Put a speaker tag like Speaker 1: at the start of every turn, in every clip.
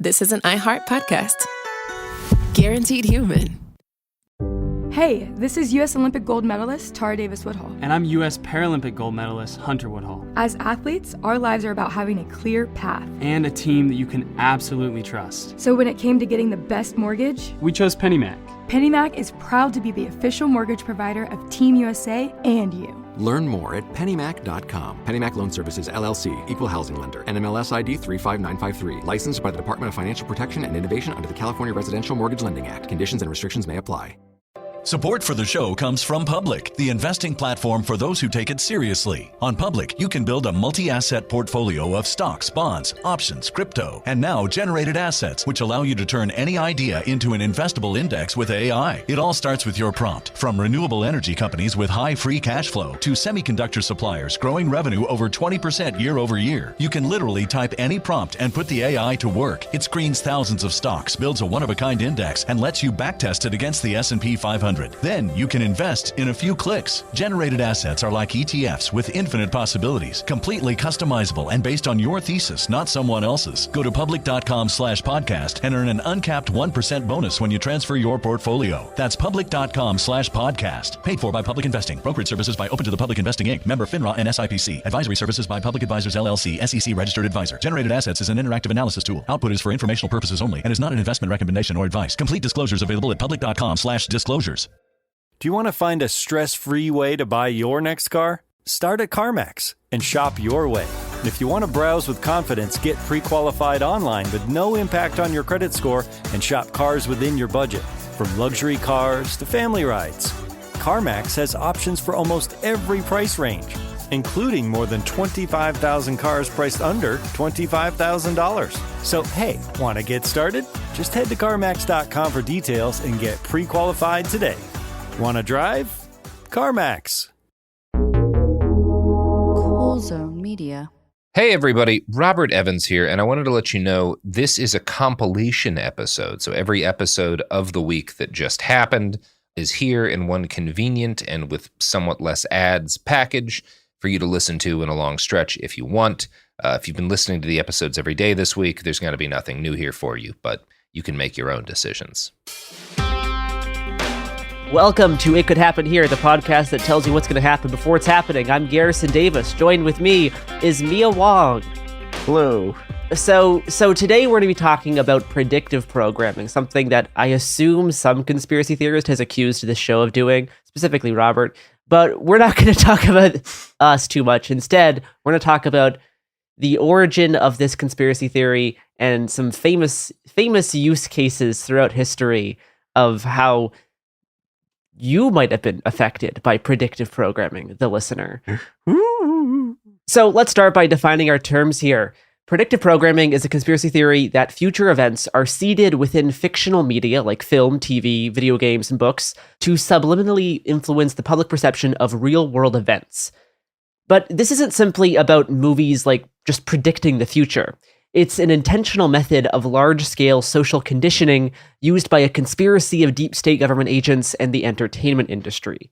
Speaker 1: this is an iHeart podcast. Guaranteed human.
Speaker 2: Hey, this is U.S. Olympic gold medalist Tara Davis-Woodhull.
Speaker 3: And I'm U.S. Paralympic gold medalist Hunter Woodhull.
Speaker 2: As athletes, our lives are about having a clear path.
Speaker 3: And a team that you can absolutely trust.
Speaker 2: So when it came to getting the best mortgage,
Speaker 3: we chose PennyMac.
Speaker 2: PennyMac is proud to be the official mortgage provider of Team USA and you.
Speaker 4: Learn more at pennymac.com. PennyMac Loan Services, LLC, Equal Housing Lender, NMLS ID 35953. Licensed by the Department of Financial Protection and Innovation under the California Residential Mortgage Lending Act. Conditions and restrictions may apply.
Speaker 5: Support for the show comes from Public, the investing platform for those who take it seriously. On Public, you can build a multi-asset portfolio of stocks, bonds, options, crypto, and now generated assets, which allow you to turn any idea into an investable index with AI. It all starts with your prompt. From renewable energy companies with high free cash flow to semiconductor suppliers growing revenue over 20% year over year, you can literally type any prompt and put the AI to work. It screens thousands of stocks, builds a one-of-a-kind index, and lets you backtest it against the S&P 500. Then you can invest in a few clicks. Generated assets are like ETFs with infinite possibilities, completely customizable and based on your thesis, not someone else's. Go to public.com/podcast and earn an uncapped 1% bonus when you transfer your portfolio. That's public.com/podcast. Paid for by Public Investing. Brokerage services by Open to the Public Investing Inc. Member FINRA and SIPC. Advisory services by Public Advisors LLC, SEC registered advisor. Generated assets is an interactive analysis tool. Output is for informational purposes only and is not an investment recommendation or advice. Complete disclosures available at public.com/disclosures.
Speaker 6: Do you want to find a stress-free way to buy your next car? Start at CarMax and shop your way. And if you want to browse with confidence, get pre-qualified online with no impact on your credit score and shop cars within your budget. From luxury cars to family rides, CarMax has options for almost every price range, including more than 25,000 cars priced under $25,000. So hey, want to get started? Just head to CarMax.com for details and get pre-qualified today. Want to drive? CarMax.
Speaker 7: Cool Zone Media.
Speaker 8: Hey everybody, Robert Evans here, and I wanted to let you know this is a compilation episode. So every episode of the week that just happened is here in one convenient and with somewhat less ads package for you to listen to in a long stretch if you want. If you've been listening to the episodes every day this week, there's going to be nothing new here for you, but you can make your own decisions.
Speaker 9: Welcome to It Could Happen Here, the podcast that tells you what's going to happen before it's happening. I'm Garrison Davis. Joined with me is Mia Wong.
Speaker 10: Hello.
Speaker 9: So today we're going to be talking about predictive programming, something that I assume some conspiracy theorist has accused this show of doing, specifically Robert. But we're not going to talk about us too much. Instead, we're going to talk about the origin of this conspiracy theory and some famous use cases throughout history of how you might have been affected by predictive programming, the listener. So let's start by defining our terms here. Predictive programming is a conspiracy theory that future events are seeded within fictional media like film, TV, video games, and books to subliminally influence the public perception of real-world events. But this isn't simply about movies like just predicting the future. It's an intentional method of large-scale social conditioning used by a conspiracy of deep state government agents and the entertainment industry.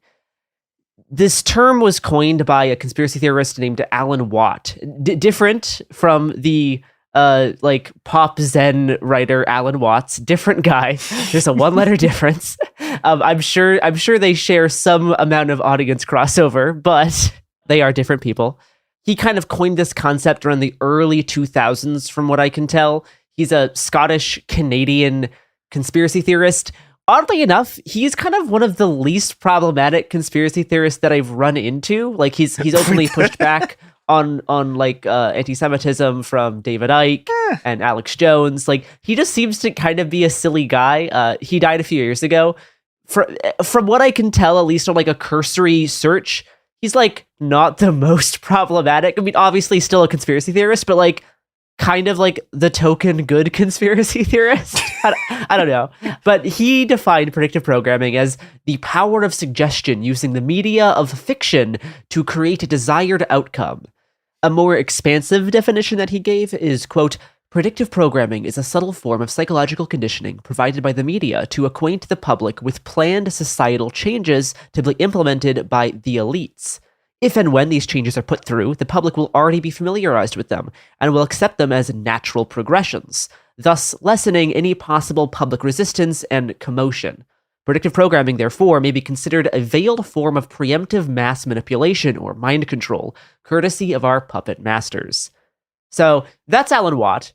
Speaker 9: This term was coined by a conspiracy theorist named Alan Watt, different from the pop zen writer Alan Watts. Different guy. There's a one-letter difference. I'm sure they share some amount of audience crossover, but they are different people. He kind of coined this concept around the early 2000s, from what I can tell. He's a Scottish-Canadian conspiracy theorist. Oddly enough, he's kind of one of the least problematic conspiracy theorists that I've run into. Like he's openly pushed back on anti-Semitism from David Icke and Alex Jones. Like he just seems to kind of be a silly guy. He died a few years ago. From what I can tell, at least on like a cursory search, he's like not the most problematic. I mean, obviously still a conspiracy theorist, but like kind of like the token good conspiracy theorist. I don't know. But he defined predictive programming as the power of suggestion using the media of fiction to create a desired outcome. A more expansive definition that he gave is, quote, predictive programming is a subtle form of psychological conditioning provided by the media to acquaint the public with planned societal changes to be implemented by the elites. If and when these changes are put through, the public will already be familiarized with them and will accept them as natural progressions. thus lessening any possible public resistance and commotion. Predictive programming, therefore, may be considered a veiled form of preemptive mass manipulation or mind control, courtesy of our puppet masters. So that's Alan Watt.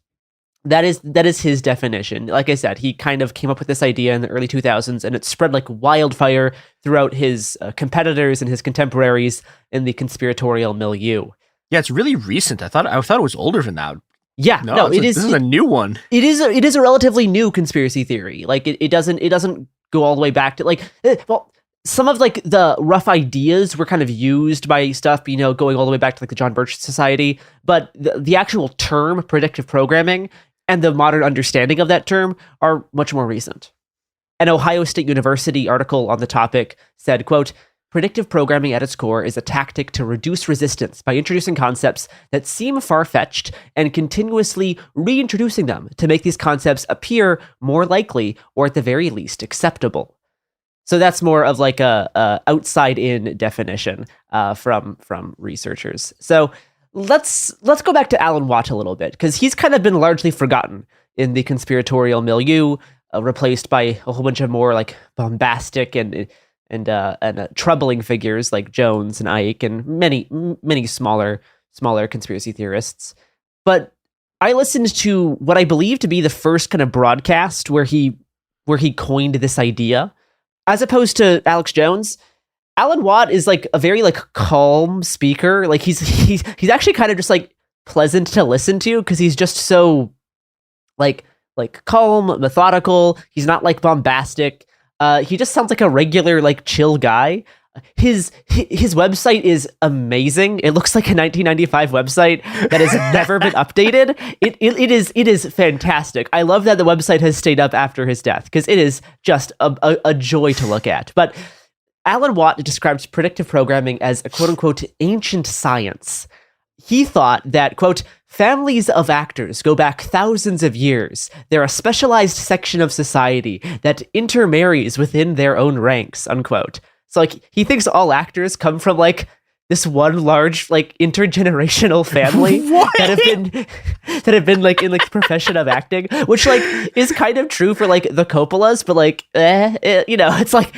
Speaker 9: That is his definition. Like I said, he kind of came up with this idea in the early 2000s, and it spread like wildfire throughout his competitors and his contemporaries in the conspiratorial milieu.
Speaker 10: Yeah, it's really recent. I thought it was older than that.
Speaker 9: Yeah, no, it is.
Speaker 10: This is a new one.
Speaker 9: It is a relatively new conspiracy theory. Like it doesn't go all the way back to like some of like the rough ideas were kind of used by stuff, going all the way back to like the John Birch Society, but the actual term predictive programming and the modern understanding of that term are much more recent. An Ohio State University article on the topic said, quote, "Predictive programming at its core is a tactic to reduce resistance by introducing concepts that seem far-fetched and continuously reintroducing them to make these concepts appear more likely or at the very least acceptable." So that's more of like a outside-in definition from researchers. So let's go back to Alan Watt a little bit, because he's kind of been largely forgotten in the conspiratorial milieu, replaced by a whole bunch of more like bombastic and troubling figures like Jones and Ike and many smaller conspiracy theorists. But I listened to what I believe to be the first kind of broadcast where he coined this idea. As opposed to Alex Jones, Alan Watt is like a very like calm speaker. Like he's actually kind of just like pleasant to listen to, because he's just so like calm, methodical. He's not like bombastic. He just sounds like a regular, like chill guy. His website is amazing. It looks like a 1995 website that has never been updated. It is fantastic. I love that the website has stayed up after his death, because it is just a joy to look at. But Alan Watt describes predictive programming as a quote unquote ancient science. He thought that, quote, "families of actors go back thousands of years. They're a specialized section of society that intermarries within their own ranks," unquote. So like he thinks all actors come from like this one large like intergenerational family that have been like in like profession of acting, which like is kind of true for like the Coppolas, but like it's like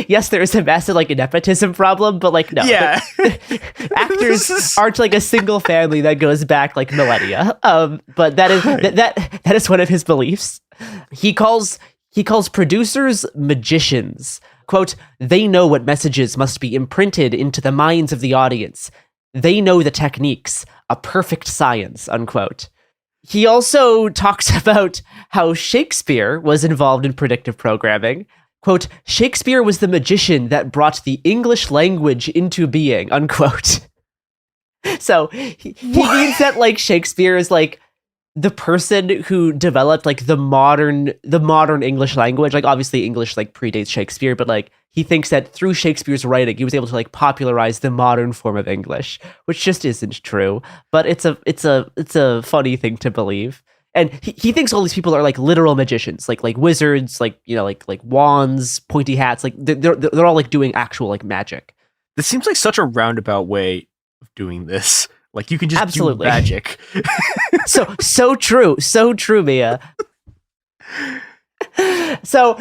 Speaker 9: yes, there is a massive like nepotism problem, but like no,
Speaker 10: yeah.
Speaker 9: Actors aren't like a single family that goes back like millennia. But that is one of his beliefs. He calls producers magicians. Quote, "They know what messages must be imprinted into the minds of the audience. They know the techniques, a perfect science," unquote. He also talks about how Shakespeare was involved in predictive programming. Quote, "Shakespeare was the magician that brought the English language into being," unquote. So he means that like Shakespeare is like the person who developed like the modern English language. Like obviously English like predates Shakespeare, but like he thinks that through Shakespeare's writing he was able to like popularize the modern form of English, which just isn't true. But it's a funny thing to believe. And he thinks all these people are like literal magicians, like wizards, like like wands, pointy hats, like they're all like doing actual like magic.
Speaker 10: This seems like such a roundabout way of doing this. Like you can just
Speaker 9: absolutely
Speaker 10: do magic.
Speaker 9: So true, Mia. So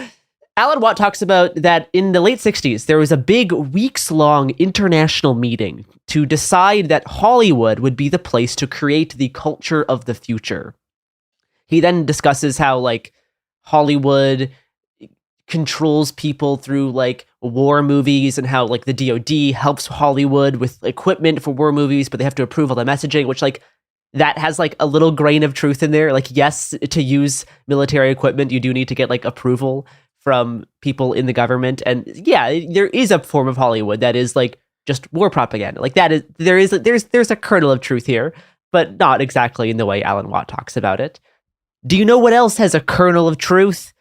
Speaker 9: Alan Watt talks about that in the late 60s, there was a big weeks-long international meeting to decide that Hollywood would be the place to create the culture of the future. He then discusses how like Hollywood controls people through like war movies, and how like the DoD helps Hollywood with equipment for war movies, but they have to approve all the messaging, which like that has like a little grain of truth in there. Like, yes, to use military equipment, you do need to get like approval from people in the government. And yeah, there is a form of Hollywood that is like just war propaganda. Like that is, there's a kernel of truth here, but not exactly in the way Alan Watt talks about it. Do you know what else has a kernel of truth?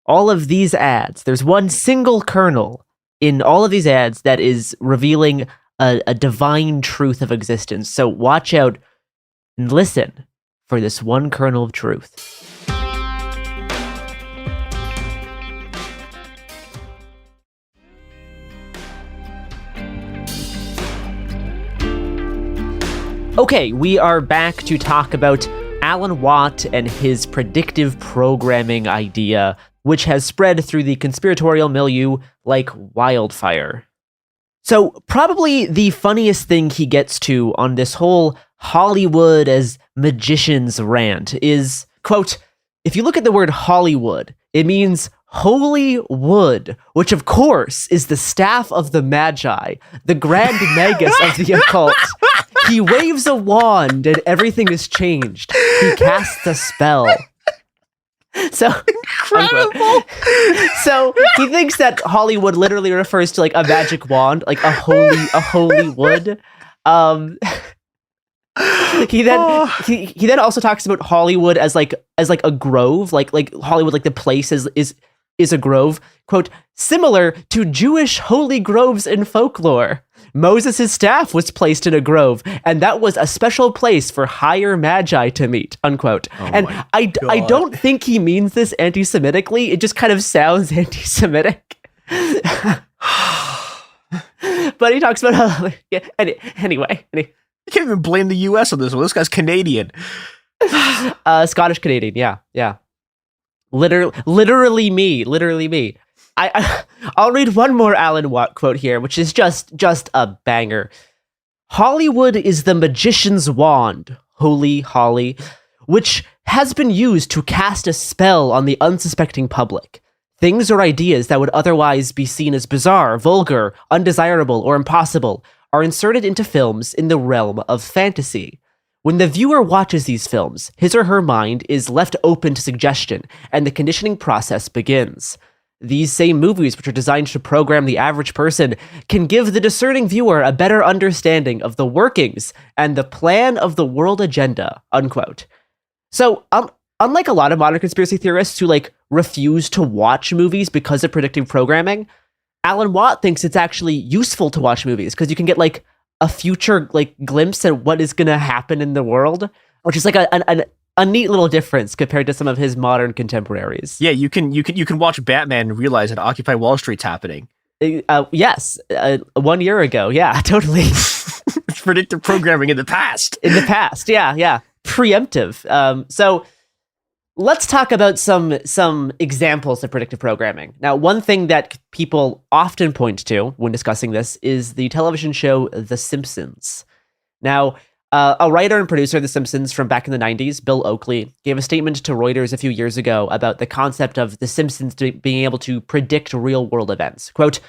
Speaker 9: All of these ads. There's one single kernel in all of these ads that is revealing a divine truth of existence. So watch out and listen for this one kernel of truth. Okay, we are back to talk about Alan Watt and his predictive programming idea, which has spread through the conspiratorial milieu like wildfire. So probably the funniest thing he gets to on this whole Hollywood as magicians rant is, quote, if you look at the word Hollywood, it means holy wood, which of course is the staff of the Magi, the grand magus of the occult. He waves a wand and everything is changed. He casts a spell. So incredible. So he thinks that Hollywood literally refers to like a magic wand, like a holy wood. He then also talks about Hollywood as like a grove, like Hollywood, like the place is a grove, quote, similar to Jewish holy groves in folklore. Moses' staff was placed in a grove, and that was a special place for higher magi to meet, unquote. And I don't think he means this anti-Semitically. It just kind of sounds anti-Semitic. But he talks about how, anyway.
Speaker 10: You can't even blame the U.S. on this one. This guy's Canadian.
Speaker 9: Scottish Canadian, yeah. Literally me. I'll read one more Alan Watt quote here, which is just a banger. Hollywood is the magician's wand, holy Holly, which has been used to cast a spell on the unsuspecting public. Things or ideas that would otherwise be seen as bizarre, vulgar, undesirable, or impossible are inserted into films in the realm of fantasy. When the viewer watches these films, his or her mind is left open to suggestion, and the conditioning process begins. These same movies, which are designed to program the average person, can give the discerning viewer a better understanding of the workings and the plan of the world agenda, unquote. So, unlike a lot of modern conspiracy theorists who, refuse to watch movies because of predictive programming, Alan Watt thinks it's actually useful to watch movies because you can get, a future, glimpse at what is going to happen in the world, which is, a neat little difference compared to some of his modern contemporaries.
Speaker 10: Yeah, you can watch Batman and realize that Occupy Wall Street's happening.
Speaker 9: Yes, 1 year ago. Yeah, totally.
Speaker 10: It's predictive programming in the past.
Speaker 9: Yeah. Preemptive. So let's talk about some examples of predictive programming. Now, one thing that people often point to when discussing this is the television show The Simpsons. Now, a writer and producer of The Simpsons from back in the 90s, Bill Oakley, gave a statement to Reuters a few years ago about the concept of The Simpsons being able to predict real-world events. Quote,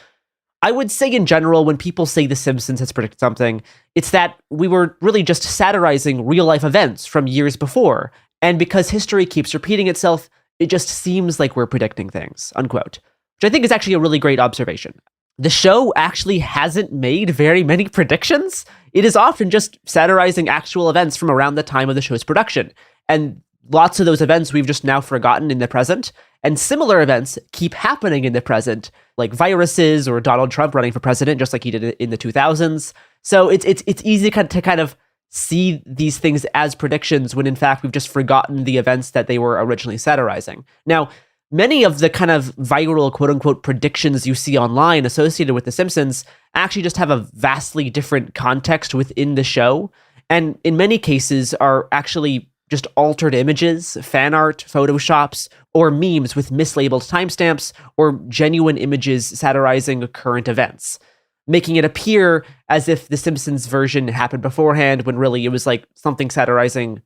Speaker 9: I would say in general, when people say The Simpsons has predicted something, it's that we were really just satirizing real-life events from years before, and because history keeps repeating itself, it just seems like we're predicting things, unquote. Which I think is actually a really great observation. The show actually hasn't made very many predictions. It is often just satirizing actual events from around the time of the show's production. And lots of those events we've just now forgotten in the present. And similar events keep happening in the present, like viruses or Donald Trump running for president, just like he did in the 2000s. So it's easy to kind of see these things as predictions when in fact we've just forgotten the events that they were originally satirizing. Now, many of the kind of viral quote-unquote predictions you see online associated with The Simpsons actually just have a vastly different context within the show, and in many cases are actually just altered images, fan art, photoshops, or memes with mislabeled timestamps, or genuine images satirizing current events, making it appear as if The Simpsons version happened beforehand when really it was something satirizing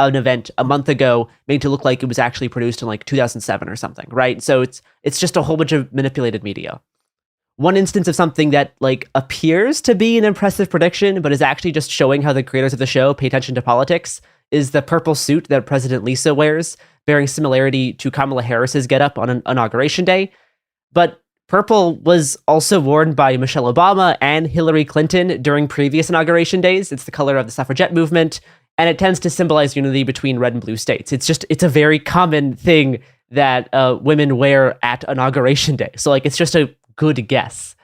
Speaker 9: an event a month ago, made to look like it was actually produced in 2007 or something, right? So it's just a whole bunch of manipulated media. One instance of something that appears to be an impressive prediction, but is actually just showing how the creators of the show pay attention to politics, is the purple suit that President Lisa wears, bearing similarity to Kamala Harris's getup on an inauguration day. But purple was also worn by Michelle Obama and Hillary Clinton during previous inauguration days. It's the color of the suffragette movement, and it tends to symbolize unity between red and blue states. It's a very common thing that women wear at inauguration day. So it's just a good guess.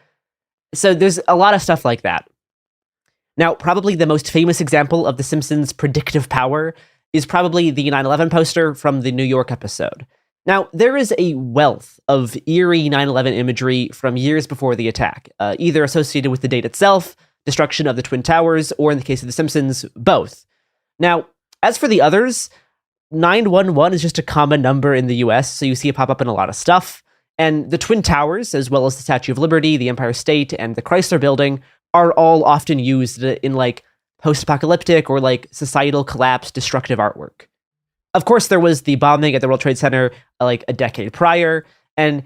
Speaker 9: So there's a lot of stuff like that. Now, probably the most famous example of The Simpsons' predictive power is probably the 9/11 poster from the New York episode. Now, there is a wealth of eerie 9/11 imagery from years before the attack, either associated with the date itself, destruction of the Twin Towers, or in the case of The Simpsons, both. Now, As for the others, 911 is just a common number in the US, so you see it pop up in a lot of stuff. And the Twin Towers, as well as the Statue of Liberty, the Empire State, and the Chrysler Building, are all often used in like post-apocalyptic or like societal collapse destructive artwork. Of course, there was the bombing at the World Trade Center like a decade prior, and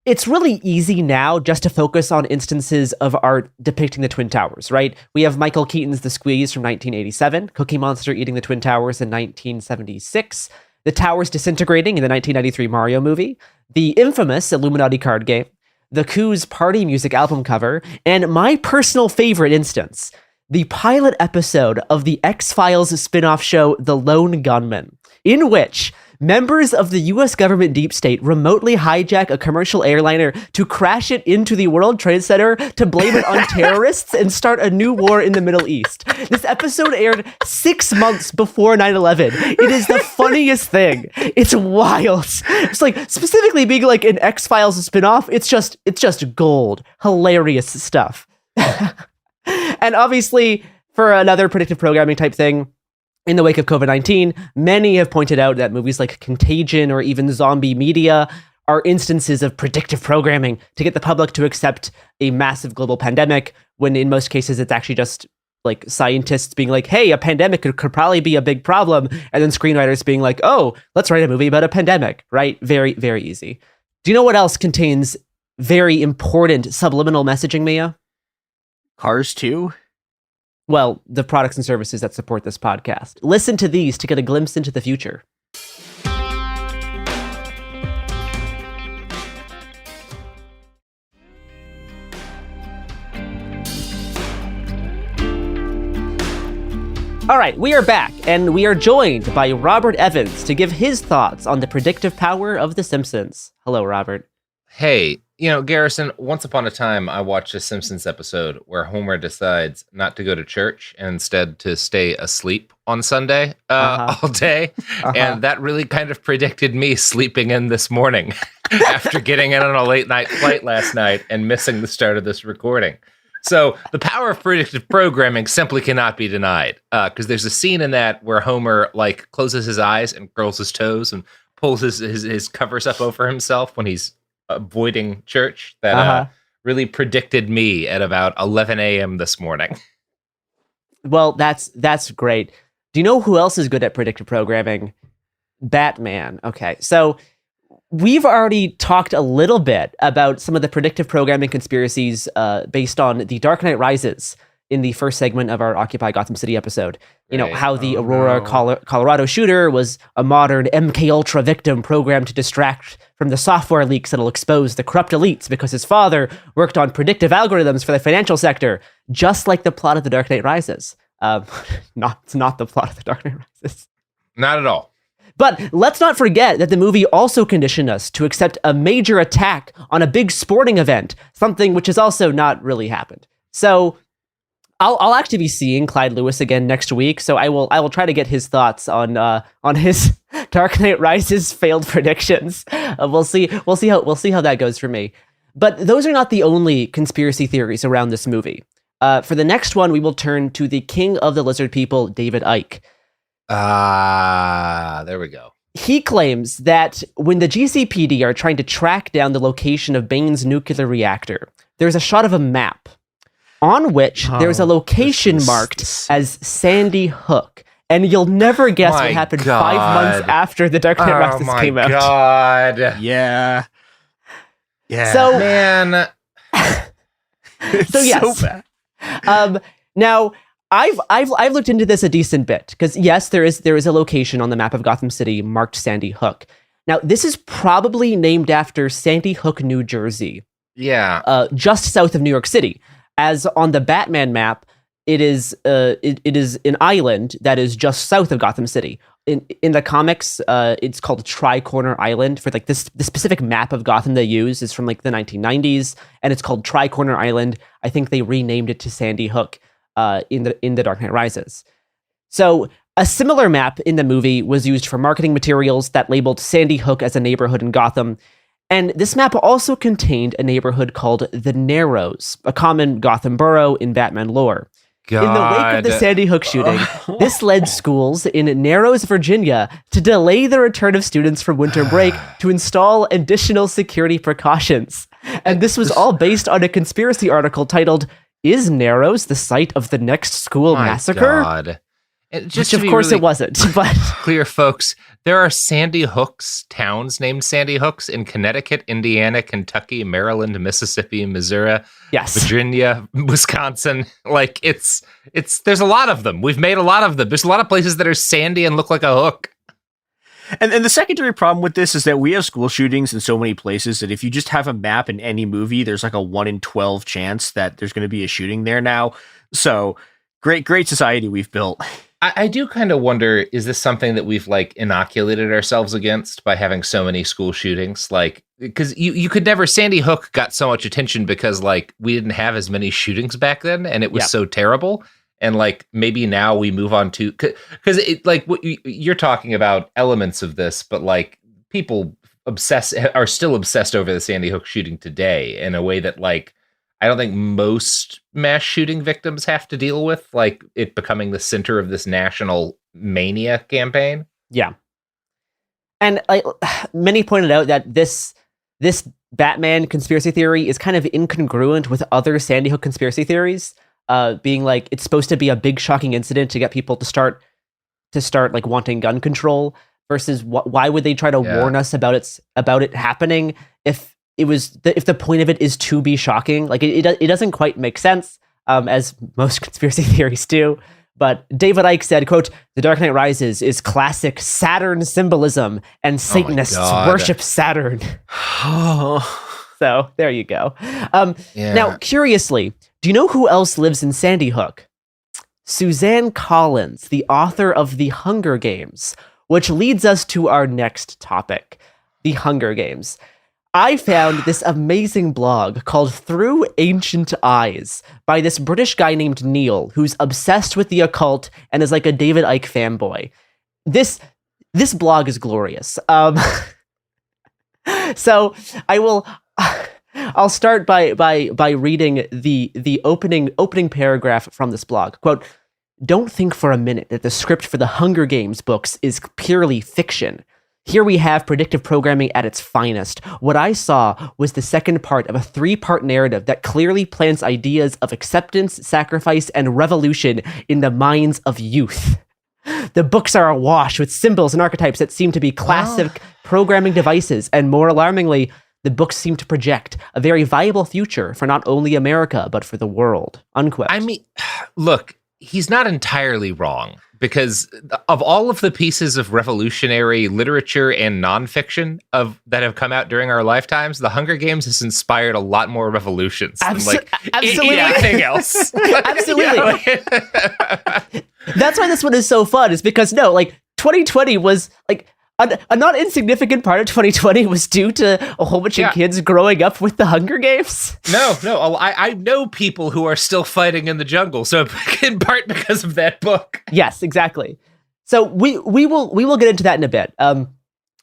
Speaker 9: it's really easy now just to focus on instances of art depicting the Twin Towers, right? We have Michael Keaton's The Squeeze from 1987, Cookie Monster eating the Twin Towers in 1976, the towers disintegrating in the 1993 Mario movie, the infamous Illuminati card game, the Coos party music album cover, and my personal favorite instance, the pilot episode of the X-Files spin-off show The Lone Gunman, in which members of the US government deep state remotely hijack a commercial airliner to crash it into the World Trade Center to blame it on terrorists and start a new war in the Middle East. This episode aired 6 months before 9/11. It is the funniest thing. It's wild. It's like, specifically being like an X-Files spinoff, it's just gold. Hilarious stuff. And obviously, for another predictive programming type thing, in the wake of COVID-19, many have pointed out that movies like Contagion or even Zombie Media are instances of predictive programming to get the public to accept a massive global pandemic, when in most cases it's actually just like scientists being like, hey, a pandemic could probably be a big problem, and then screenwriters being like, oh, let's write a movie about a pandemic, right? Very, very easy. Do you know what else contains very important subliminal messaging, Mia?
Speaker 10: Cars 2?
Speaker 9: Well, the products and services that support this podcast. Listen to these to get a glimpse into the future. All right, we are back, and we are joined by Robert Evans to give his thoughts on the predictive power of The Simpsons. Hello, Robert.
Speaker 8: Hey, Garrison, once upon a time, I watched a Simpsons episode where Homer decides not to go to church and instead to stay asleep on Sunday all day. And that really kind of predicted me sleeping in this morning after getting in on a late night flight last night and missing the start of this recording. So the power of predictive programming simply cannot be denied, because there's a scene in that where Homer like closes his eyes and curls his toes and pulls his covers up over himself when he's avoiding church that really predicted me at about 11 a.m. this morning.
Speaker 9: Well, that's great. Do you know who else is good at predictive programming? Batman. Okay, so we've already talked a little bit about some of the predictive programming conspiracies based on The Dark Knight Rises in the first segment of our Occupy Gotham City episode. You know, how the Aurora, Colorado shooter was a modern MK Ultra victim programmed to distract from the software leaks that'll expose the corrupt elites because his father worked on predictive algorithms for the financial sector, just like the plot of The Dark Knight Rises. It's not the plot of The Dark Knight Rises.
Speaker 8: Not at all.
Speaker 9: But let's not forget that the movie also conditioned us to accept a major attack on a big sporting event, something which has also not really happened. So I'll actually be seeing Clyde Lewis again next week, so I will try to get his thoughts on his Dark Knight Rises failed predictions. We'll see how that goes for me. But those are not the only conspiracy theories around this movie. For the next one, we will turn to the king of the lizard people, David Icke.
Speaker 8: There we go.
Speaker 9: He claims that when the GCPD are trying to track down the location of Bain's nuclear reactor, there's a shot of a map on which there's a location marked as Sandy Hook. And you'll never guess what happened 5 months after The Dark Knight Rises came out.
Speaker 8: Oh my God.
Speaker 10: Yeah.
Speaker 9: So,
Speaker 8: man.
Speaker 10: It's
Speaker 9: so yes.
Speaker 10: so bad.
Speaker 9: Now, I've looked into this a decent bit, because yes, there is a location on the map of Gotham City marked Sandy Hook. Now, this is probably named after Sandy Hook, New Jersey.
Speaker 8: Yeah.
Speaker 9: Just south of New York City. As on the Batman map, it is an island that is just south of Gotham City. In the comics, it's called Tri-Corner Island. For like the specific map of Gotham they use is from like the 1990s, and it's called Tri-Corner Island. I think they renamed it to Sandy Hook in the Dark Knight Rises. So a similar map in the movie was used for marketing materials that labeled Sandy Hook as a neighborhood in Gotham. And this map also contained a neighborhood called the Narrows, a common Gotham borough in Batman lore.
Speaker 8: God.
Speaker 9: In the wake of the Sandy Hook shooting, this led schools in Narrows, Virginia, to delay the return of students from winter break to install additional security precautions. And this was all based on a conspiracy article titled, "Is Narrows the site of the next school massacre?"
Speaker 8: God.
Speaker 9: Which, of course, it wasn't. But
Speaker 8: clear, folks, there are Sandy Hooks towns named Sandy Hooks in Connecticut, Indiana, Kentucky, Maryland, Mississippi, Missouri, Virginia, Wisconsin. Like, it's there's a lot of them. We've made a lot of them. There's a lot of places that are sandy and look like a hook.
Speaker 10: And the secondary problem with this is that we have school shootings in so many places that if you just have a map in any movie, there's like a 1 in 12 chance that there's going to be a shooting there now. So great society we've built.
Speaker 8: I do kind of wonder, is this something that we've like inoculated ourselves against by having so many school shootings? Like, because you could never, Sandy Hook got so much attention because like we didn't have as many shootings back then and it was so terrible. And like maybe now we move on to, because it like what you're talking about elements of this, but like people are still obsessed over the Sandy Hook shooting today in a way that like I don't think most mass shooting victims have to deal with, like it becoming the center of this national mania campaign.
Speaker 9: Yeah. And many pointed out that this Batman conspiracy theory is kind of incongruent with other Sandy Hook conspiracy theories, being like it's supposed to be a big shocking incident to get people to start like wanting gun control versus why would they try to warn us about it happening if the point of it is to be shocking? Like it doesn't quite make sense, as most conspiracy theories do. But David Icke said, quote, "The Dark Knight Rises is classic Saturn symbolism and Satanists worship Saturn." So there you go. Now, curiously, do you know who else lives in Sandy Hook? Suzanne Collins, the author of The Hunger Games, which leads us to our next topic, The Hunger Games. I found this amazing blog called Through Ancient Eyes by this British guy named Neil, who's obsessed with the occult and is like a David Icke fanboy. This blog is glorious. So I'll start by reading the opening paragraph from this blog. Quote, "Don't think for a minute that the script for the Hunger Games books is purely fiction. Here we have predictive programming at its finest. What I saw was the second part of a 3-part narrative that clearly plants ideas of acceptance, sacrifice, and revolution in the minds of youth. The books are awash with symbols and archetypes that seem to be classic programming devices, and more alarmingly, the books seem to project a very viable future for not only America, but for the world." Unquote.
Speaker 8: I mean, look, he's not entirely wrong. Because of all of the pieces of revolutionary literature and nonfiction that have come out during our lifetimes, The Hunger Games has inspired a lot more revolutions than
Speaker 9: absolutely
Speaker 8: anything else.
Speaker 9: Absolutely. That's why this one is so fun, is because 2020 was like a not insignificant part of 2020 was due to a whole bunch of kids growing up with the Hunger Games.
Speaker 8: No, I know people who are still fighting in the jungle, so in part because of that book.
Speaker 9: Yes, exactly. So we will get into that in a bit.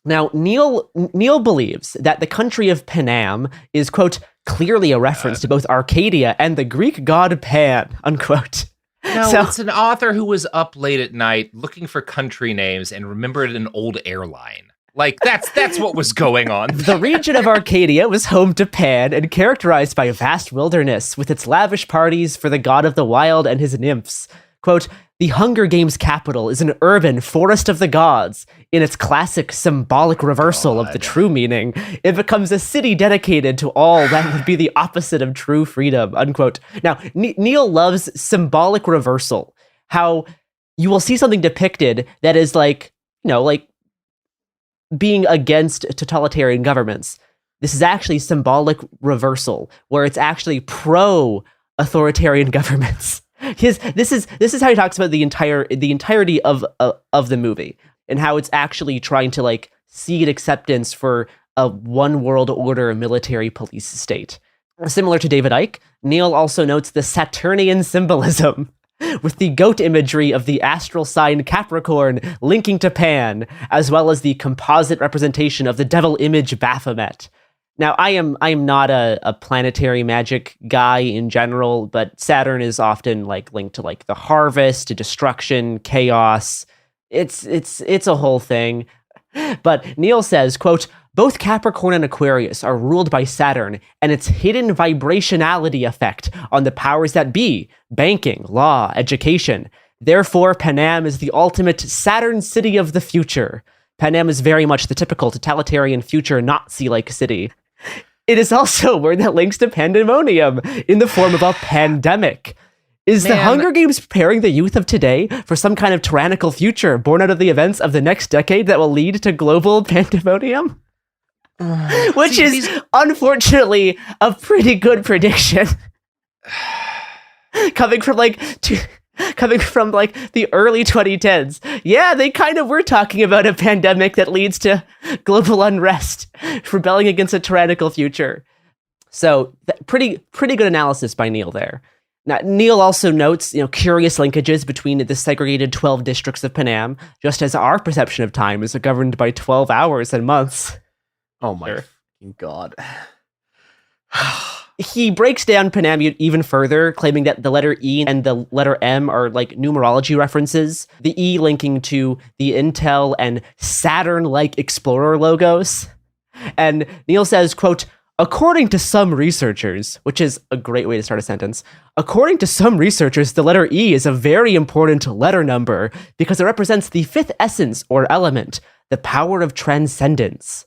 Speaker 9: Now, Neil believes that the country of Panam is, quote, "clearly a reference to both Arcadia and the Greek god Pan," unquote.
Speaker 8: No, it's an author who was up late at night looking for country names and remembered an old airline. Like, that's what was going on.
Speaker 9: The region of Arcadia was home to Pan and characterized by a vast wilderness with its lavish parties for the god of the wild and his nymphs. Quote, "The Hunger Games capital is an urban forest of the gods. In its classic symbolic reversal of the true meaning, it becomes a city dedicated to all that would be the opposite of true freedom," unquote. Now, Neil loves symbolic reversal. How you will see something depicted that is like being against totalitarian governments. This is actually symbolic reversal, where it's actually pro-authoritarian governments. This is how he talks about the entirety of the movie, and how it's actually trying to like seed acceptance for a one world order military police state. Similar to David Icke, Neil also notes the Saturnian symbolism, with the goat imagery of the astral sign Capricorn linking to Pan, as well as the composite representation of the devil image Baphomet. Now, I am not a planetary magic guy in general, but Saturn is often like linked to like the harvest, to destruction, chaos. It's a whole thing. But Neil says, quote, both Capricorn and Aquarius are ruled by Saturn and its hidden vibrationality effect on the powers that be, banking, law, education. Therefore, Panem is the ultimate Saturn city of the future. Panem is very much the typical totalitarian future Nazi-like city. It is also a word that links to pandemonium in the form of a pandemic. Is the Hunger Games preparing the youth of today for some kind of tyrannical future born out of the events of the next decade that will lead to global pandemonium? Which is, unfortunately, a pretty good prediction. Coming from the early 2010s. Yeah, they kind of were talking about a pandemic that leads to global unrest, rebelling against a tyrannical future. So pretty good analysis by Neil there. Now, Neil also notes, curious linkages between the segregated 12 districts of Panem, just as our perception of time is governed by 12 hours and months.
Speaker 10: Oh my God.
Speaker 9: He breaks down Panem even further, claiming that the letter E and the letter M are like numerology references, the E linking to the Intel and Saturn-like Explorer logos. And Neil says, quote, according to some researchers, which is a great way to start a sentence, according to some researchers, the letter E is a very important letter number because it represents the fifth essence or element, the power of transcendence.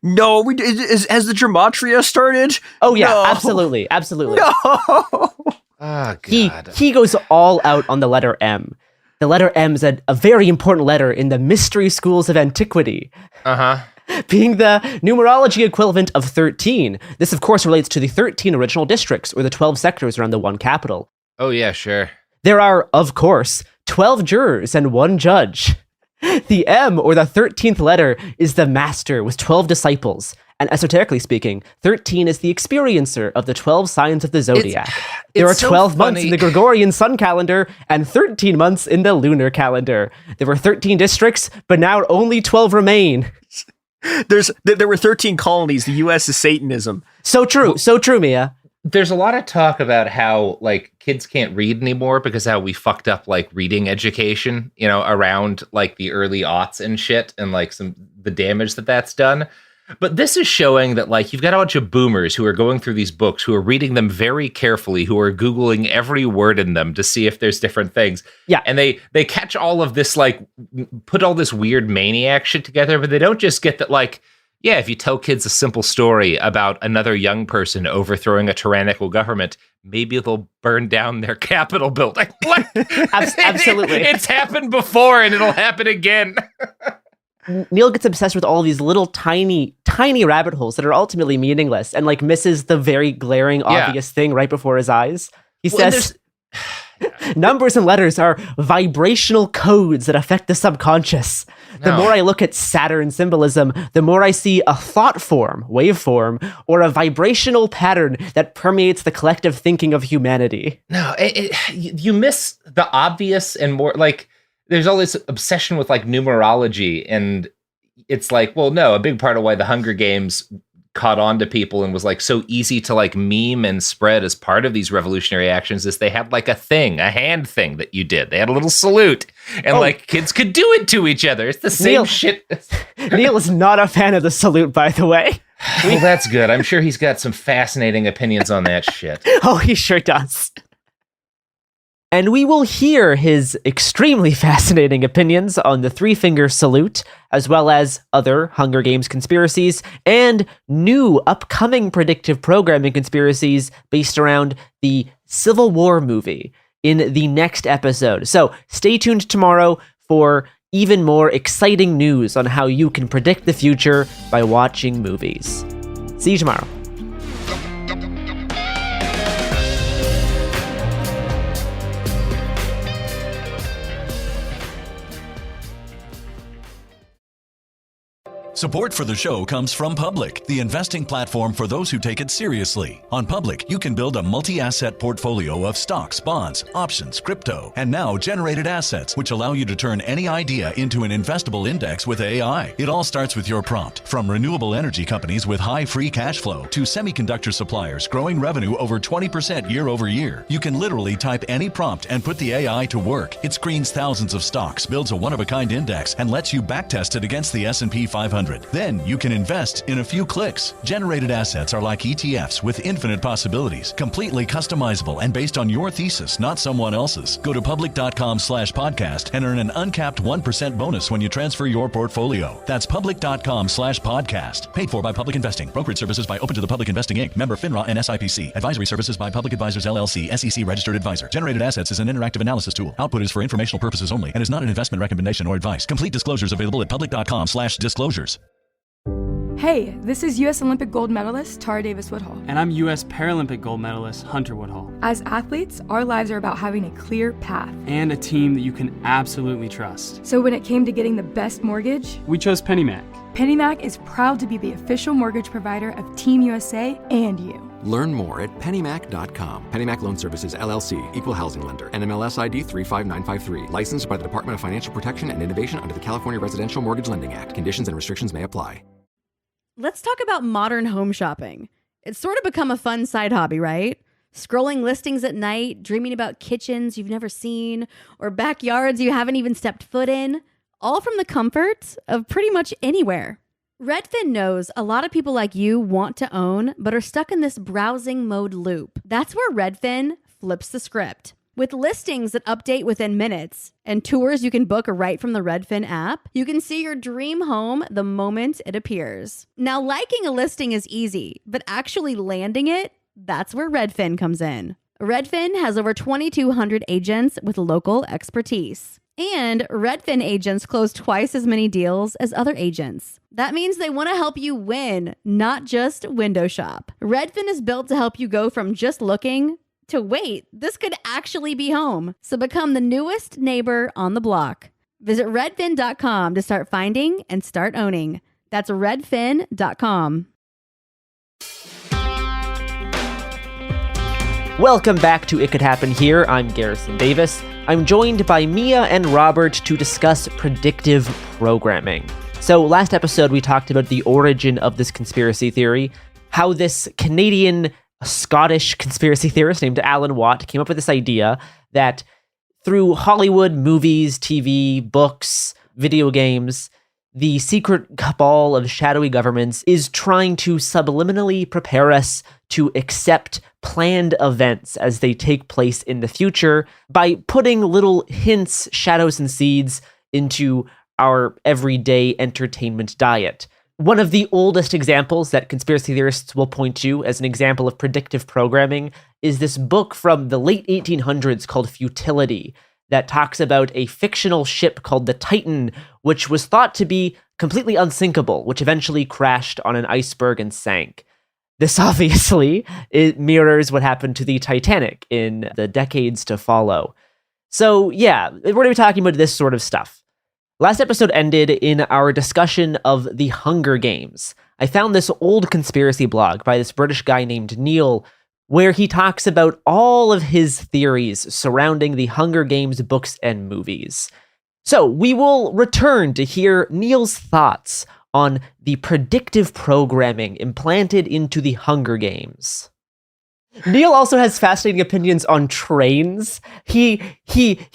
Speaker 10: No, has the gematria started?
Speaker 9: Oh yeah,
Speaker 10: no.
Speaker 9: Absolutely.
Speaker 10: No.
Speaker 8: Oh God.
Speaker 9: He goes all out on the letter M. The letter M is a very important letter in the mystery schools of antiquity. Being the numerology equivalent of 13. This, of course, relates to the 13 original districts, or the 12 sectors around the one capital.
Speaker 8: Oh, yeah, sure.
Speaker 9: There are, of course, 12 jurors and 1 judge. The M, or the 13th letter, is the master with 12 disciples. And esoterically speaking, 13 is the experiencer of the 12 signs of the zodiac. There are 12 months in the Gregorian sun calendar and 13 months in the lunar calendar. There were 13 districts, but now only 12 remain.
Speaker 10: There were 13 colonies. The U.S. is Satanism.
Speaker 9: So true, Mia.
Speaker 8: There's a lot of talk about how like kids can't read anymore because how we fucked up like reading education, around like the early aughts and shit, and like the damage that's done. But this is showing that like you've got a bunch of boomers who are going through these books, who are reading them very carefully, who are Googling every word in them to see if there's different things.
Speaker 9: Yeah.
Speaker 8: And they catch all of this, like put all this weird maniac shit together, but they don't just get that like, yeah, if you tell kids a simple story about another young person overthrowing a tyrannical government, maybe they'll burn down their Capitol building. What?
Speaker 9: Absolutely.
Speaker 8: It's happened before and it'll happen again.
Speaker 9: Neil gets obsessed with all these little tiny rabbit holes that are ultimately meaningless and like misses the very glaring obvious thing right before his eyes. He says numbers and letters are vibrational codes that affect the subconscious. The more I look at Saturn symbolism, the more I see a thought form, waveform, or a vibrational pattern that permeates the collective thinking of humanity.
Speaker 8: No, you miss the obvious and more like there's all this obsession with like numerology, and it's like, well, no, a big part of why the Hunger Games caught on to people and was like so easy to like meme and spread as part of these revolutionary actions is they had like a hand thing that you did. They had a little salute, and like kids could do it to each other. It's the same shit.
Speaker 9: Neil is not a fan of the salute, by the way.
Speaker 8: Well, that's good. I'm sure he's got some fascinating opinions on that shit.
Speaker 9: Oh, he sure does. And we will hear his extremely fascinating opinions on the three-finger salute, as well as other Hunger Games conspiracies, and new upcoming predictive programming conspiracies based around the Civil War movie in the next episode. So stay tuned tomorrow for even more exciting news on how you can predict the future by watching movies. See you tomorrow.
Speaker 5: Support for the show comes from Public, the investing platform for those who take it seriously. On Public, you can build a multi-asset portfolio of stocks, bonds, options, crypto, and now generated assets, which allow you to turn any idea into an investable index with AI. It all starts with your prompt. From renewable energy companies with high free cash flow to semiconductor suppliers growing revenue over 20% year over year, you can literally type any prompt and put the AI to work. It screens thousands of stocks, builds a one-of-a-kind index, and lets you backtest it against the S&P 500. Then you can invest in a few clicks. Generated assets are like ETFs with infinite possibilities, completely customizable and based on your thesis, not someone else's. Go to public.com/podcast and earn an uncapped 1% bonus when you transfer your portfolio. That's public.com/podcast. Paid for by Public Investing. Brokerage services by Open to the Public Investing Inc. Member FINRA and SIPC. Advisory services by Public Advisors LLC, SEC registered advisor. Generated assets is an interactive analysis tool. Output is for informational purposes only and is not an investment recommendation or advice. Complete disclosures available at public.com/disclosures.
Speaker 2: Hey, this is U.S. Olympic gold medalist Tara Davis Woodhull.
Speaker 3: And I'm U.S. Paralympic gold medalist Hunter Woodhull.
Speaker 2: As athletes, our lives are about having a clear path.
Speaker 3: And a team that you can absolutely trust.
Speaker 2: So when it came to getting the best mortgage,
Speaker 3: we chose PennyMac.
Speaker 2: PennyMac is proud to be the official mortgage provider of Team USA and you.
Speaker 4: Learn more at pennymac.com. PennyMac Loan Services, LLC, Equal Housing Lender, NMLS ID 35953. Licensed by the Department of Financial Protection and Innovation under the California Residential Mortgage Lending Act. Conditions and restrictions may apply.
Speaker 11: Let's talk about modern home shopping. It's sort of become a fun side hobby, right? Scrolling listings at night, dreaming about kitchens you've never seen, or backyards you haven't even stepped foot in, all from the comfort of pretty much anywhere. Redfin knows a lot of people like you want to own, but are stuck in this browsing mode loop. That's where Redfin flips the script. With listings that update within minutes and tours you can book right from the Redfin app, you can see your dream home the moment it appears. Now, liking a listing is easy, but actually landing it, that's where Redfin comes in. Redfin has over 2,200 agents with local expertise. And Redfin agents close twice as many deals as other agents. That means they want to help you win, not just window shop. Redfin is built to help you go from just looking to wait, this could actually be home. So become the newest neighbor on the block. Visit redfin.com to start finding and start owning. That's redfin.com.
Speaker 9: Welcome back to It Could Happen Here. I'm Garrison Davis. I'm joined by Mia and Robert to discuss predictive programming. So last episode, we talked about the origin of this conspiracy theory, how this Scottish conspiracy theorist named Alan Watt came up with this idea that through Hollywood, movies, TV, books, video games, the secret cabal of shadowy governments is trying to subliminally prepare us to accept planned events as they take place in the future by putting little hints, shadows, and seeds into our everyday entertainment diet. One of the oldest examples that conspiracy theorists will point to as an example of predictive programming is this book from the late 1800s called Futility that talks about a fictional ship called the Titan, which was thought to be completely unsinkable, which eventually crashed on an iceberg and sank. This obviously it mirrors what happened to the Titanic in the decades to follow. So yeah, we're going to be talking about this sort of stuff. Last episode ended in our discussion of the Hunger Games. I found this old conspiracy blog by this British guy named Neil, where he talks about all of his theories surrounding the Hunger Games books and movies. So we will return to hear Neil's thoughts on the predictive programming implanted into the Hunger Games. Neil also has fascinating opinions on trains. He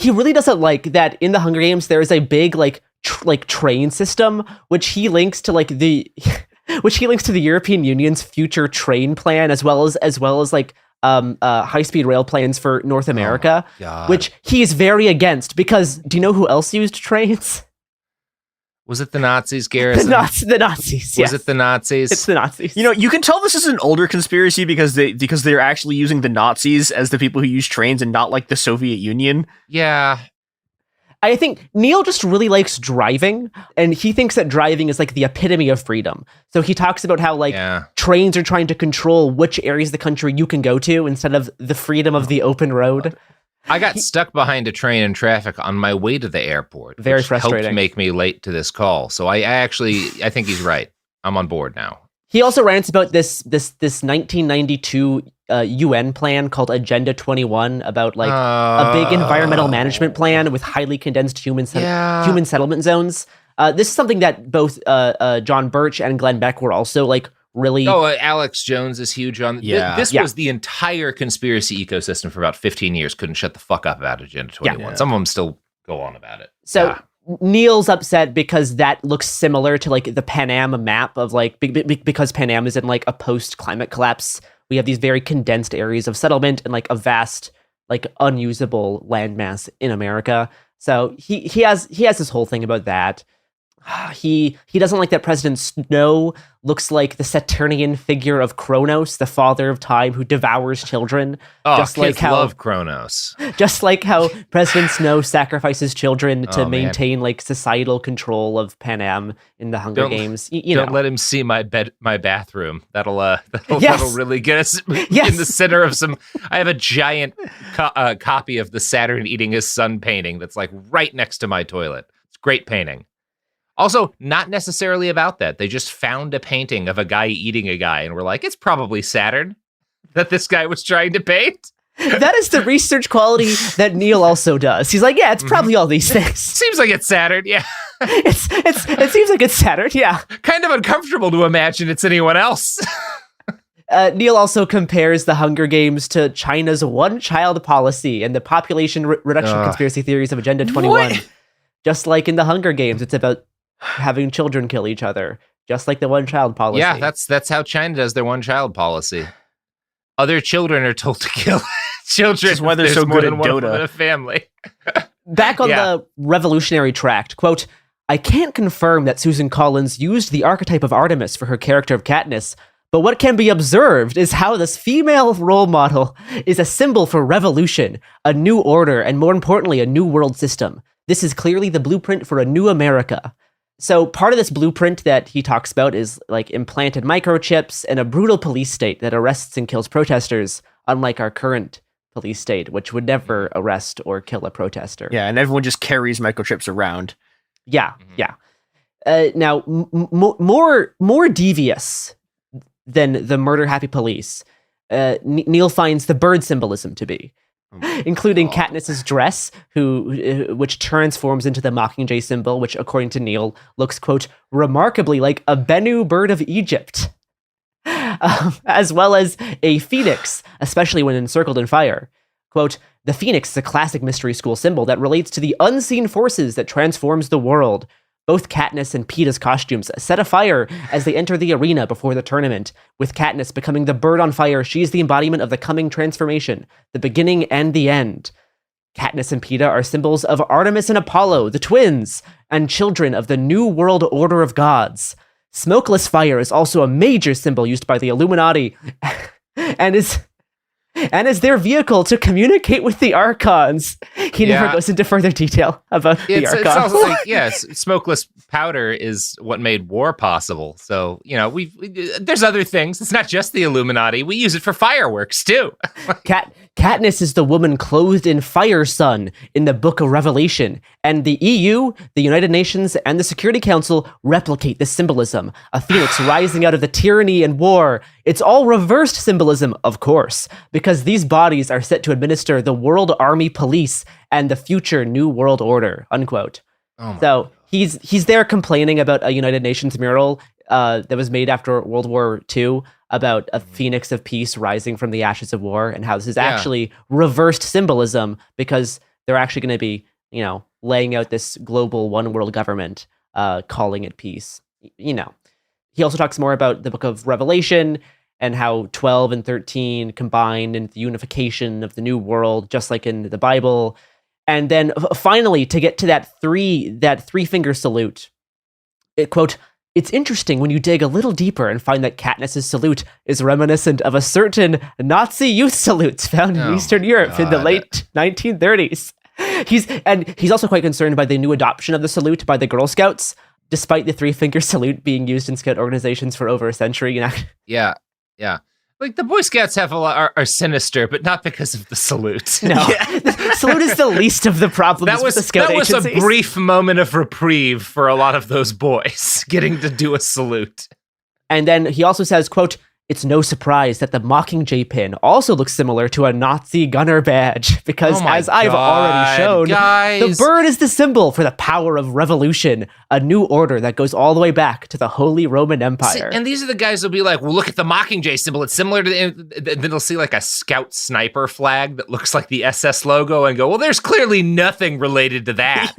Speaker 9: really doesn't like that in the Hunger Games there is a big train system which he links to the European Union's future train plan as well as high-speed rail plans for North America, which he is very against because do you know who else used trains?
Speaker 8: Was it the Nazis, Garrison?
Speaker 9: The Nazis, yes.
Speaker 8: Was it the Nazis?
Speaker 9: It's the Nazis.
Speaker 10: You know, you can tell this is an older conspiracy because they're actually using the Nazis as the people who use trains and not like the Soviet Union.
Speaker 8: Yeah.
Speaker 9: I think Neil just really likes driving, and he thinks that driving is like the epitome of freedom. So he talks about how trains are trying to control which areas of the country you can go to instead of the freedom of the open road.
Speaker 8: I got stuck behind a train in traffic on my way to the airport.
Speaker 9: Very
Speaker 8: which
Speaker 9: frustrating.
Speaker 8: Helped make me late to this call. So I think he's right. I'm on board now.
Speaker 9: He also rants about this 1992 UN plan called Agenda 21 about like a big environmental management plan with highly condensed human settlement zones. This is something that both John Birch and Glenn Beck were also like really.
Speaker 8: Oh, Alex Jones is huge on.
Speaker 10: Yeah.
Speaker 8: This was the entire conspiracy ecosystem for about 15 years. Couldn't shut the fuck up about Agenda 21.
Speaker 10: Yeah.
Speaker 8: Some of them still go on about it.
Speaker 9: So Neil's upset because that looks similar to like the Pan Am map of like because Pan Am is in like a post climate collapse. We have these very condensed areas of settlement and like a vast like unusable landmass in America. So he has this whole thing about that. He doesn't like that President Snow looks like the Saturnian figure of Kronos, the father of time who devours children.
Speaker 8: Oh,
Speaker 9: just
Speaker 8: kids
Speaker 9: like how
Speaker 8: love Kronos.
Speaker 9: Just like how President Snow sacrifices children to
Speaker 8: Oh, man.
Speaker 9: maintain like societal control of Pan Am in the Hunger Games.
Speaker 8: Don't let him see my bathroom. That'll
Speaker 9: Yes.
Speaker 8: really get us
Speaker 9: Yes.
Speaker 8: in the center of some. I have a giant copy of the Saturn eating his son painting that's like right next to my toilet. It's great painting. Also, not necessarily about that. They just found a painting of a guy eating a guy and were like, it's probably Saturn that this guy was trying to paint.
Speaker 9: That is the research quality that Neil also does. He's like, yeah, it's probably all these things.
Speaker 8: Seems like it's Saturn, yeah.
Speaker 9: It seems like it's Saturn, yeah.
Speaker 8: Kind of uncomfortable to imagine it's anyone else.
Speaker 9: Neil also compares the Hunger Games to China's one-child policy and the population reduction conspiracy theories of Agenda 21.
Speaker 8: What?
Speaker 9: Just like in the Hunger Games, it's about having children kill each other, just like the one-child policy.
Speaker 8: Yeah, that's how China does their one-child policy. Other children are told to kill children.
Speaker 10: That's why they're
Speaker 8: There's
Speaker 10: so
Speaker 8: more
Speaker 10: good
Speaker 8: than
Speaker 10: at
Speaker 8: one
Speaker 10: Dota.
Speaker 8: in a family.
Speaker 9: Back on the revolutionary tract, quote, I can't confirm that Susan Collins used the archetype of Artemis for her character of Katniss, but what can be observed is how this female role model is a symbol for revolution, a new order, and more importantly, a new world system. This is clearly the blueprint for a new America. So part of this blueprint that he talks about is like implanted microchips and a brutal police state that arrests and kills protesters, unlike our current police state, which would never arrest or kill a protester.
Speaker 10: Yeah, and everyone just carries microchips around.
Speaker 9: Yeah. Now, more devious than the murder-happy police, Neil finds the bird symbolism to be. Including Katniss's dress, which transforms into the Mockingjay symbol, which, according to Neil, looks, quote, remarkably like a Bennu bird of Egypt, as well as a phoenix, especially when encircled in fire. Quote, the phoenix is a classic mystery school symbol that relates to the unseen forces that transforms the world. Both Katniss and Peeta's costumes set afire as they enter the arena before the tournament, with Katniss becoming the bird on fire. She is the embodiment of the coming transformation, the beginning and the end. Katniss and Peeta are symbols of Artemis and Apollo, the twins, and children of the New World Order of Gods. Smokeless fire is also a major symbol used by the Illuminati, and is their vehicle to communicate with the Archons. He never goes into further detail about the Archons.
Speaker 8: It's also like, yes, smokeless powder is what made war possible. So, there's other things. It's not just the Illuminati. We use it for fireworks, too.
Speaker 9: Katniss is the woman clothed in fire sun in the Book of Revelation, and the EU, the United Nations, and the Security Council replicate this symbolism. A phoenix rising out of the tyranny and war. It's all reversed symbolism, of course, because these bodies are set to administer the World Army Police and the future New World Order, unquote. So he's there complaining about a United Nations mural that was made after World War II about a phoenix of peace rising from the ashes of war, and how this is actually reversed symbolism because they're actually going to be, laying out this global one world government, calling it peace. He also talks more about the Book of Revelation and how 12 and 13 combined in the unification of the new world, just like in the Bible. And then finally, to get to that three-finger salute, quote, it's interesting when you dig a little deeper and find that Katniss's salute is reminiscent of a certain Nazi youth salutes found in Eastern Europe in the late 1930s. He's also quite concerned by the new adoption of the salute by the Girl Scouts, despite the three-finger salute being used in Scout organizations for over a century.
Speaker 8: Yeah. Like the Boy Scouts have are sinister, but not because of the salute.
Speaker 9: No, the salute is the least of the problems with the Scout agencies.
Speaker 8: That was a brief moment of reprieve for a lot of those boys getting to do a salute.
Speaker 9: And then he also says, quote, "It's no surprise that the Mockingjay pin also looks similar to a Nazi gunner badge, because as I've already shown, the bird is the symbol for the power of revolution, a new order that goes all the way back to the Holy Roman Empire."
Speaker 8: See, and these are the guys who'll be like, well, look at the Mockingjay symbol. It's similar to then they'll see like a Scout sniper flag that looks like the SS logo and go, well, there's clearly nothing related to that.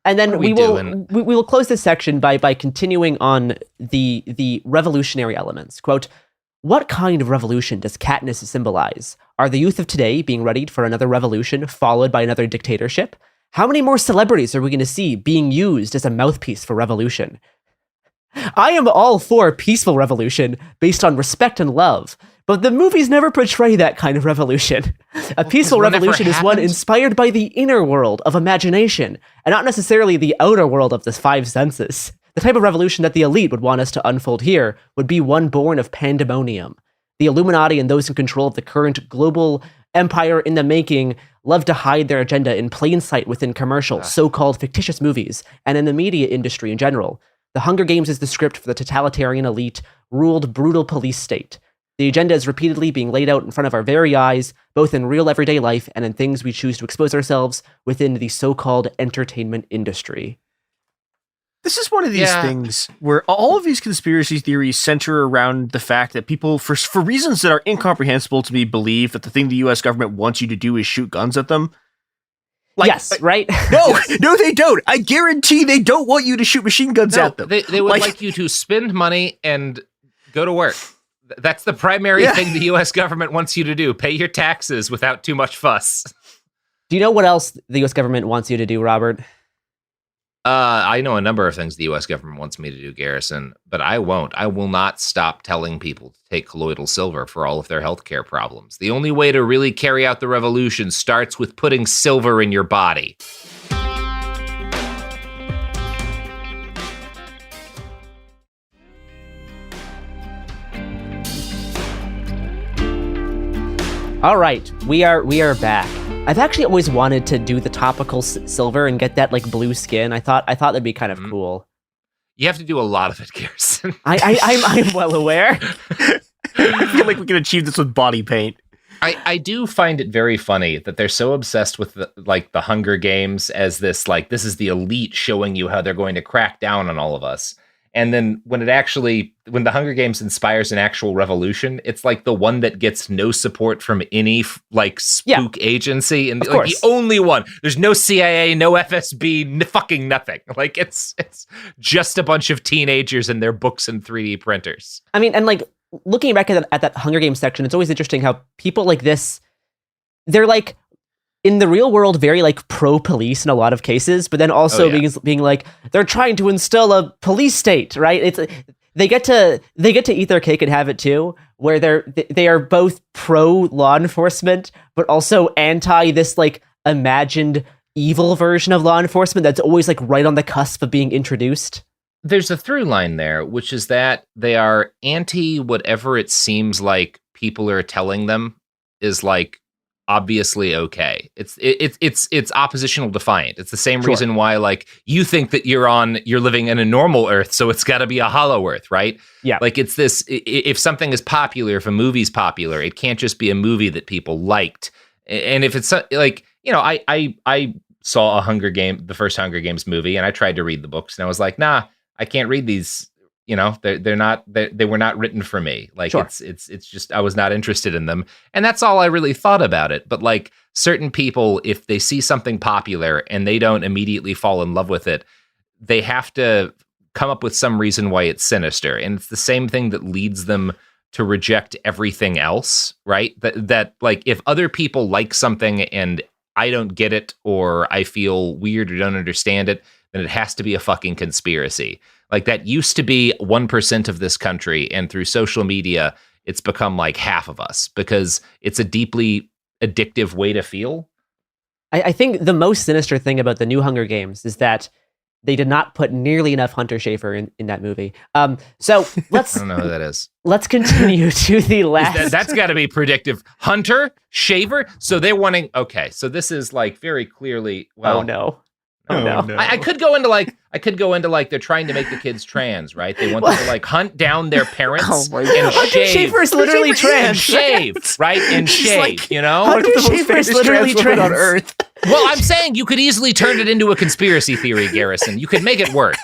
Speaker 9: And then we will close this section by continuing on the revolutionary elements. Quote, "What kind of revolution does Katniss symbolize? Are the youth of today being readied for another revolution followed by another dictatorship? How many more celebrities are we going to see being used as a mouthpiece for revolution? I am all for peaceful revolution based on respect and love, but the movies never portray that kind of revolution. A peaceful revolution is one inspired by the inner world of imagination, and not necessarily the outer world of the five senses. The type of revolution that the elite would want us to unfold here would be one born of pandemonium. The Illuminati and those in control of the current global empire in the making love to hide their agenda in plain sight within commercial, so-called fictitious movies, and in the media industry in general. The Hunger Games is the script for the totalitarian elite, ruled brutal police state. The agenda is repeatedly being laid out in front of our very eyes, both in real everyday life and in things we choose to expose ourselves within the so-called entertainment industry."
Speaker 10: This is one of these things where all of these conspiracy theories center around the fact that people, for reasons that are incomprehensible to me, believe that the thing the U.S. government wants you to do is shoot guns at them. Like,
Speaker 9: yes, right?
Speaker 10: No, they don't. I guarantee they don't want you to shoot machine guns at them.
Speaker 8: They would like you to spend money and go to work. That's the primary thing the U.S. government wants you to do. Pay your taxes without too much fuss.
Speaker 9: Do you know what else the U.S. government wants you to do, Robert?
Speaker 8: I know a number of things the U.S. government wants me to do, Garrison, but I won't. I will not stop telling people to take colloidal silver for all of their healthcare problems. The only way to really carry out the revolution starts with putting silver in your body.
Speaker 9: All right, we are back. I've actually always wanted to do the topical silver and get that like blue skin. I thought that'd be kind of cool.
Speaker 8: You have to do a lot of it, Garrison.
Speaker 9: I'm well aware.
Speaker 10: I feel like we can achieve this with body paint.
Speaker 8: I do find it very funny that they're so obsessed with the Hunger Games as this is the elite showing you how they're going to crack down on all of us. And then when the Hunger Games inspires an actual revolution, it's like the one that gets no support from any spook agency, and the only one. There's no CIA, no FSB, fucking nothing. Like it's just a bunch of teenagers and their books and 3D printers.
Speaker 9: I mean, and like looking back at that Hunger Games section, it's always interesting how people like this, they're like, in the real world, very like pro-police in a lot of cases, but then also being like they're trying to instill a police state, right? It's they get to eat their cake and have it too, where they are both pro law enforcement, but also anti this like imagined evil version of law enforcement that's always like right on the cusp of being introduced.
Speaker 8: There's a through line there, which is that they are anti whatever it seems like people are telling them is like obviously okay. It's oppositional defiant. It's the same reason why like you think that you're living in a normal Earth, so it's got to be a hollow Earth, right?
Speaker 9: Yeah.
Speaker 8: Like it's this. If something is popular, if a movie's popular, it can't just be a movie that people liked. And if it's like, you know, I saw the first Hunger Games movie, and I tried to read the books, and I was like, nah, I can't read these. You know, they were not written for me. Like it's just, I was not interested in them. And that's all I really thought about it. But like certain people, if they see something popular and they don't immediately fall in love with it, they have to come up with some reason why it's sinister. And it's the same thing that leads them to reject everything else, right? That like if other people like something and I don't get it, or I feel weird or don't understand it, then it has to be a fucking conspiracy. Like that used to be 1% of this country, and through social media, it's become like half of us because it's a deeply addictive way to feel.
Speaker 9: I think the most sinister thing about the new Hunger Games is that They did not put nearly enough Hunter Schafer in that movie. So let's
Speaker 8: I don't know who that is.
Speaker 9: let's continue to the last.
Speaker 8: That's got to be predictive. Hunter Shaver. So they're wanting. Okay, so this is like very clearly. Well,
Speaker 9: Oh no. Oh no.
Speaker 8: I could go into like they're trying to make the kids trans, right? They want them to like hunt down their parents
Speaker 10: Oh my
Speaker 8: and
Speaker 10: God.
Speaker 8: shave.
Speaker 9: Schaefer's literally
Speaker 8: And
Speaker 9: trans.
Speaker 8: shave, right? And
Speaker 10: She's
Speaker 8: shave,
Speaker 10: like-
Speaker 8: you know?
Speaker 9: Hunter
Speaker 10: One of the most
Speaker 9: Schaefer's
Speaker 10: famous
Speaker 9: literally
Speaker 10: trans women on
Speaker 9: trans.
Speaker 10: Earth.
Speaker 8: Well, I'm saying you could easily turn it into a conspiracy theory, Garrison. You could make it work.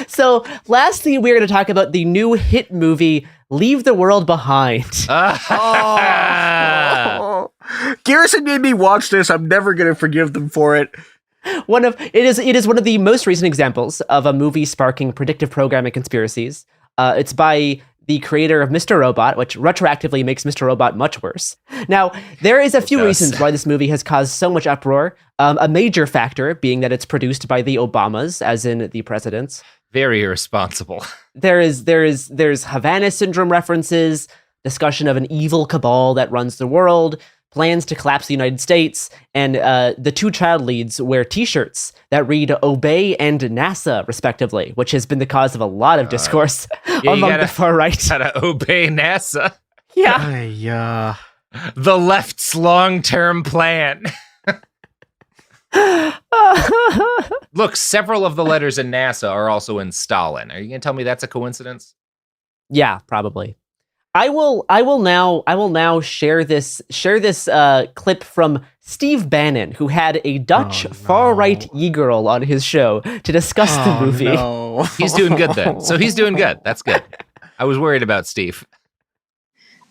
Speaker 9: So lastly, we're going to talk about the new hit movie Leave the World Behind.
Speaker 10: Oh. Garrison made me watch this. I'm never going to forgive them for it.
Speaker 9: It is one of the most recent examples of a movie sparking predictive programming conspiracies. It's by the creator of Mr. Robot, which retroactively makes Mr. Robot much worse. Now, there is a few
Speaker 8: does.
Speaker 9: reasons why this movie has caused so much uproar. A major factor being that it's produced by the Obamas, as in the presidents.
Speaker 8: Very irresponsible.
Speaker 9: There's Havana syndrome references, discussion of an evil cabal that runs the world, plans to collapse the United States, and the two child leads wear T-shirts that read "Obey" and "NASA" respectively, which has been the cause of a lot of discourse among the far right.
Speaker 8: Gotta obey NASA.
Speaker 9: Yeah.
Speaker 10: Yeah.
Speaker 8: The left's long-term plan. Look, several of the letters in NASA are also in Stalin. Are you going to tell me that's a coincidence?
Speaker 9: Yeah, probably. I will now share this clip from Steve Bannon, who had a Dutch far-right e-girl on his show to discuss the movie.
Speaker 10: No.
Speaker 8: He's doing good then. So he's doing good. That's good. I was worried about Steve.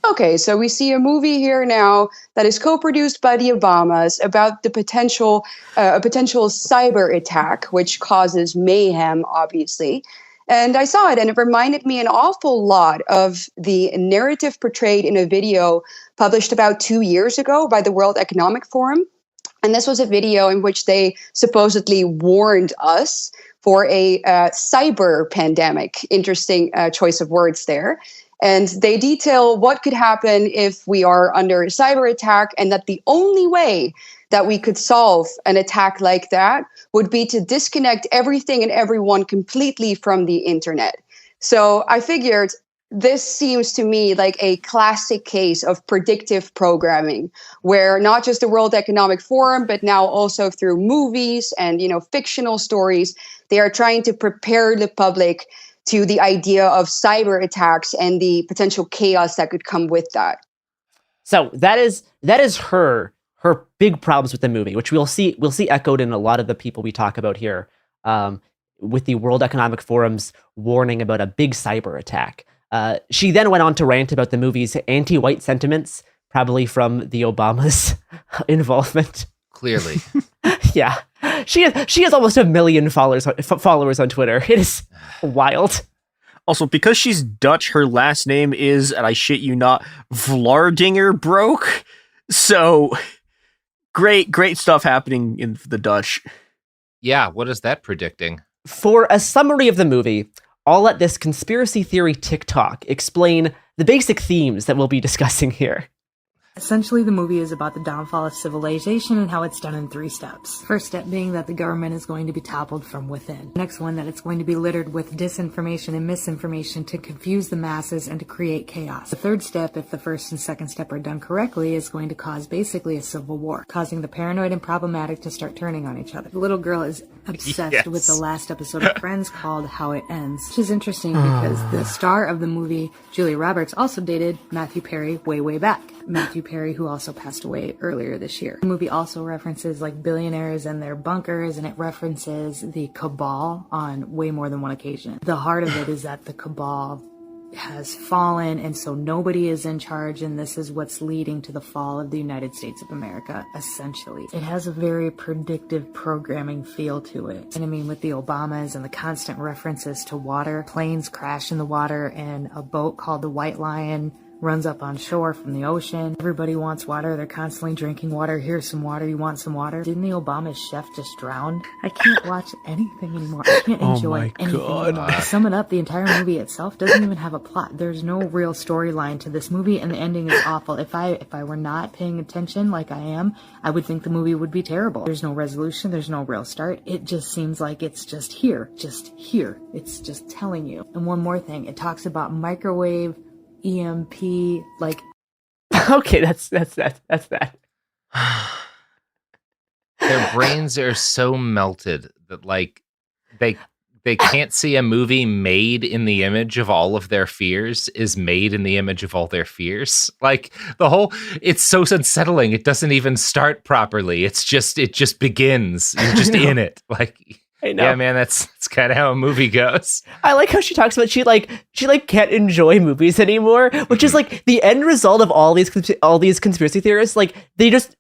Speaker 12: Okay, so we see a movie here now that is co-produced by the Obamas about the potential cyber attack, which causes mayhem, obviously. And I saw it, and it reminded me an awful lot of the narrative portrayed in a video published about 2 years ago by the World Economic Forum. And this was a video in which they supposedly warned us for a cyber pandemic. Interesting choice of words there. And they detail what could happen if we are under a cyber attack, and that the only way that we could solve an attack like that would be to disconnect everything and everyone completely from the internet. So I figured this seems to me like a classic case of predictive programming, where not just the World Economic Forum, but now also through movies and, fictional stories, they are trying to prepare the public to the idea of cyber attacks and the potential chaos that could come with that.
Speaker 9: So that is her big problems with the movie, which we'll see echoed in a lot of the people we talk about here, with the World Economic Forum's warning about a big cyber attack. She then went on to rant about the movie's anti-white sentiments, probably from the Obamas' involvement.
Speaker 8: Clearly.
Speaker 9: Yeah. She has almost 1 million followers on Twitter. It is wild.
Speaker 10: Also, because she's Dutch, her last name is, and I shit you not, Vlardinger Broke. So great stuff happening in the Dutch.
Speaker 8: Yeah, what is that predicting?
Speaker 9: For a summary of the movie, I'll let this conspiracy theory TikTok explain the basic themes that we'll be discussing here.
Speaker 13: Essentially, the movie is about the downfall of civilization and how it's done in 3 steps. First step being that the government is going to be toppled from within. Next one, that it's going to be littered with disinformation and misinformation to confuse the masses and to create chaos. The third step, if the first and second step are done correctly, is going to cause basically a civil war, causing the paranoid and problematic to start turning on each other. The little girl is obsessed with the last episode of Friends called How It Ends, which is interesting because the star of the movie, Julia Roberts, also dated Matthew Perry way back. Matthew Perry, who also passed away earlier this year. The movie also references like billionaires and their bunkers, and it references the cabal on way more than one occasion. The heart of it is that the cabal has fallen, and so nobody is in charge, and this is what's leading to the fall of the United States of America, essentially. It has a very predictive programming feel to it. And I mean, with the Obamas and the constant references to water, planes crash in the water, and a boat called the White Lion runs up on shore from the ocean. Everybody wants water. They're constantly drinking water. Here's some water. You want some water? Didn't the Obama chef just drown? I can't watch anything anymore. I can't enjoy anything anymore. To sum it up, the entire movie itself doesn't even have a plot. There's no real storyline to this movie, and the ending is awful. If I were not paying attention like I am, I would think the movie would be terrible. There's no resolution. There's no real start. It just seems like it's just here. Just here. It's just telling you. And one more thing. It talks about microwave, EMP, like...
Speaker 9: Okay, that's that.
Speaker 8: Their brains are so melted that, like, they can't see a movie made in the image of all of their fears is made in the image of all their fears. Like, it's so unsettling. It doesn't even start properly. It just begins. You're just in it. Like,
Speaker 9: I know.
Speaker 8: Yeah, man, that's kind of how a movie goes.
Speaker 9: I like how she talks about she can't enjoy movies anymore, which is like the end result of all these conspiracy theorists. Like, they just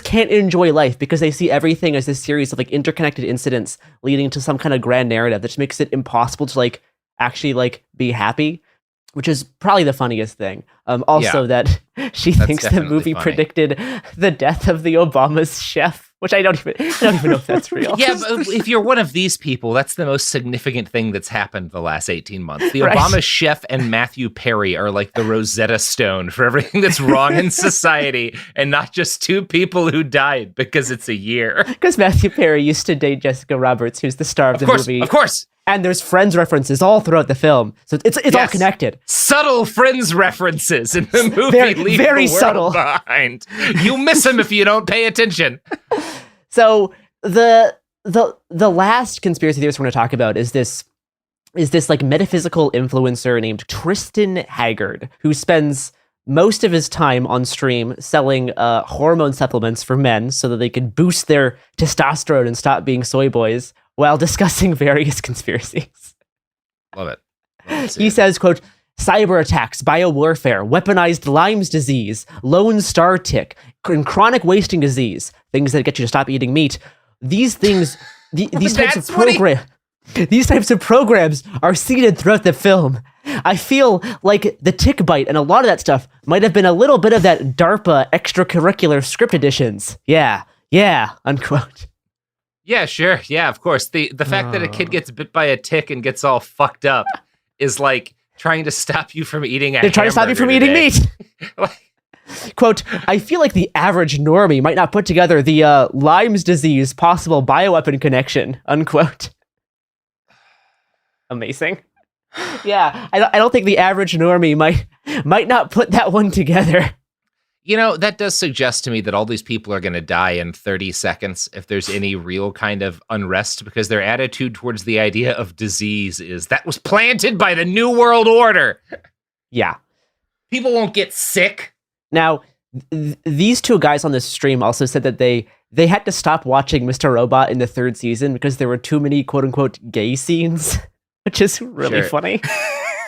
Speaker 9: can't enjoy life because they see everything as this series of like interconnected incidents leading to some kind of grand narrative that just makes it impossible to like actually like be happy, which is probably the funniest thing. That she thinks the movie predicted the death of the Obama's chef, which I don't even know if that's real.
Speaker 8: Yeah, but if you're one of these people, that's the most significant thing that's happened the last 18 months. The
Speaker 9: Right.
Speaker 8: Obama chef and Matthew Perry are like the Rosetta Stone for everything that's wrong in society, and not just two people who died because it's a year.
Speaker 9: Because Matthew Perry used to date Jessica Roberts, who's the star of the movie.
Speaker 8: Of course.
Speaker 9: And there's Friends references all throughout the film. So it's all
Speaker 8: Yes.
Speaker 9: connected.
Speaker 8: Subtle Friends references in the movie leave
Speaker 9: very
Speaker 8: the world
Speaker 9: subtle.
Speaker 8: behind. You miss them if you don't pay attention.
Speaker 9: So the last conspiracy theorist we're going to talk about is this like metaphysical influencer named Tristan Haggard, who spends most of his time on stream selling hormone supplements for men so that they can boost their testosterone and stop being soy boys while discussing various conspiracies.
Speaker 8: Love it.
Speaker 9: He says, quote, cyber attacks, biowarfare, weaponized Lyme's disease, Lone Star tick, and chronic wasting disease, things that get you to stop eating meat. These things, these types of programs are seeded throughout the film. I feel like the tick bite and a lot of that stuff might have been a little bit of that DARPA extracurricular script editions. Yeah, unquote.
Speaker 8: Yeah, sure. Yeah, of course. The fact that a kid gets bit by a tick and gets all fucked up is like trying to stop you from eating
Speaker 9: They're trying to stop you from eating meat. Quote, I feel like the average normie might not put together the Lyme's disease possible bioweapon connection, unquote. Amazing. Yeah, I don't think the average normie might not put that one together.
Speaker 8: You know, that does suggest to me that all these people are going to die in 30 seconds if there's any real kind of unrest, because their attitude towards the idea of disease is that was planted by the New World Order.
Speaker 9: Yeah.
Speaker 8: People won't get sick.
Speaker 9: Now, these two guys on this stream also said that they had to stop watching Mr. Robot in the third season because there were too many quote-unquote gay scenes, which is really funny.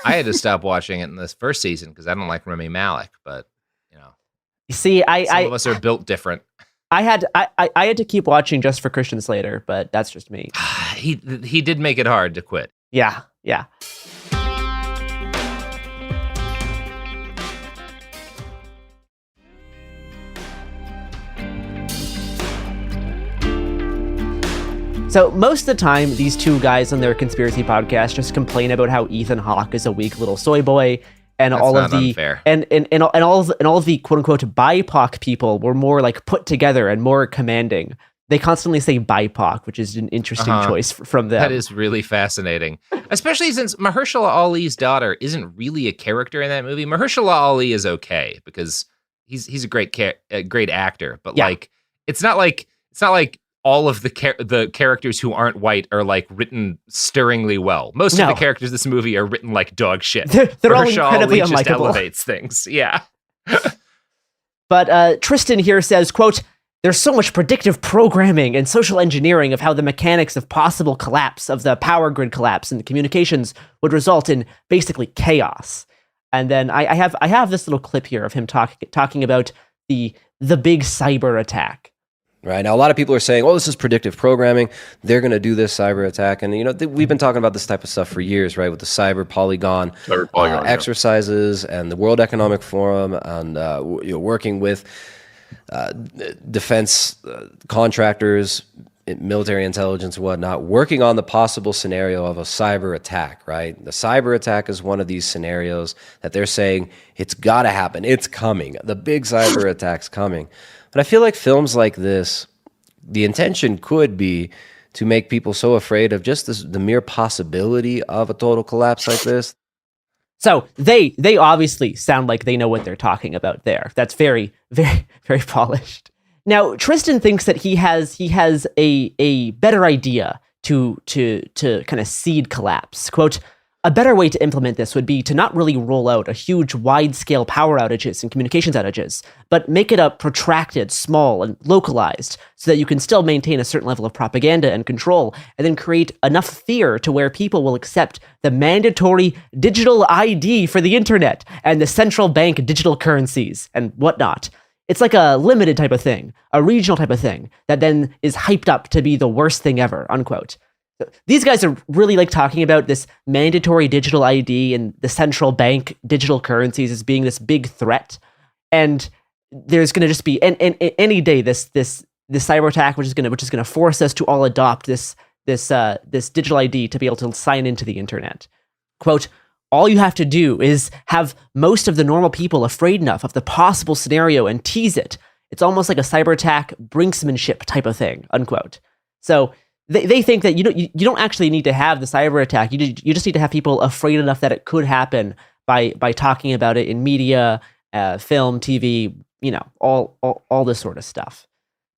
Speaker 8: I had to stop watching it in this first season because I don't like Rami Malek, but
Speaker 9: you see,
Speaker 8: some of us are built different.
Speaker 9: I had to keep watching just for Christian Slater, but that's just me.
Speaker 8: He did make it hard to quit.
Speaker 9: Yeah. So most of the time, these two guys on their conspiracy podcast just complain about how Ethan Hawke is a weak little soy boy, and
Speaker 8: That's
Speaker 9: all
Speaker 8: not
Speaker 9: of the
Speaker 8: unfair.
Speaker 9: and all of the quote unquote BIPOC people were more like put together and more commanding. They constantly say BIPOC, which is an interesting choice from them.
Speaker 8: That is really fascinating, especially since Mahershala Ali's daughter isn't really a character in that movie. Mahershala Ali is okay because he's a great actor, but like it's not like all of the characters who aren't white are like written stirringly well. Most of the characters in this movie are written like dog shit.
Speaker 9: They're all incredibly
Speaker 8: Ali just
Speaker 9: unlikable.
Speaker 8: elevates things. Yeah.
Speaker 9: But Tristan here says, quote, there's so much predictive programming and social engineering of how the mechanics of possible collapse of the power grid collapse and the communications would result in basically chaos. And then I have this little clip here of him talking about the big cyber attack.
Speaker 14: Right now, a lot of people are saying, "Oh, this is predictive programming. They're going to do this cyber attack." And we've been talking about this type of stuff for years, right? With the cyber polygon exercises and the World Economic Forum, and working with defense contractors, military intelligence, and whatnot, working on the possible scenario of a cyber attack. Right? The cyber attack is one of these scenarios that they're saying it's got to happen. It's coming. The big cyber attack's coming. But I feel like films like this, the intention could be to make people so afraid of just the mere possibility of a total collapse like this.
Speaker 9: So they obviously sound like they know what they're talking about there. That's very, very, very polished. Now, Tristan thinks that he has a better idea to kind of seed collapse. Quote, "A better way to implement this would be to not really roll out a huge wide-scale power outages and communications outages, but make it a protracted, small, and localized so that you can still maintain a certain level of propaganda and control, and then create enough fear to where people will accept the mandatory digital ID for the internet and the central bank digital currencies and whatnot. It's like a limited type of thing, a regional type of thing, that then is hyped up to be the worst thing ever," unquote. These guys are really talking about this mandatory digital ID and the central bank digital currencies as being this big threat. And there's going to just be any day this cyber attack, which is going to force us to all adopt this digital ID to be able to sign into the internet. Quote, "All you have to do is have most of the normal people afraid enough of the possible scenario and tease it. It's almost like a cyber attack brinksmanship type of thing," unquote. So they think that you don't actually need to have the cyber attack. You just need to have people afraid enough that it could happen by talking about it in media, film, TV, all this sort of stuff.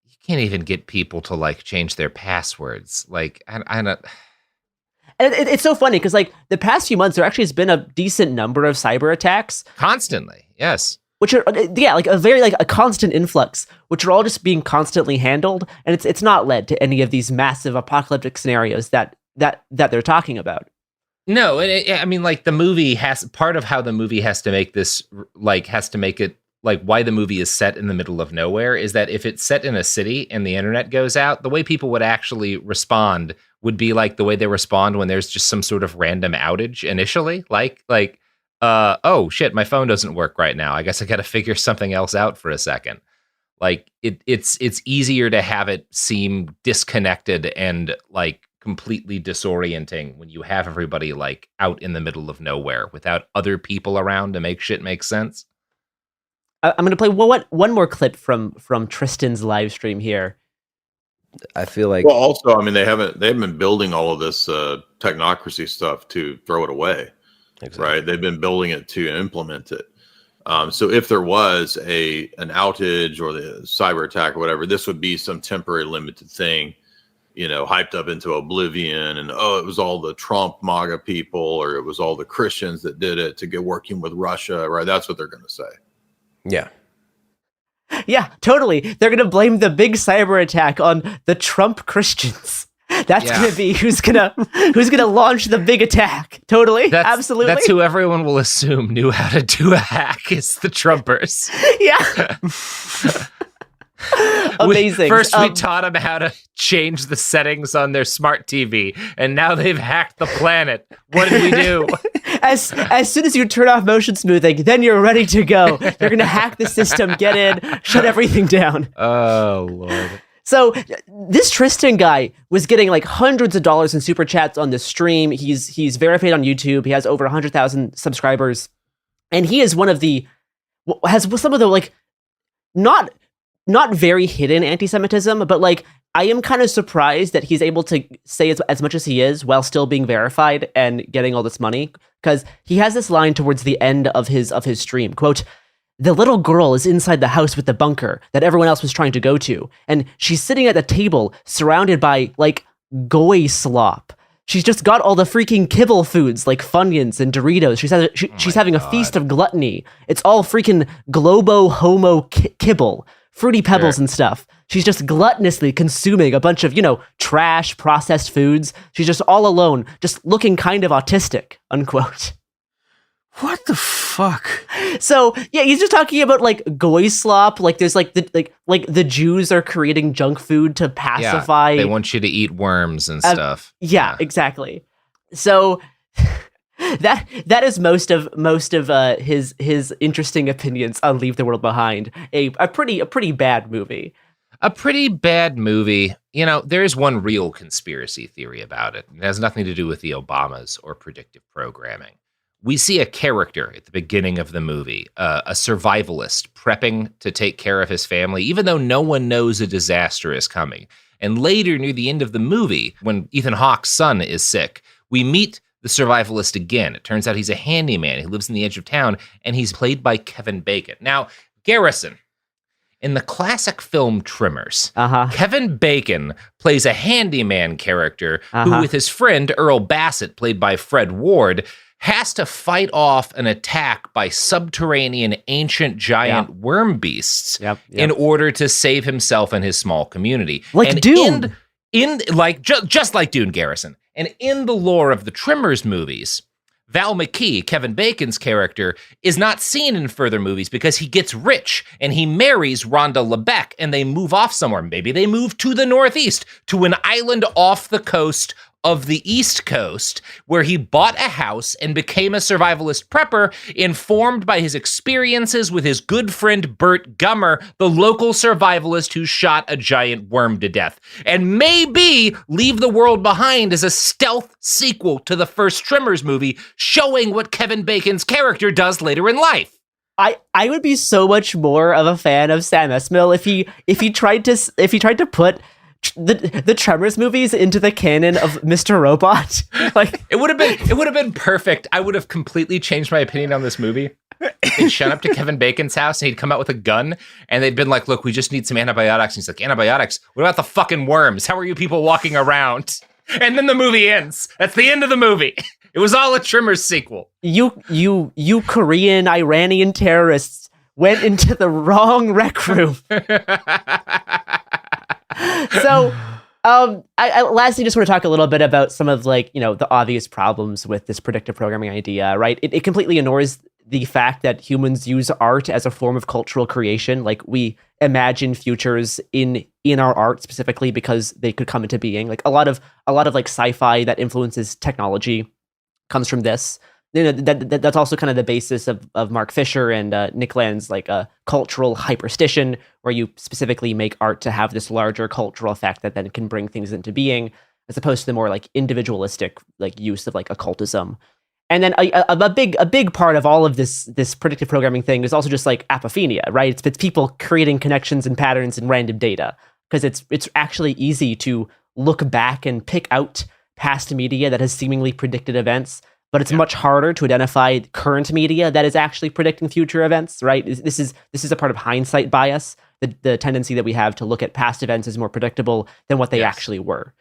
Speaker 8: You can't even get people to change their passwords. I don't.
Speaker 9: And it's so funny because the past few months there actually has been a decent number of cyber attacks
Speaker 8: Constantly, yes.
Speaker 9: which are a constant influx, which are all just being constantly handled, and it's not led to any of these massive apocalyptic scenarios that they're talking about.
Speaker 8: No, the movie part of how the movie has to make this has to make it why the movie is set in the middle of nowhere is that if it's set in a city and the internet goes out, the way people would actually respond would be the way they respond when there's just some sort of random outage initially, oh shit, my phone doesn't work right now. I guess I got to figure something else out for a second. It's easier to have it seem disconnected and completely disorienting when you have everybody out in the middle of nowhere without other people around to make shit make sense.
Speaker 9: I'm going to play one more clip from Tristan's live stream here.
Speaker 14: I feel like.
Speaker 15: Well, also, they haven't been building all of this technocracy stuff to throw it away. Exactly. Right? They've been building it to implement it. So if there was an outage or the cyber attack or whatever, this would be some temporary limited thing, hyped up into oblivion. And, it was all the Trump MAGA people, or it was all the Christians that did it to get working with Russia, right? That's what they're going to say.
Speaker 14: Yeah.
Speaker 9: Yeah, totally. They're going to blame the big cyber attack on the Trump Christians. That's going to be who's going to launch the big attack. Totally. Absolutely.
Speaker 8: That's who everyone will assume knew how to do a hack is the Trumpers.
Speaker 9: Yeah. Amazing.
Speaker 8: We taught them how to change the settings on their smart TV, and now they've hacked the planet. What did we do?
Speaker 9: As soon as you turn off motion smoothing, then you're ready to go. They're going to hack the system, get in, shut everything down.
Speaker 8: Oh, Lord.
Speaker 9: So this Tristan guy was getting hundreds of dollars in super chats on this stream. He's verified on YouTube. He has over 100,000 subscribers, and he is has some of the not very hidden anti-Semitism, but I am kind of surprised that he's able to say as much as he is while still being verified and getting all this money, because he has this line towards the end of his stream, quote, "The little girl is inside the house with the bunker that everyone else was trying to go to, and she's sitting at the table surrounded by goy slop. She's just got all the freaking kibble foods like Funyuns and Doritos. She's having a feast of gluttony. It's all freaking globo homo kibble. Fruity Pebbles and stuff. She's just gluttonously consuming a bunch of, trash, processed foods. She's just all alone, just looking kind of autistic," unquote.
Speaker 10: What the fuck?
Speaker 9: So yeah, he's just talking about like goy slop. Like there's like the Jews are creating junk food to pacify.
Speaker 8: They want you to eat worms and stuff.
Speaker 9: Yeah, exactly. So that is most of his interesting opinions on Leave the World Behind. A pretty bad movie.
Speaker 8: A pretty bad movie. You know, there's one real conspiracy theory about it. It has nothing to do with the Obamas or predictive programming. We see a character at the beginning of the movie, a survivalist prepping to take care of his family, even though no one knows a disaster is coming. And later, near the end of the movie, when Ethan Hawke's son is sick, we meet the survivalist again. It turns out he's a handyman. He lives in the edge of town, and he's played by Kevin Bacon. Now, Garrison, in the classic film Tremors, Kevin Bacon plays a handyman character who, with his friend Earl Bassett, played by Fred Ward, has to fight off an attack by subterranean ancient giant worm beasts in order to save himself and his small community.
Speaker 9: Like
Speaker 8: and
Speaker 9: Dune.
Speaker 8: Just like Dune, Garrison. And in the lore of the Tremors movies, Val McKee, Kevin Bacon's character, is not seen in further movies because he gets rich and he marries Rhonda LeBeck and they move off somewhere. Maybe they move to the Northeast, to an island off the coast of the East Coast, where he bought a house and became a survivalist prepper, informed by his experiences with his good friend Bert Gummer, the local survivalist who shot a giant worm to death. And maybe Leave the World Behind is a stealth sequel to the first Tremors movie, showing what Kevin Bacon's character does later in life.
Speaker 9: I would be so much more of a fan of Sam Esmail if he tried to put the Tremors movies into the canon of Mr. Robot. Like
Speaker 8: it would have been perfect. I would have completely changed my opinion on this movie. They'd shown up to Kevin Bacon's house and he'd come out with a gun and they'd been like, look, we just need some antibiotics. And he's like, antibiotics? What about the fucking worms? How are you people walking around? And then the movie ends. That's the end of the movie. It was all a Tremors sequel.
Speaker 9: You Korean Iranian terrorists went into the wrong rec room. So, I lastly just want to talk a little bit about some of the obvious problems with this predictive programming idea, right? It completely ignores the fact that humans use art as a form of cultural creation. Like we imagine futures in our art specifically because they could come into being. Like a lot of like sci-fi that influences technology comes from this. That's also kind of the basis of Mark Fisher and Nick Land's cultural hyperstition, where you specifically make art to have this larger cultural effect that then can bring things into being, as opposed to the more individualistic use of occultism. And then a big part of all of this predictive programming thing is also just apophenia, right? It's people creating connections and patterns in random data, because it's actually easy to look back and pick out past media that has seemingly predicted events. But it's much harder to identify current media that is actually predicting future events, right? This is a part of hindsight bias, the tendency that we have to look at past events as more predictable than what they actually were.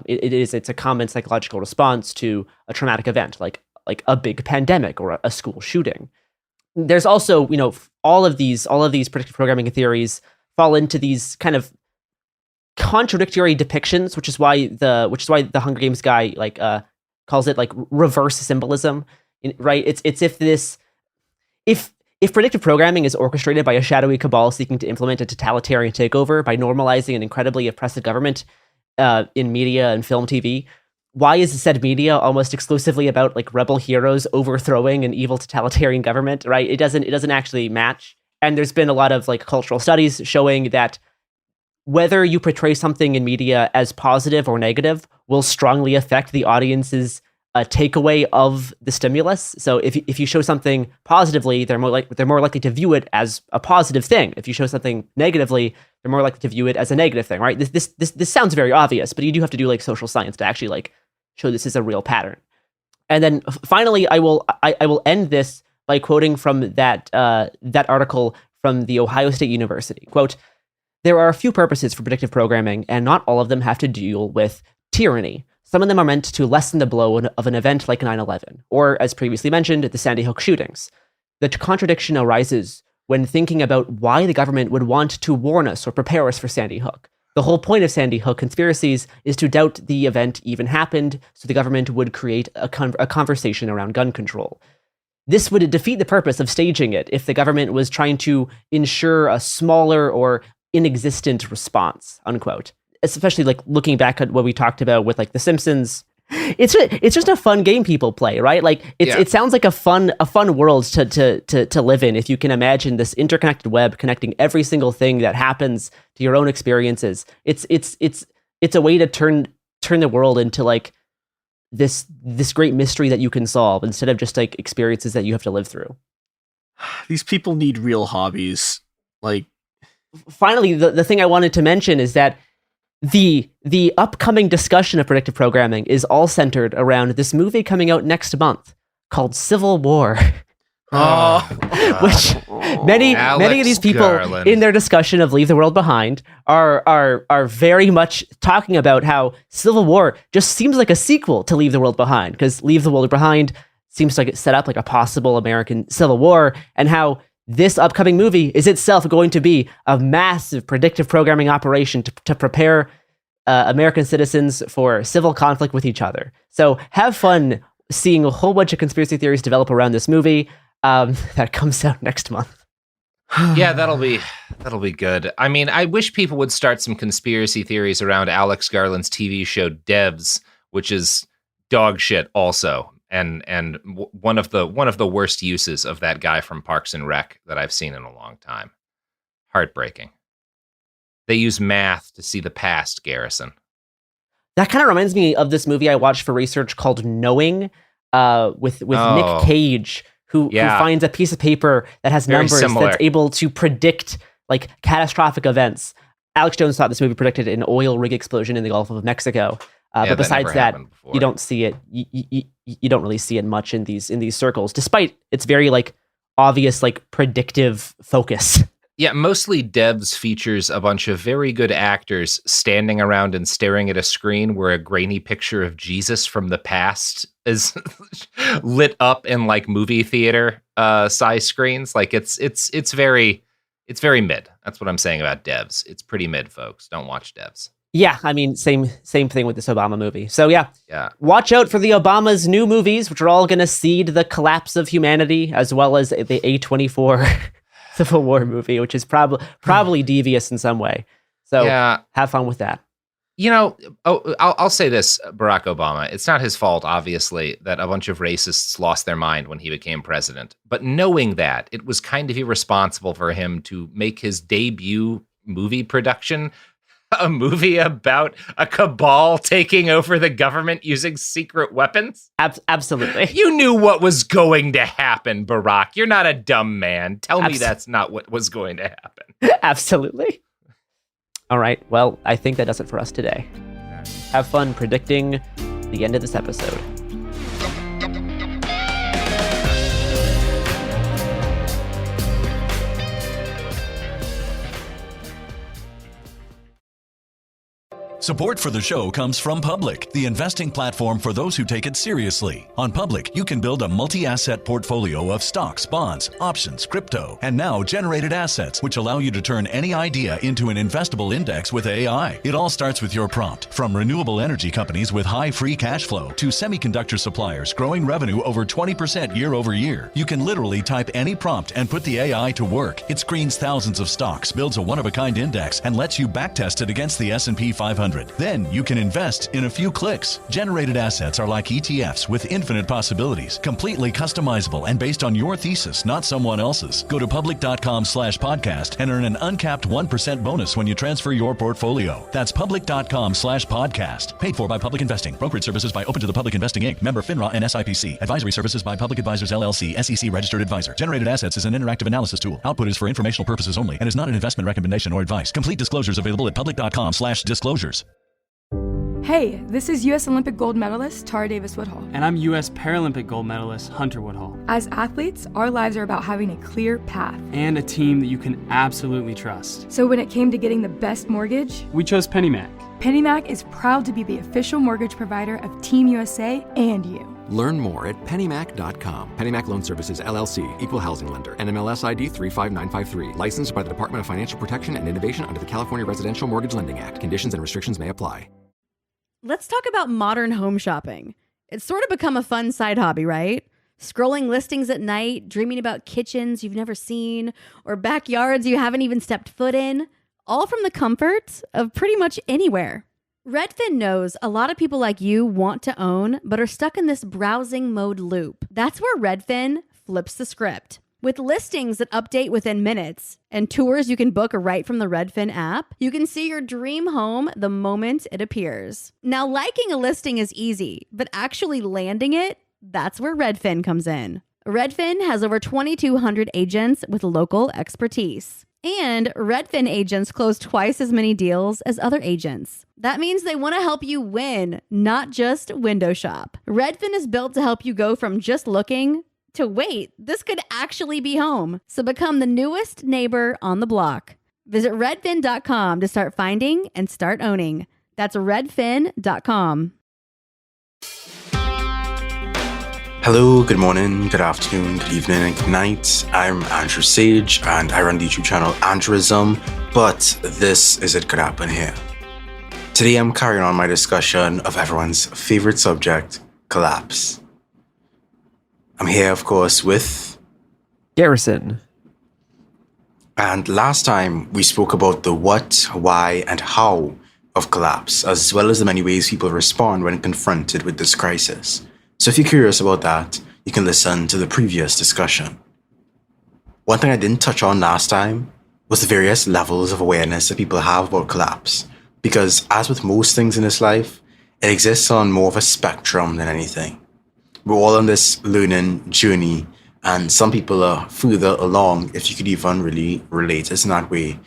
Speaker 9: It's a common psychological response to a traumatic event, like a big pandemic or a school shooting. There's also, all of these predictive programming theories fall into these kind of contradictory depictions, which is why the Hunger Games guy calls it reverse symbolism, right? It's if predictive programming is orchestrated by a shadowy cabal seeking to implement a totalitarian takeover by normalizing an incredibly oppressive government in media and film, TV, why is said media almost exclusively about rebel heroes overthrowing an evil totalitarian government, right? It doesn't actually match. And there's been a lot of cultural studies showing that whether you portray something in media as positive or negative will strongly affect the audience's takeaway of the stimulus. So if you show something positively, they're more likely to view it as a positive thing. If you show something negatively, they're more likely to view it as a negative thing, right? This sounds very obvious, but you do have to do social science to actually show this is a real pattern. And then finally, I will end this by quoting from that article from the Ohio State University. Quote, "There are a few purposes for predictive programming, and not all of them have to deal with tyranny. Some of them are meant to lessen the blow of an event like 9/11, or, as previously mentioned, the Sandy Hook shootings. The contradiction arises when thinking about why the government would want to warn us or prepare us for Sandy Hook. The whole point of Sandy Hook conspiracies is to doubt the event even happened, so the government would create a conversation around gun control. this would defeat the purpose of staging it if the government was trying to ensure a smaller or inexistent response, unquote. Especially like looking back at what we talked about with like The Simpsons. It's just a fun game people play, right? Like it sounds like a fun world to live in if you can imagine this interconnected web connecting every single thing that happens to your own experiences. It's a way to turn the world into like this great mystery that you can solve instead of just like experiences that you have to live through.
Speaker 10: These people need real hobbies. Like,
Speaker 9: finally, the thing I wanted to mention is that the upcoming discussion of predictive programming is all centered around this movie coming out next month called Civil War. Which many of these people
Speaker 8: Garland.
Speaker 9: in their discussion of Leave the World Behind are very much talking about how Civil War just seems like a sequel to Leave the World Behind, because Leave the World Behind seems like it set up like a possible American Civil War, and how this upcoming movie is itself going to be a massive predictive programming operation to prepare American citizens for civil conflict with each other. So have fun seeing a whole bunch of conspiracy theories develop around this movie that comes out next month.
Speaker 8: Yeah, that'll be good. I mean, I wish people would start some conspiracy theories around Alex Garland's TV show Devs, which is dog shit also. And one of the worst uses of that guy from Parks and Rec that I've seen in a long time. Heartbreaking. They use math to see the past, Garrison.
Speaker 9: That kind of reminds me of this movie I watched for research called Knowing, with Nick Cage, who finds a piece of paper that has
Speaker 8: Very
Speaker 9: numbers
Speaker 8: similar.
Speaker 9: that's able to predict like catastrophic events. Alex Jones thought this movie predicted an oil rig explosion in the Gulf of Mexico. But besides that, you don't see it. You don't really see it much in these circles, despite its very like obvious like predictive focus.
Speaker 8: Yeah, mostly Devs features a bunch of very good actors standing around and staring at a screen where a grainy picture of Jesus from the past is lit up in like movie theater size screens. Like it's very mid. That's what I'm saying about Devs. It's pretty mid, folks. Don't watch Devs.
Speaker 9: Yeah, I mean, same thing with this Obama movie. So yeah,
Speaker 8: Yeah.
Speaker 9: watch out for the Obama's new movies, which are all going to seed the collapse of humanity, as well as the A24 Civil War movie, which is probably devious in some way. So have fun with that.
Speaker 8: You know, I'll say this, Barack Obama. It's not his fault, obviously, that a bunch of racists lost their mind when he became president. But knowing that, it was kind of irresponsible for him to make his debut movie production a movie about a cabal taking over the government using secret weapons?
Speaker 9: Absolutely.
Speaker 8: You knew what was going to happen, Barack. You're not a dumb man. Tell me that's not what was going to happen.
Speaker 9: Absolutely. All right. Well, I think that does it for us today. Have fun predicting the end of this episode.
Speaker 5: Support for the show comes from Public, the investing platform for those who take it seriously. On Public, you can build a multi-asset portfolio of stocks, bonds, options, crypto, and now generated assets, which allow you to turn any idea into an investable index with AI. It all starts with your prompt. From renewable energy companies with high free cash flow to semiconductor suppliers growing revenue over 20% year over year, you can literally type any prompt and put the AI to work. It screens thousands of stocks, builds a one-of-a-kind index, and lets you backtest it against the S&P 500. Then you can invest in a few clicks. Generated assets are like ETFs with infinite possibilities, completely customizable and based on your thesis, not someone else's. Go to public.com/podcast and earn an uncapped 1% bonus when you transfer your portfolio. That's public.com/podcast. Paid for by Public Investing. Brokerage services by Open to the Public Investing Inc. Member FINRA and SIPC. Advisory services by Public Advisors LLC, SEC registered advisor. Generated assets is an interactive analysis tool. Output is for informational purposes only and is not an investment recommendation or advice. Complete disclosures available at public.com/disclosures.
Speaker 2: Hey, this is U.S. Olympic gold medalist Tara Davis Woodhull.
Speaker 3: And I'm U.S. Paralympic gold medalist Hunter Woodhull.
Speaker 2: As athletes, our lives are about having a clear path.
Speaker 3: And a team that you can absolutely trust.
Speaker 2: So when it came to getting the best mortgage,
Speaker 3: we chose PennyMac.
Speaker 2: PennyMac is proud to be the official mortgage provider of Team USA and you.
Speaker 4: Learn more at pennymac.com. PennyMac Loan Services, LLC, Equal Housing Lender, NMLS ID 35953. Licensed by the Department of Financial Protection and Innovation under the California Residential Mortgage Lending Act. Conditions and restrictions may apply.
Speaker 11: Let's talk about modern home shopping. It's sort of become a fun side hobby, right? Scrolling listings at night, dreaming about kitchens you've never seen, or backyards you haven't even stepped foot in, all from the comfort of pretty much anywhere. Redfin knows a lot of people like you want to own, but are stuck in this browsing mode loop. That's where Redfin flips the script. With listings that update within minutes and tours you can book right from the Redfin app, you can see your dream home the moment it appears. Now, liking a listing is easy, but actually landing it, that's where Redfin comes in. Redfin has over 2,200 agents with local expertise. And Redfin agents close twice as many deals as other agents. That means they want to help you win, not just window shop. Redfin is built to help you go from just looking to wait, this could actually be home. So become the newest neighbor on the block. Visit redfin.com to start finding and start owning. That's redfin.com.
Speaker 16: Hello, good morning, good afternoon, good evening, and good night. I'm Andrew Sage, and I run the YouTube channel Andrewism, but this is It Could Happen Here. Today I'm carrying on my discussion of everyone's favorite subject, collapse. I'm here, of course, with
Speaker 9: Garrison.
Speaker 16: And last time we spoke about the what, why, and how of collapse, as well as the many ways people respond when confronted with this crisis. So if you're curious about that, you can listen to the previous discussion. One thing I didn't touch on last time was the various levels of awareness that people have about collapse. Because as with most things in this life, it exists on more of a spectrum than anything. We're all on this learning journey, and some people are further along, if you could even really relate it in that way,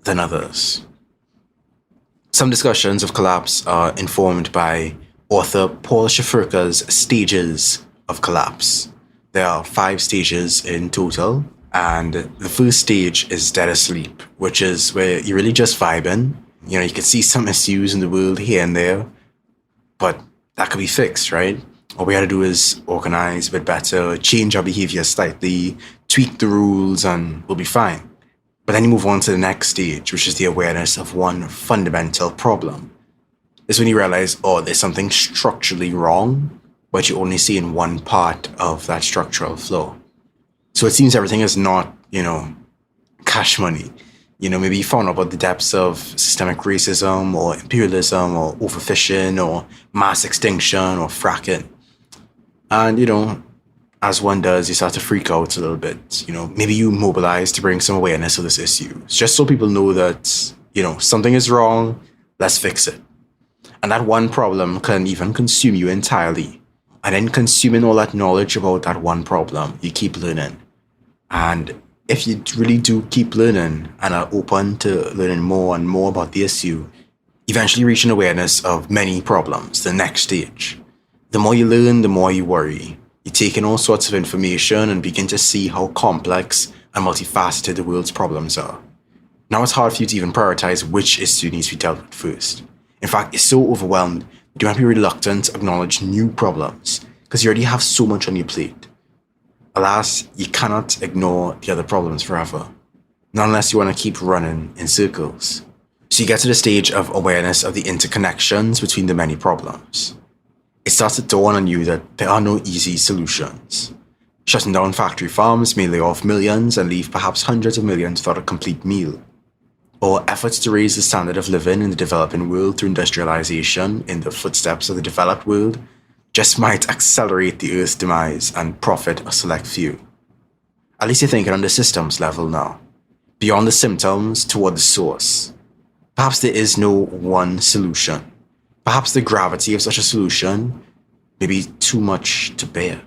Speaker 16: than others. Some discussions of collapse are informed by author Paul Shafurka's stages of collapse. There are 5 stages in total, and the first stage is dead asleep, which is where you're really just vibing. You know, you can see some issues in the world here and there, but that could be fixed, right? All we gotta do is organize a bit better, change our behavior slightly, tweak the rules, and we'll be fine. But then you move on to the next stage, which is the awareness of one fundamental problem. Is when you realize, oh, there's something structurally wrong, but you're only seeing one part of that structural flaw. So it seems everything is not, cash money. Maybe you found out about the depths of systemic racism or imperialism or overfishing or mass extinction or fracking. And, as one does, you start to freak out a little bit. Maybe you mobilize to bring some awareness of this issue. Just so people know that, something is wrong, let's fix it. And that one problem can even consume you entirely. And then consuming all that knowledge about that one problem, you keep learning. And if you really do keep learning and are open to learning more and more about the issue, eventually reach an awareness of many problems, the next stage. The more you learn, the more you worry. You take in all sorts of information and begin to see how complex and multifaceted the world's problems are. Now it's hard for you to even prioritize which issue needs to be dealt with first. In fact, you're so overwhelmed that you might be reluctant to acknowledge new problems because you already have so much on your plate. Alas, you cannot ignore the other problems forever, not unless you want to keep running in circles. So you get to the stage of awareness of the interconnections between the many problems. It starts to dawn on you that there are no easy solutions. Shutting down factory farms may lay off millions and leave perhaps hundreds of millions without a complete meal. Or efforts to raise the standard of living in the developing world through industrialization in the footsteps of the developed world just might accelerate the Earth's demise and profit a select few. At least you're thinking on the systems level now, beyond the symptoms toward the source. Perhaps there is no one solution. Perhaps the gravity of such a solution may be too much to bear.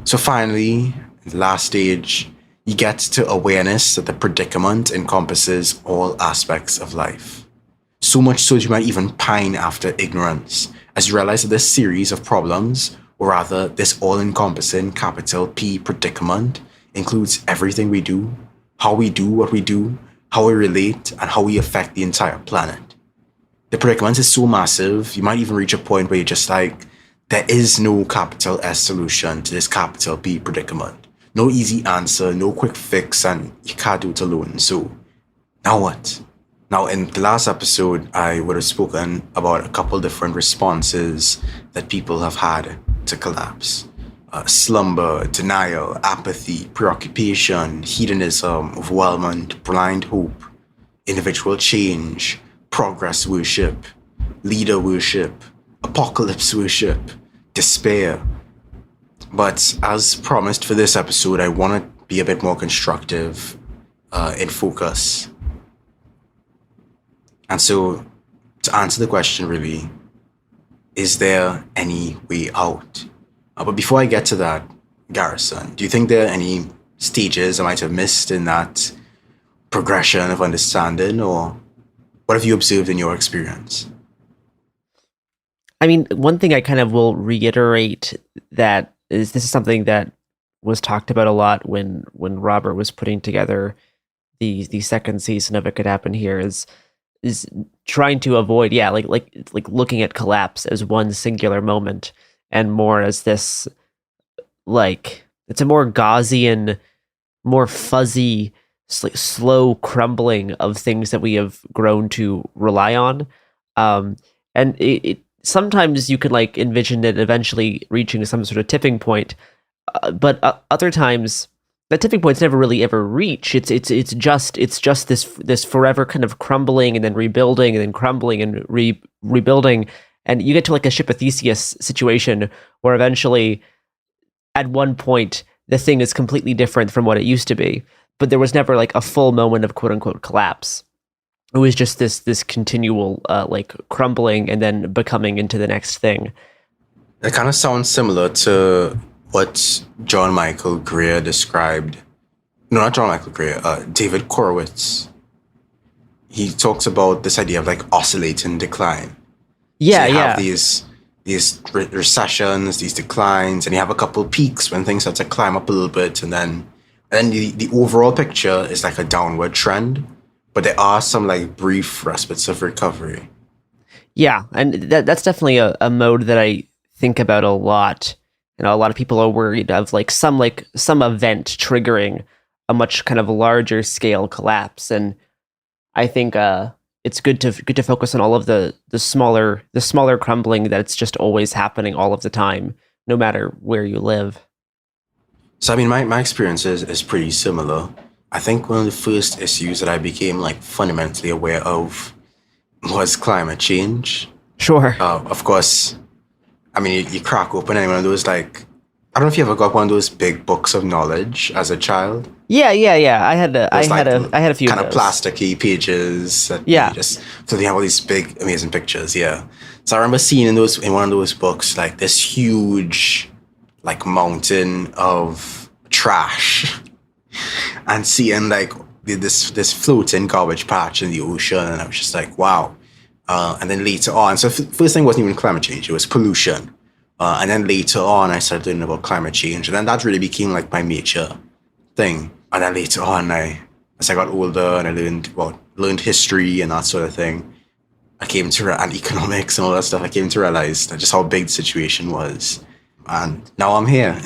Speaker 16: So finally, in the last stage, you get to awareness that the predicament encompasses all aspects of life. So much so that you might even pine after ignorance, as you realize that this series of problems, or rather this all-encompassing capital P predicament, includes everything we do, how we do what we do, how we relate, and how we affect the entire planet. The predicament is so massive, you might even reach a point where you're just like, there is no capital S solution to this capital P predicament. No easy answer, no quick fix, and you can't do it alone. So, now what? Now, in the last episode, I would have spoken about a couple different responses that people have had to collapse. slumber, denial, apathy, preoccupation, hedonism, overwhelmment, blind hope, individual change, progress worship, leader worship, apocalypse worship, despair. But as promised for this episode, I want to be a bit more constructive in focus. And so, to answer the question really, is there any way out? But before I get to that, Garrison, do you think there are any stages I might have missed in that progression of understanding, or what have you observed in your experience?
Speaker 9: I mean, one thing I kind of will reiterate that is this is something that was talked about a lot when Robert was putting together the second season of It Could Happen Here is trying to avoid, like looking at collapse as one singular moment and more as this, like, it's a more Gaussian, more fuzzy, slow crumbling of things that we have grown to rely on. And it sometimes you can like envision it eventually reaching some sort of tipping point, but other times that tipping point's never really ever reached. It's just this forever kind of crumbling and then rebuilding and then crumbling and rebuilding, and you get to like a Ship of Theseus situation where eventually, at one point, the thing is completely different from what it used to be. But there was never like a full moment of quote unquote collapse. It was just this continual like crumbling and then becoming into the next thing.
Speaker 16: It kind of sounds similar to what John Michael Greer described. No, not John Michael Greer. David Korowitz. He talks about this idea of like oscillating decline.
Speaker 9: Yeah,
Speaker 16: so you have these recessions, these declines, and you have a couple peaks when things start to climb up a little bit, and then the overall picture is like a downward trend. But there are some like brief respites of recovery.
Speaker 9: Yeah, and that's definitely a mode that I think about a lot. You know, a lot of people are worried of like some event triggering a much kind of larger scale collapse, and I think it's good to focus on all of the smaller crumbling that's just always happening all of the time, no matter where you live.
Speaker 16: So I mean, my experience is pretty similar. I think one of the first issues that I became like fundamentally aware of was climate change.
Speaker 9: Sure.
Speaker 16: Of course, I mean, you crack open any one of those, like, I don't know if you ever got one of those big books of knowledge as a child.
Speaker 9: Yeah. I had a few
Speaker 16: kind
Speaker 9: of
Speaker 16: of
Speaker 9: those.
Speaker 16: plasticky pages. That
Speaker 9: Yeah.
Speaker 16: So they have all these big, amazing pictures. Yeah. So I remember seeing in one of those books, like this huge, like mountain of trash, and seeing like this floating garbage patch in the ocean, and I was just like, wow. And then later on, so first thing wasn't even climate change, it was pollution. And then later on, I started learning about climate change, and then that really became like my major thing. And then later on, as I got older and I learned history and that sort of thing, and economics and all that stuff, I came to realize just how big the situation was. And now I'm here.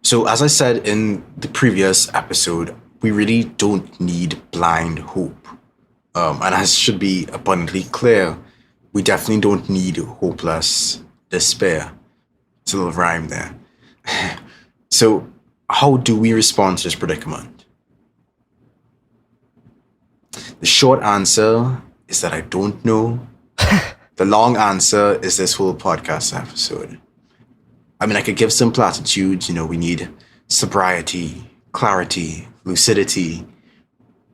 Speaker 16: So as I said in the previous episode, we really don't need blind hope. And as should be abundantly clear, we definitely don't need hopeless despair. It's a little rhyme there. So how do we respond to this predicament? The short answer is that I don't know. The long answer is this whole podcast episode. I mean, I could give some platitudes. We need sobriety, clarity, lucidity.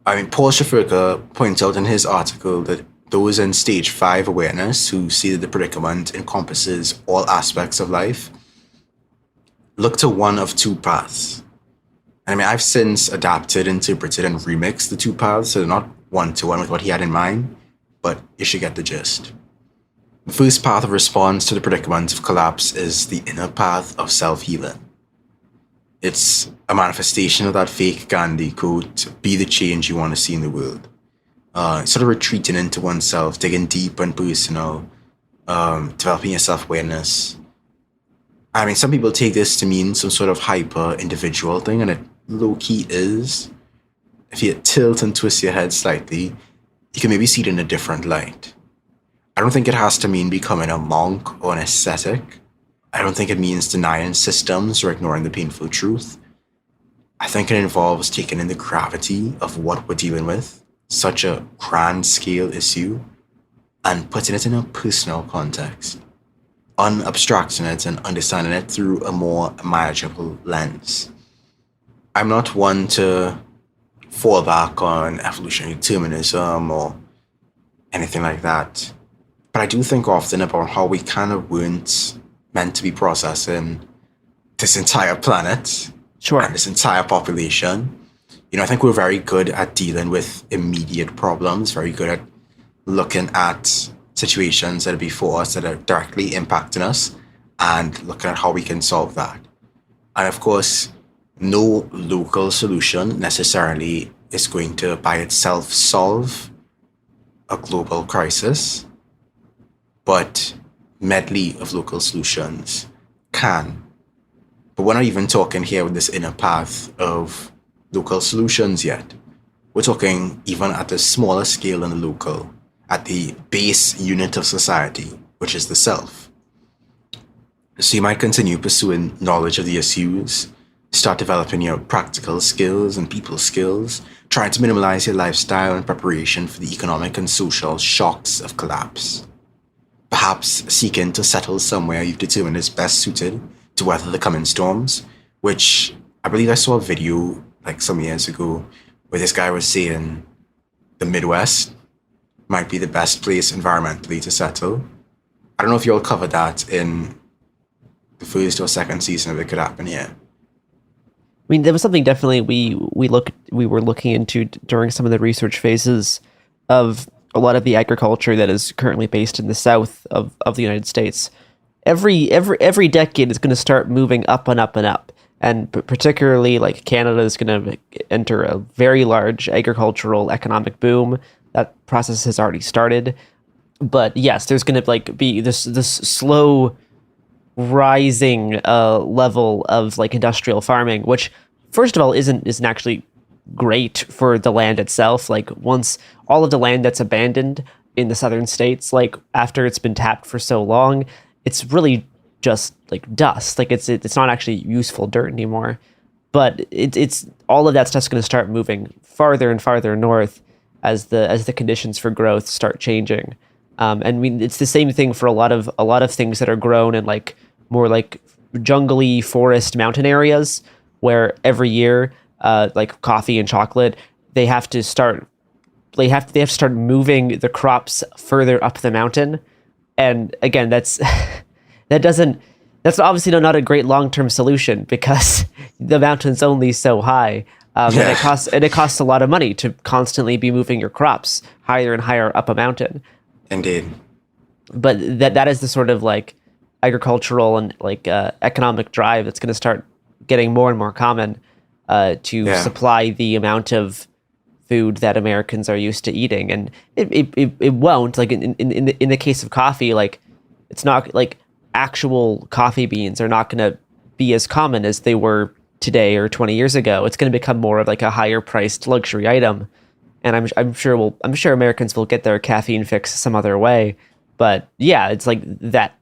Speaker 16: I mean, Paul Shafirka points out in his article that those in stage 5 awareness who see that the predicament encompasses all aspects of life look to one of two paths. I mean, I've since adapted, interpreted, and remixed the two paths, so they're not one-to-one with what he had in mind, but you should get the gist. The first path of response to the predicament of collapse is the inner path of self-healing. It's a manifestation of that fake Gandhi quote, be the change you want to see in the world. Sort of retreating into oneself, digging deep and personal, developing your self-awareness. I mean, some people take this to mean some sort of hyper-individual thing, and it low-key is. If you tilt and twist your head slightly, you can maybe see it in a different light. I don't think it has to mean becoming a monk or an ascetic. I don't think it means denying systems or ignoring the painful truth. I think it involves taking in the gravity of what we're dealing with, such a grand scale issue, and putting it in a personal context, unabstracting it and understanding it through a more manageable lens. I'm not one to fall back on evolutionary determinism or anything like that, but I do think often about how we kind of weren't meant to be processing this entire planet.
Speaker 9: Sure.
Speaker 16: And this entire population. I think we're very good at dealing with immediate problems, very good at looking at situations that are before us that are directly impacting us and looking at how we can solve that. And of course, no local solution necessarily is going to by itself solve a global crisis, but medley of local solutions can. But we're not even talking here with this inner path of local solutions yet. We're talking even at a smaller scale than the local, at the base unit of society, which is the self. So you might continue pursuing knowledge of the issues, start developing your practical skills and people skills, trying to minimize your lifestyle in preparation for the economic and social shocks of collapse. Perhaps seeking to settle somewhere you've determined is best suited to weather the coming storms, which I believe I saw a video like some years ago where this guy was saying the Midwest might be the best place environmentally to settle. I don't know if you all covered that in the first or second season of It Could Happen Here.
Speaker 9: I mean, there was something definitely we were looking into during some of the research phases of a lot of the agriculture that is currently based in the south of the United States. Every decade is going to start moving up and up and up. And particularly like Canada is going to enter a very large agricultural economic boom. That process has already started. But yes, there's going to be this slow rising level of like industrial farming, which first of all isn't actually great for the land itself. Like once all of the land that's abandoned in the southern states, like after it's been tapped for so long, it's really just like dust. Like it's not actually useful dirt anymore. But it's all of that stuff's going to start moving farther and farther north as the conditions for growth start changing. And I mean, it's the same thing for a lot of things that are grown in like more like jungly forest mountain areas, where every year, like coffee and chocolate, they have to start moving the crops further up the mountain. And again, that's obviously not a great long-term solution because the mountain's only so high. And it costs a lot of money to constantly be moving your crops higher and higher up a mountain.
Speaker 16: Indeed.
Speaker 9: But that is the sort of like agricultural and like economic drive that's going to start getting more and more common to supply the amount of food that Americans are used to eating. And it won't, like in the case of coffee, like it's not like actual coffee beans are not going to be as common as they were today or 20 years ago. It's going to become more of like a higher priced luxury item. And I'm sure Americans will get their caffeine fix some other way. But yeah, it's like that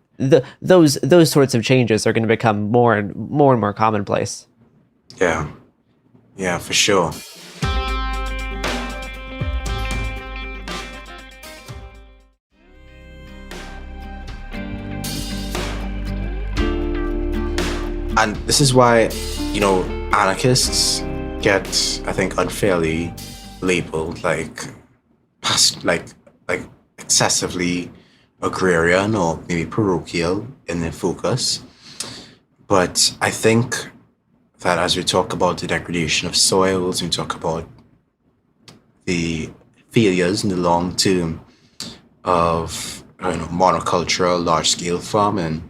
Speaker 9: those sorts of changes are going to become more and more commonplace.
Speaker 16: Yeah, for sure. And this is why, anarchists get, I think, unfairly labeled like excessively agrarian or maybe parochial in their focus. But I think that as we talk about the degradation of soils, we talk about the failures in the long term of monocultural, large-scale farming,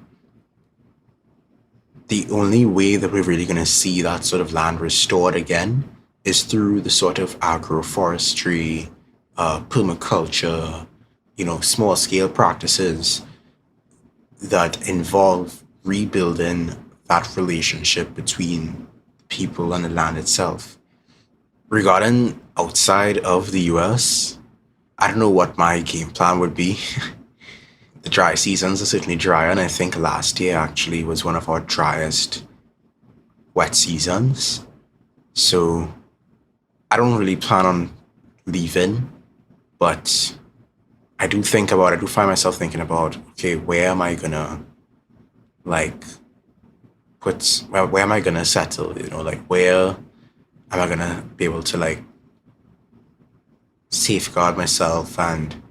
Speaker 16: the only way that we're really going to see that sort of land restored again is through the sort of agroforestry, permaculture, small-scale practices that involve rebuilding that relationship between people and the land itself. Regarding outside of the US, I don't know what my game plan would be. the dry seasons are certainly drier, and I think last year actually was one of our driest wet seasons. So I don't really plan on leaving, but I do find myself thinking about, okay, where am I gonna where am I gonna settle? You know, like where am I gonna be able to like safeguard myself and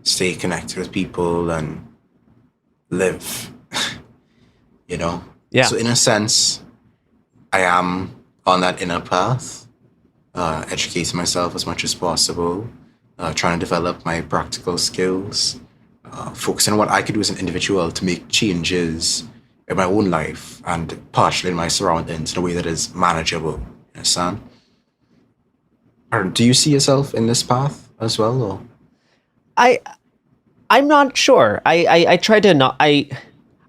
Speaker 16: stay connected with people and live, you know?
Speaker 9: Yeah.
Speaker 16: So in a sense, I am on that inner path, educating myself as much as possible, trying to develop my practical skills, focusing on what I could do as an individual to make changes in my own life and partially in my surroundings in a way that is manageable. You understand? Or do you see yourself in this path as well? Or?
Speaker 9: I'm not sure. I try to not. I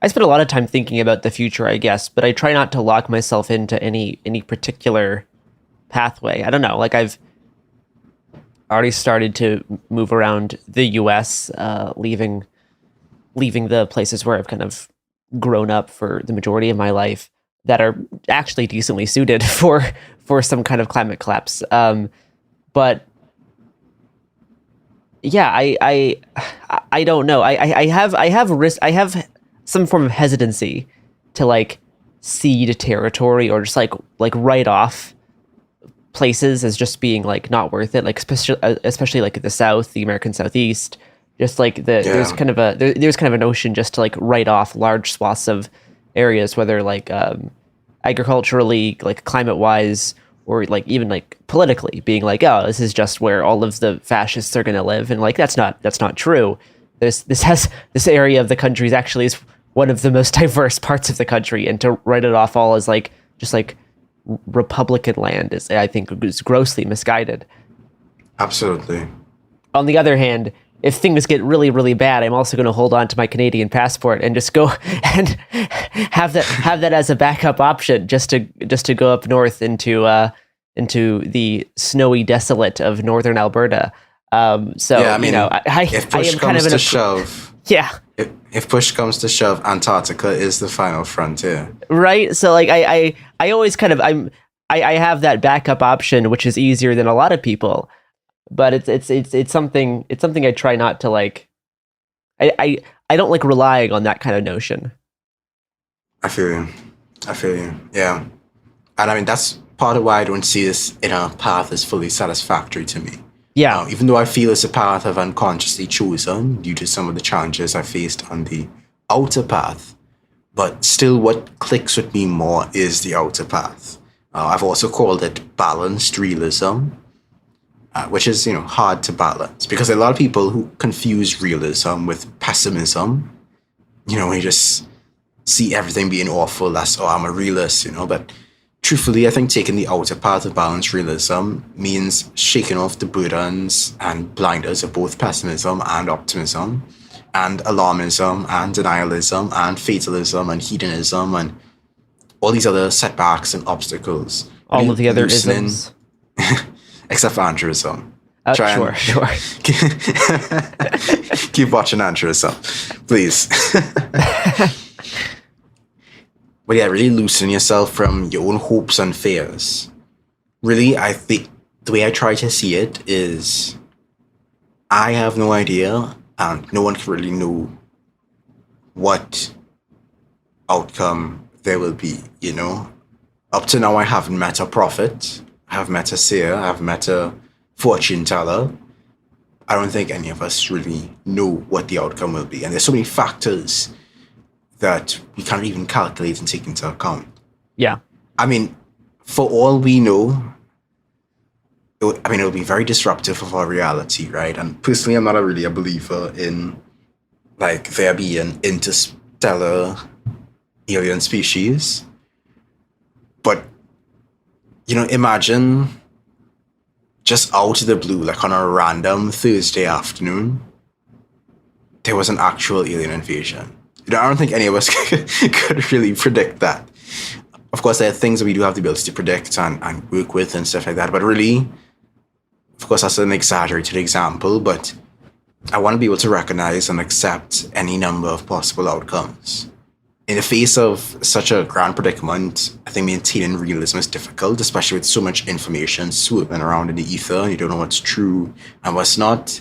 Speaker 9: spend a lot of time thinking about the future, I guess, but I try not to lock myself into any particular pathway. I don't know. Like I've already started to move around the U.S., leaving the places where I've kind of grown up for the majority of my life that are actually decently suited for some kind of climate collapse. But yeah, I don't know. I have some form of hesitancy to like cede territory or just like write off places as just being like not worth it. Like especially like the South, the American Southeast. Just like there's kind of a notion just to like write off large swaths of areas, whether like agriculturally, like climate wise, or like even like politically, being like, oh, this is just where all of the fascists are going to live, and like that's not true. This area of the country is actually one of the most diverse parts of the country, and to write it off all as like just like Republican land is, I think, is grossly misguided.
Speaker 16: Absolutely.
Speaker 9: On the other hand, if things get really, really bad, I'm also going to hold on to my Canadian passport and just go and have that as a backup option, just to go up north into the snowy desolate of northern Alberta. So yeah, I mean, you know,
Speaker 16: if push comes to shove,
Speaker 9: yeah.
Speaker 16: If push comes to shove, Antarctica is the final frontier,
Speaker 9: right? So like I always kind of I have that backup option, which is easier than a lot of people. But it's something I try not to like. I don't like relying on that kind of notion.
Speaker 16: I feel you. Yeah, and I mean that's part of why I don't see this inner path as fully satisfactory to me.
Speaker 9: Yeah,
Speaker 16: even though I feel it's a path I've unconsciously chosen due to some of the challenges I faced on the outer path, but still, what clicks with me more is the outer path. I've also called it balanced realism. Which is, you know, hard to balance because a lot of people who confuse realism with pessimism, you know, you just see everything being awful. That's, oh, I'm a realist, you know. But truthfully, I think taking the outer path of balanced realism means shaking off the burdens and blinders of both pessimism and optimism, and alarmism and denialism and fatalism and hedonism and all these other setbacks and obstacles.
Speaker 9: All of the other isms.
Speaker 16: Except for Andrewism.
Speaker 9: Sure.
Speaker 16: Keep watching Andrewism, please. But yeah, really loosen yourself from your own hopes and fears. Really, I think the way I try to see it is I have no idea, and no one can really know what outcome there will be, you know? Up to now, I haven't met a prophet. I have met a seer, I have met a fortune teller. I don't think any of us really know what the outcome will be. And there's so many factors that we can't even calculate and take into account.
Speaker 9: Yeah.
Speaker 16: I mean, for all we know, it'll be very disruptive of our reality, right? And personally, I'm not really a believer in like there being interstellar alien species. But you know, imagine just out of the blue, like on a random Thursday afternoon, there was an actual alien invasion. You know, I don't think any of us could really predict that. Of course, there are things that we do have the ability to predict and work with and stuff like that. But really, of course, that's an exaggerated example. But I want to be able to recognize and accept any number of possible outcomes. In the face of such a grand predicament, I think maintaining realism is difficult, especially with so much information swooping around in the ether and you don't know what's true and what's not.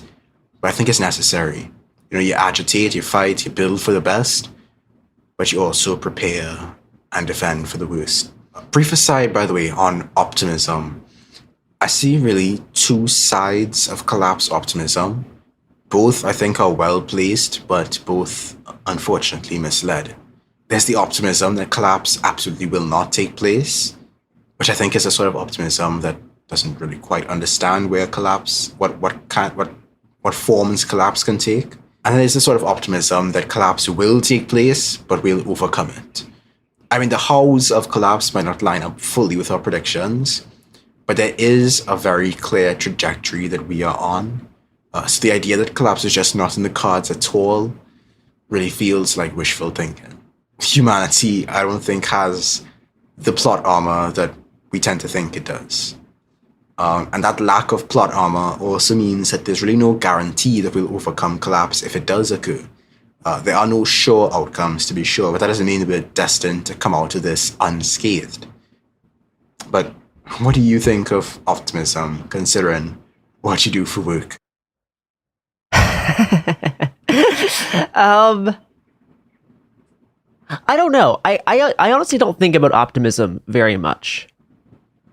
Speaker 16: But I think it's necessary. You agitate, you fight, you build for the best, but you also prepare and defend for the worst. Brief aside, by the way, on optimism. I see really two sides of collapse optimism. Both, I think, are well-placed, but both, unfortunately, misled. There's the optimism that collapse absolutely will not take place, which I think is a sort of optimism that doesn't really quite understand where collapse, what forms collapse can take. And there's the sort of optimism that collapse will take place, but we'll overcome it. I mean, the hows of collapse might not line up fully with our predictions, but there is a very clear trajectory that we are on. So the idea that collapse is just not in the cards at all really feels like wishful thinking. Humanity, I don't think, has the plot armor that we tend to think it does. And that lack of plot armor also means that there's really no guarantee that we'll overcome collapse if it does occur. There are no sure outcomes, to be sure, but that doesn't mean that we're destined to come out of this unscathed. But what do you think of optimism, considering what you do for work?
Speaker 9: I don't know. I honestly don't think about optimism very much.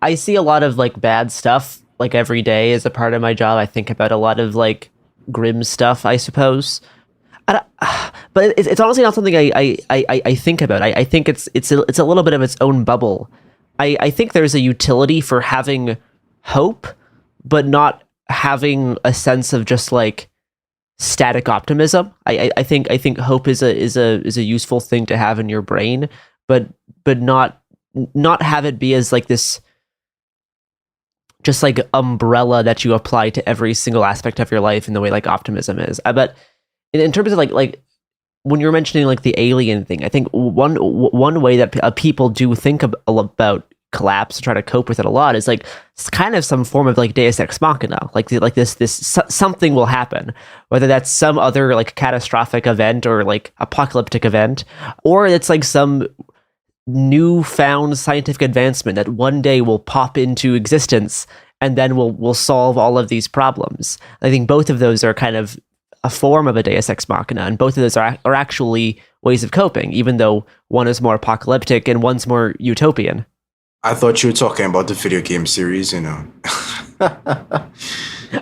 Speaker 9: I see a lot of like bad stuff like every day as a part of my job. I think about a lot of like grim stuff, I suppose. But it's honestly not something I think about. I think it's a little bit of its own bubble. I think there's a utility for having hope, but not having a sense of just like static optimism. I think hope is a useful thing to have in your brain, but not have it be as like this just like umbrella that you apply to every single aspect of your life in the way like optimism is. But in terms of like when you're mentioning like the alien thing, I think one way that people do think about collapse and try to cope with it a lot is like it's kind of some form of like Deus Ex Machina, like this something will happen, whether that's some other like catastrophic event or like apocalyptic event, or it's like some newfound scientific advancement that one day will pop into existence and then will solve all of these problems. I think both of those are kind of a form of a Deus Ex Machina, and both of those are actually ways of coping, even though one is more apocalyptic and one's more utopian.
Speaker 16: I thought you were talking about the video game series,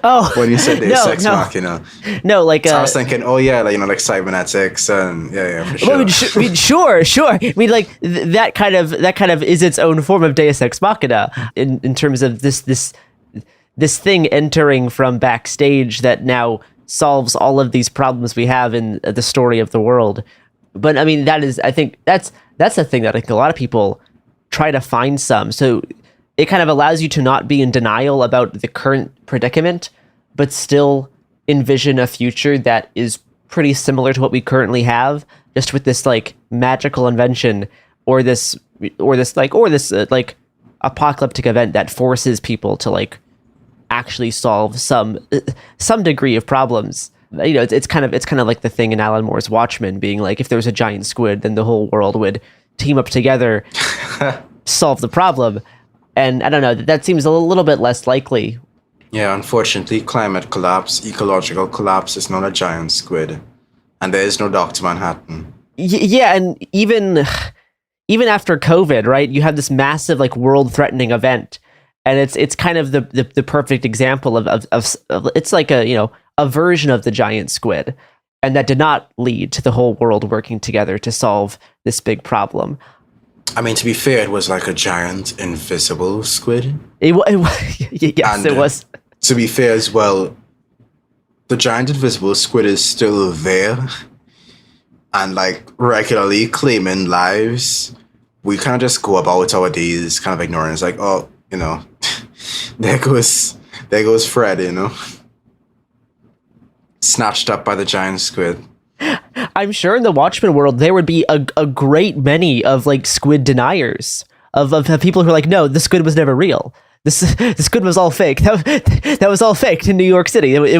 Speaker 9: Oh,
Speaker 16: when you said Deus Ex Machina.
Speaker 9: No, like
Speaker 16: so I was thinking, oh yeah, like cybernetics and yeah, for sure.
Speaker 9: Well, sure. I mean, like that kind of is its own form of Deus Ex Machina in terms of this thing entering from backstage that now solves all of these problems we have in the story of the world. But I mean, I think that's the thing that I think a lot of people try to find some. So it kind of allows you to not be in denial about the current predicament, but still envision a future that is pretty similar to what we currently have, just with this like magical invention or this apocalyptic event that forces people to like actually solve some degree of problems. It's kind of like the thing in Alan Moore's Watchmen being like, if there was a giant squid, then the whole world would team up together, solve the problem. And I don't know, that seems a little bit less likely.
Speaker 16: Yeah, unfortunately, climate collapse, ecological collapse is not a giant squid. And there is no Dr. Manhattan.
Speaker 9: Yeah, and even after COVID, right, you have this massive like world-threatening event. And it's kind of the perfect example of it's like a version of the giant squid. And that did not lead to the whole world working together to solve this big problem.
Speaker 16: I mean, to be fair, it was like a giant invisible squid.
Speaker 9: It was.
Speaker 16: To be fair as well, the giant invisible squid is still there and like regularly claiming lives. We kind of just go about our days kind of ignoring. It's like, oh, there goes Fred, snatched up by the giant squid.
Speaker 9: I'm sure in the Watchmen world there would be a great many of like squid deniers of people who are like, no, the squid was never real. this good was all fake. That was all fake in New York City. It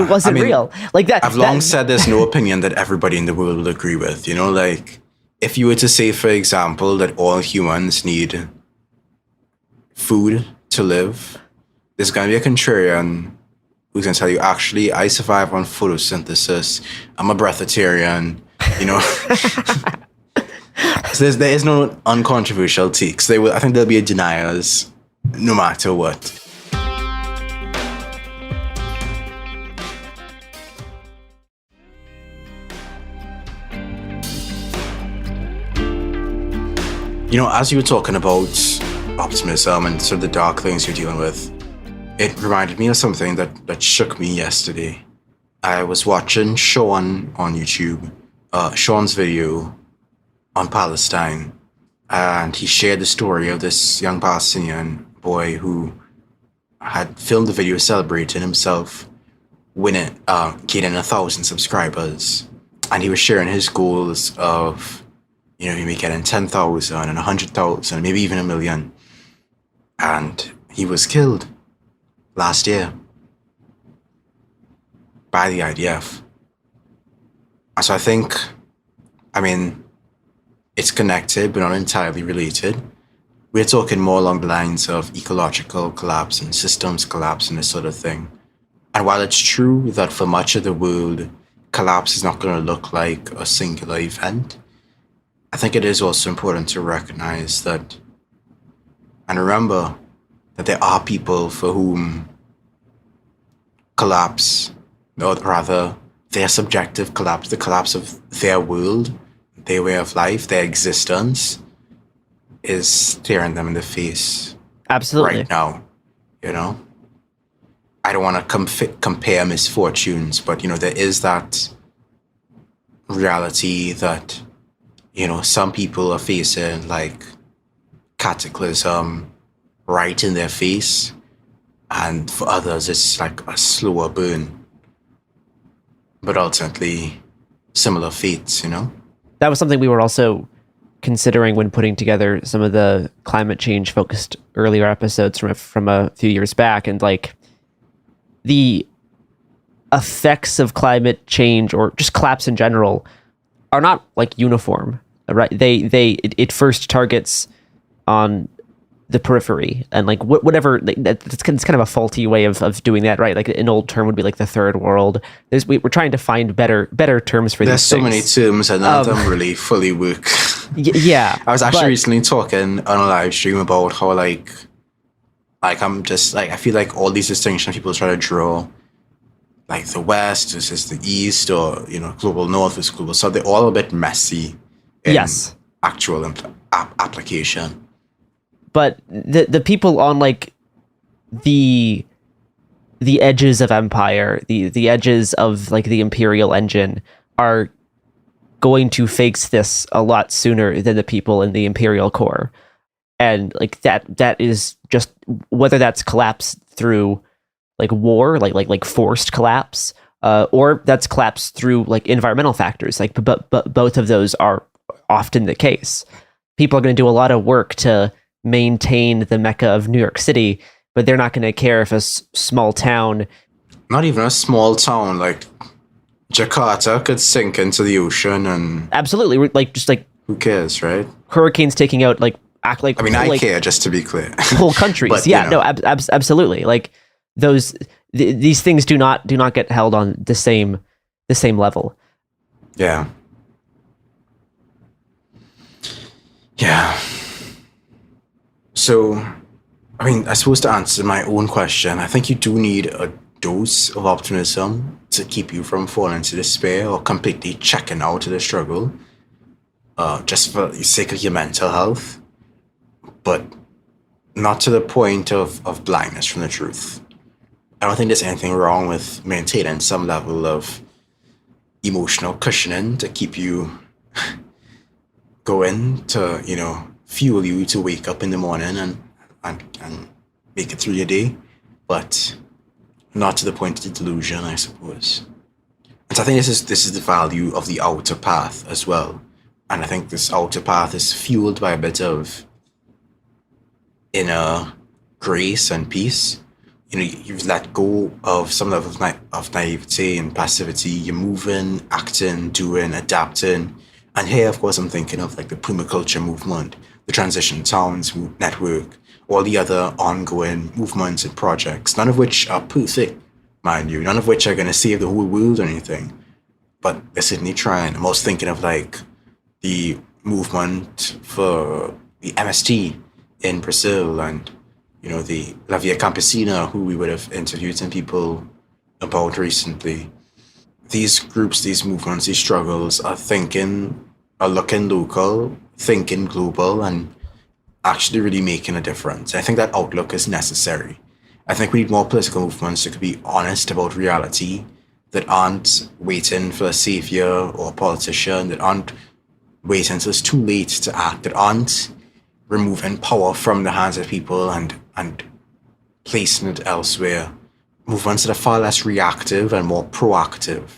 Speaker 9: wasn't real. Like that.
Speaker 16: I've long said there's no opinion that everybody in the world will agree with. You know, like if you were to say, for example, that all humans need food to live, there's going to be a contrarian who's going to tell you, actually, I survive on photosynthesis. I'm a breatharian, you know. So there is no uncontroversial takes. I think there'll be deniers no matter what. You know, as you were talking about optimism and sort of the dark things you're dealing with, it reminded me of something that shook me yesterday. I was watching Sean on YouTube, Sean's video on Palestine, and he shared the story of this young Palestinian boy who had filmed the video celebrating himself gaining 1,000 subscribers, and he was sharing his goals of, you know, maybe getting 10,000 and 100,000, maybe even 1 million, and he was killed last year by the IDF. And so I think, it's connected, but not entirely related. We're talking more along the lines of ecological collapse and systems collapse and this sort of thing. And while it's true that for much of the world, collapse is not going to look like a singular event, I think it is also important to recognize that and remember that there are people for whom collapse, or rather their subjective collapse, the collapse of their world, their way of life, their existence, is staring them in the face.
Speaker 9: Absolutely.
Speaker 16: Right now, you know? I don't want to compare misfortunes, but, you know, there is that reality that, you know, some people are facing, like, cataclysm right in their face, and for others, it's like a slower burn. But ultimately, similar fates, you know?
Speaker 9: That was something we were also considering when putting together some of the climate change focused earlier episodes from a few years back. And like the effects of climate change or just collapse in general are not like uniform, right? It first targets on the periphery and like whatever, it's kind of a faulty way of doing that, right? Like an old term would be like the third world. We're trying to find better terms for
Speaker 16: There's
Speaker 9: these
Speaker 16: so
Speaker 9: things.
Speaker 16: many terms and none of them really fully work.
Speaker 9: Yeah.
Speaker 16: I was actually recently talking on a live stream about how like I'm just like, I feel like all these distinctions people try to draw, like the West versus the East, or, you know, global North versus global South, they're all a bit messy in actual application.
Speaker 9: But the people on like the edges of empire, the edges of like the imperial engine are going to face this a lot sooner than the people in the imperial core. And like that is just, whether that's collapse through like war, like forced collapse, or that's collapse through like environmental factors. Like, but both of those are often the case. People are going to do a lot of work to maintain the Mecca of New York City, but they're not going to care if a small town,
Speaker 16: not even a small town like Jakarta, could sink into the ocean. And
Speaker 9: absolutely, like just like
Speaker 16: who cares, right?
Speaker 9: Hurricanes taking out I
Speaker 16: care, just to be clear,
Speaker 9: whole countries. But, yeah, you know. No, absolutely. Like these things do not get held on the same level.
Speaker 16: Yeah. So, I suppose to answer my own question, I think you do need a dose of optimism to keep you from falling into despair or completely checking out of the struggle, just for the sake of your mental health, but not to the point of blindness from the truth. I don't think there's anything wrong with maintaining some level of emotional cushioning to keep you going, to, you know, fuel you to wake up in the morning and make it through your day, but not to the point of delusion, I suppose. And so I think this is the value of the outer path as well. And I think this outer path is fueled by a bit of inner grace and peace. You know, you've let go of some level of naivety and passivity. You're moving, acting, doing, adapting. And here, of course, I'm thinking of like the permaculture movement, the Transition Towns Network, all the other ongoing movements and projects, none of which are perfect, mind you, none of which are going to save the whole world or anything. But they're certainly trying. I'm also thinking of like the movement for the MST in Brazil and, you know, the La Via Campesina, who we would have interviewed some people about recently. These groups, these movements, these struggles are looking local, thinking global, and actually really making a difference. I think that outlook is necessary. I think we need more political movements that could be honest about reality, that aren't waiting for a savior or a politician, that aren't waiting until it's too late to act, that aren't removing power from the hands of people and placing it elsewhere. Movements that are far less reactive and more proactive.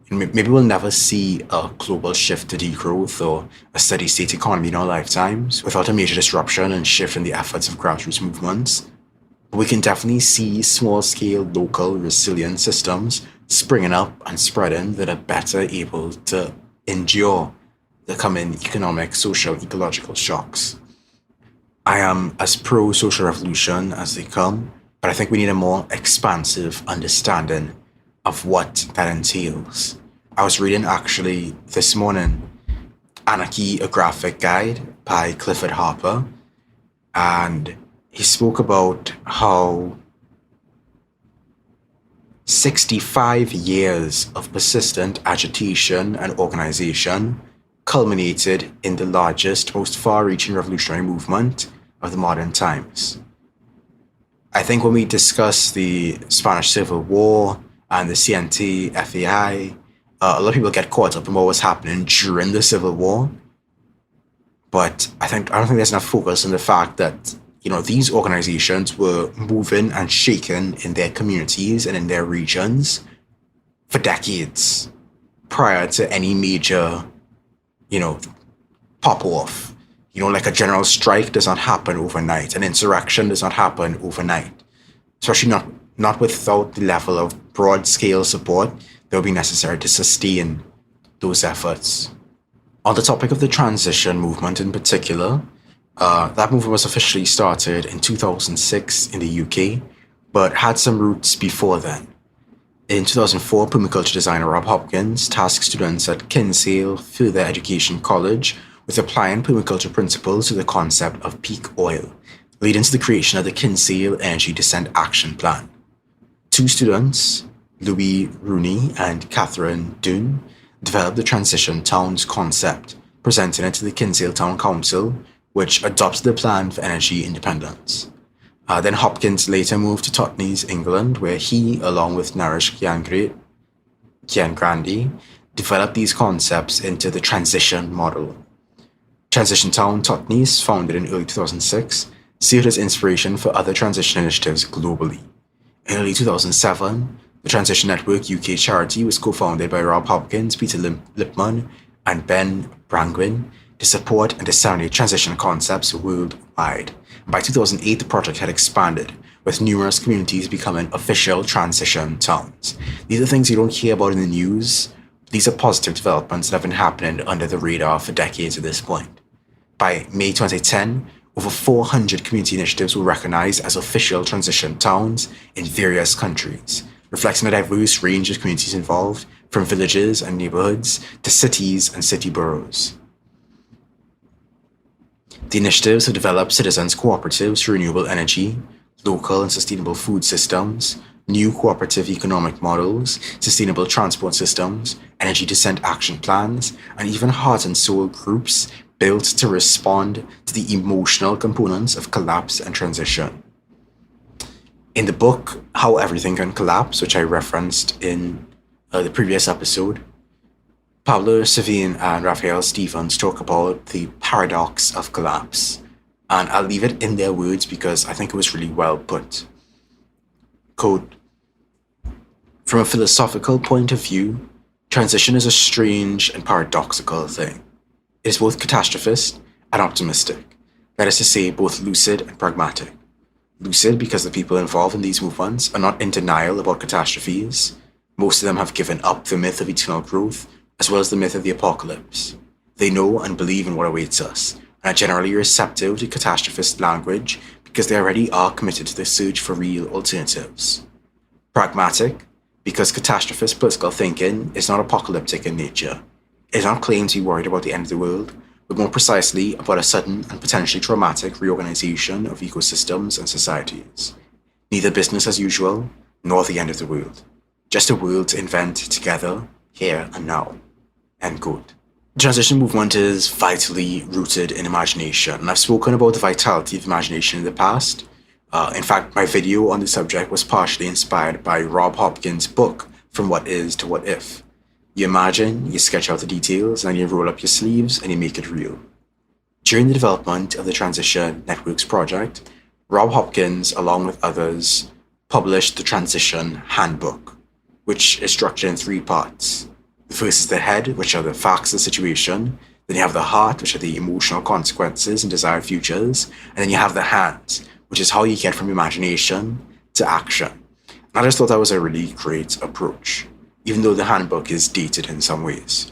Speaker 16: And maybe we'll never see a global shift to degrowth or a steady state economy in our lifetimes without a major disruption and shift in the efforts of grassroots movements. But we can definitely see small-scale, local, resilient systems springing up and spreading that are better able to endure the coming economic, social, ecological shocks. I am as pro-social revolution as they come, but I think we need a more expansive understanding of what that entails. I was reading actually this morning Anarchy, a Graphic Guide by Clifford Harper, and he spoke about how 65 years of persistent agitation and organization culminated in the largest, most far-reaching revolutionary movement of the modern times. I think when we discuss the Spanish Civil War and the CNT-FAI, a lot of people get caught up in what was happening during the Civil War. But I don't think there's enough focus on the fact that, you know, these organizations were moving and shaking in their communities and in their regions for decades prior to any major, you know, pop-off. You know, like a general strike does not happen overnight. An insurrection does not happen overnight. Especially not without the level of broad-scale support that will be necessary to sustain those efforts. On the topic of the transition movement in particular, that movement was officially started in 2006 in the UK, but had some roots before then. In 2004, permaculture designer Rob Hopkins tasked students at Kinsale Further Education College with applying permaculture principles to the concept of peak oil, leading to the creation of the Kinsale Energy Descent Action Plan. Two students, Louis Rooney and Catherine Dunn, developed the Transition Towns concept, presenting it to the Kinsale Town Council, which adopted the plan for energy independence. Then Hopkins later moved to Totnes, England, where he, along with Naresh Gyangrandi, developed these concepts into the transition model. Transition Town Totnes, founded in early 2006, served as inspiration for other transition initiatives globally. In early 2007, the Transition Network UK charity was co-founded by Rob Hopkins, Peter Lipman, and Ben Brangwyn to support and disseminate transition concepts worldwide. By 2008, the project had expanded, with numerous communities becoming official transition towns. These are things you don't hear about in the news. These are positive developments that have been happening under the radar for decades at this point. By May 2010, over 400 community initiatives were recognized as official transition towns in various countries, reflecting a diverse range of communities involved, from villages and neighborhoods to cities and city boroughs. The initiatives have developed citizens' cooperatives for renewable energy, local and sustainable food systems, new cooperative economic models, sustainable transport systems, energy descent action plans, and even heart and soul groups built to respond to the emotional components of collapse and transition. In the book, How Everything Can Collapse, which I referenced in the previous episode, Pablo Savin and Raphael Stevens talk about the paradox of collapse. And I'll leave it in their words because I think it was really well put. Quote, "From a philosophical point of view, transition is a strange and paradoxical thing. It is both catastrophist and optimistic, that is to say, both lucid and pragmatic. Lucid because the people involved in these movements are not in denial about catastrophes. Most of them have given up the myth of eternal growth, as well as the myth of the apocalypse. They know and believe in what awaits us, and are generally receptive to catastrophist language because they already are committed to the search for real alternatives. Pragmatic, because catastrophist political thinking is not apocalyptic in nature. It does not claim to be worried about the end of the world, but more precisely about a sudden and potentially traumatic reorganization of ecosystems and societies. Neither business as usual, nor the end of the world. Just a world to invent together, here and now. End quote. The transition movement is vitally rooted in imagination, and I've spoken about the vitality of imagination in the past. In fact, my video on the subject was partially inspired by Rob Hopkins' book, From What Is to What If. You imagine, you sketch out the details, and then you roll up your sleeves and you make it real. During the development of the Transition Networks project, Rob Hopkins, along with others, published the Transition Handbook, which is structured in 3 parts. The first is the head, which are the facts of the situation. Then you have the heart, which are the emotional consequences and desired futures. And then you have the hands, which is how you get from imagination to action. And I just thought that was a really great approach, even though the handbook is dated in some ways.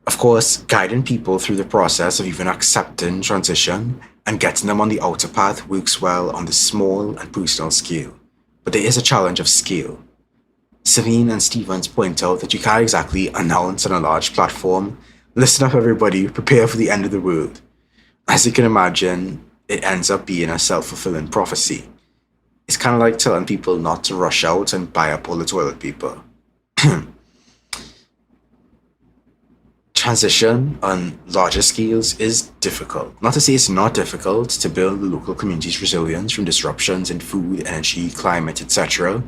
Speaker 16: Of course, guiding people through the process of even accepting transition and getting them on the outer path works well on the small and personal scale. But there is a challenge of scale. Savine and Stevens point out that you can't exactly announce on a large platform, "Listen up everybody, prepare for the end of the world." As you can imagine, it ends up being a self-fulfilling prophecy. It's kind of like telling people not to rush out and buy up all the toilet paper. Transition on larger scales is difficult. Not to say it's not difficult to build the local community's resilience from disruptions in food, energy, climate, etc.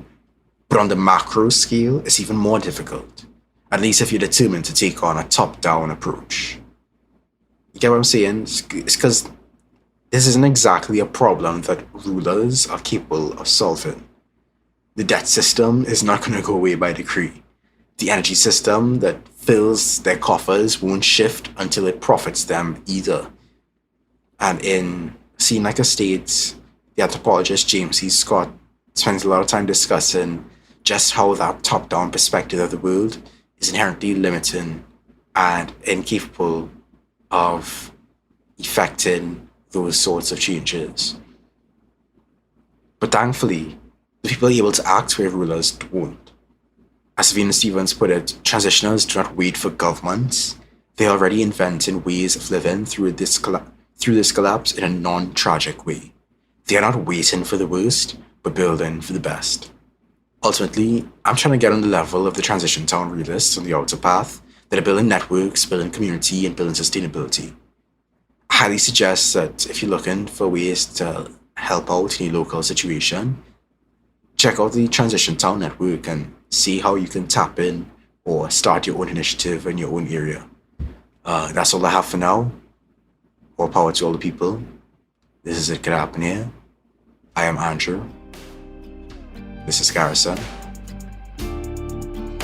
Speaker 16: But on the macro scale, it's even more difficult, at least if you're determined to take on a top-down approach. You get what I'm saying? It's because this isn't exactly a problem that rulers are capable of solving. The debt system is not going to go away by decree. The energy system that fills their coffers won't shift until it profits them either. And in Seem Like a State, the anthropologist James C. Scott spends a lot of time discussing just how that top-down perspective of the world is inherently limiting and incapable of effecting those sorts of changes. But thankfully, the people are able to act where rulers won't. As Savine and Stevens put it, transitioners do not wait for governments. They are already inventing ways of living through this collapse in a non-tragic way. They are not waiting for the worst, but building for the best. Ultimately, I'm trying to get on the level of the transition town realists on the outer path that are building networks, building community, and building sustainability. I highly suggest that if you're looking for ways to help out in your local situation, check out the Transition Town Network and see how you can tap in or start your own initiative in your own area. That's all I have for now. All power to all the people. This is It Could Happen Here. I am Andrew. This is Garrison.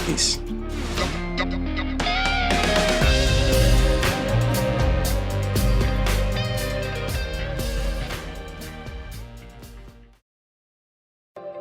Speaker 16: Peace.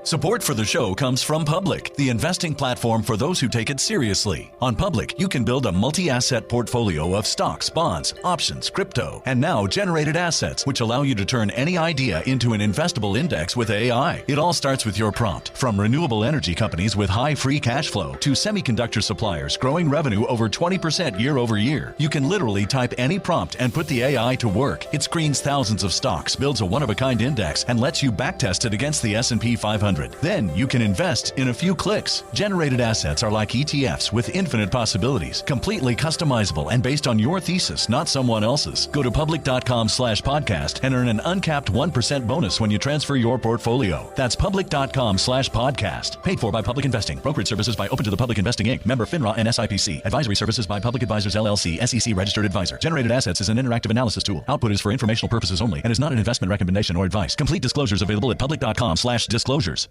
Speaker 5: Support for the show comes from Public, the investing platform for those who take it seriously. On Public, you can build a multi-asset portfolio of stocks, bonds, options, crypto, and now generated assets, which allow you to turn any idea into an investable index with AI. It all starts with your prompt. From renewable energy companies with high free cash flow to semiconductor suppliers growing revenue over 20% year over year, you can literally type any prompt and put the AI to work. It screens thousands of stocks, builds a one-of-a-kind index, and lets you backtest it against the S&P 500. Then you can invest in a few clicks. Generated assets are like ETFs with infinite possibilities, completely customizable and based on your thesis, not someone else's. Go to public.com/podcast and earn an uncapped 1% bonus when you transfer your portfolio. That's public.com/podcast. Paid for by Public Investing. Brokerage services by Open to the Public Investing Inc. Member FINRA and SIPC. Advisory services by Public Advisors LLC, SEC registered advisor. Generated assets is an interactive analysis tool. Output is for informational purposes only and is not an investment recommendation or advice. Complete disclosures available at public.com/disclosures.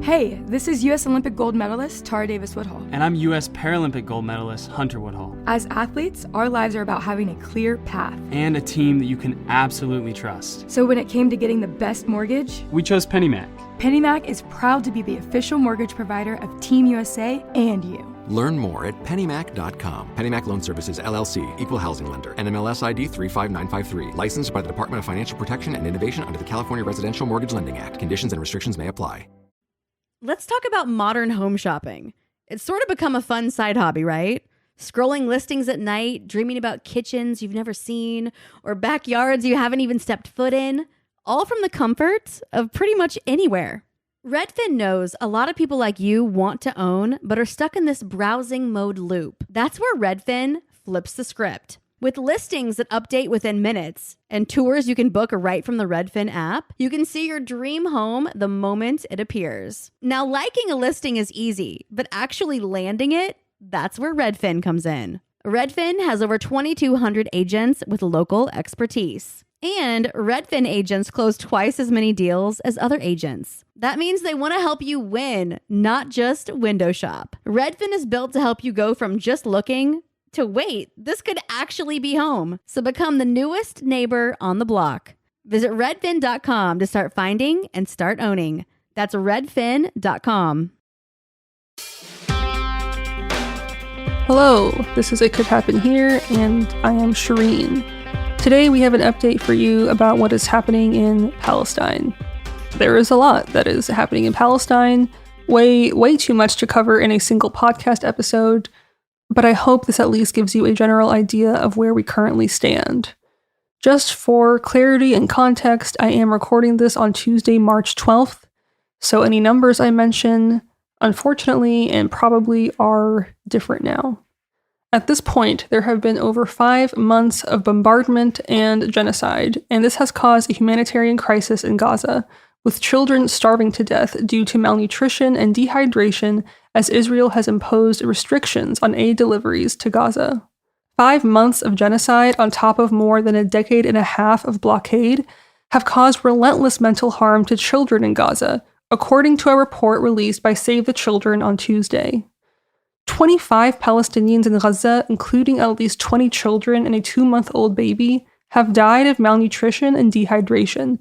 Speaker 2: Hey, this is U.S. Olympic gold medalist Tara Davis Woodhull.
Speaker 3: And I'm U.S. Paralympic gold medalist Hunter Woodhull.
Speaker 2: As athletes, our lives are about having a clear path.
Speaker 3: And a team that you can absolutely trust.
Speaker 2: So when it came to getting the best mortgage,
Speaker 3: we chose PennyMac.
Speaker 2: PennyMac is proud to be the official mortgage provider of Team USA and you.
Speaker 4: Learn more at pennymac.com. PennyMac Loan Services, LLC, Equal Housing Lender, NMLS ID 35953. Licensed by the Department of Financial Protection and Innovation under the California Residential Mortgage Lending Act. Conditions and restrictions may apply.
Speaker 11: Let's talk about modern home shopping. It's sort of become a fun side hobby, right? Scrolling listings at night, dreaming about kitchens you've never seen, or backyards you haven't even stepped foot in, all from the comfort of pretty much anywhere. Redfin knows a lot of people like you want to own, but are stuck in this browsing mode loop. That's where Redfin flips the script. With listings that update within minutes and tours you can book right from the Redfin app, you can see your dream home the moment it appears. Now, liking a listing is easy, but actually landing it, that's where Redfin comes in. Redfin has over 2,200 agents with local expertise. And Redfin agents close twice as many deals as other agents. That means they want to help you win, not just window shop. Redfin is built to help you go from just looking to wait, this could actually be home. So become the newest neighbor on the block. Visit redfin.com to start finding and start owning. That's redfin.com.
Speaker 17: Hello, this is It Could Happen Here, and I am Shireen. Today we have an update for you about what is happening in Palestine. There is a lot that is happening in Palestine, way too much to cover in a single podcast episode, but I hope this at least gives you a general idea of where we currently stand. Just for clarity and context, I am recording this on Tuesday, March 12th, so any numbers I mention, unfortunately, and probably are different now. At this point, there have been over 5 months of bombardment and genocide, and this has caused a humanitarian crisis in Gaza, with children starving to death due to malnutrition and dehydration as Israel has imposed restrictions on aid deliveries to Gaza. 5 months of genocide on top of more than a decade and a half of blockade have caused relentless mental harm to children in Gaza, according to a report released by Save the Children on Tuesday. 25 Palestinians in Gaza, including at least 20 children and a 2-month-old baby, have died of malnutrition and dehydration,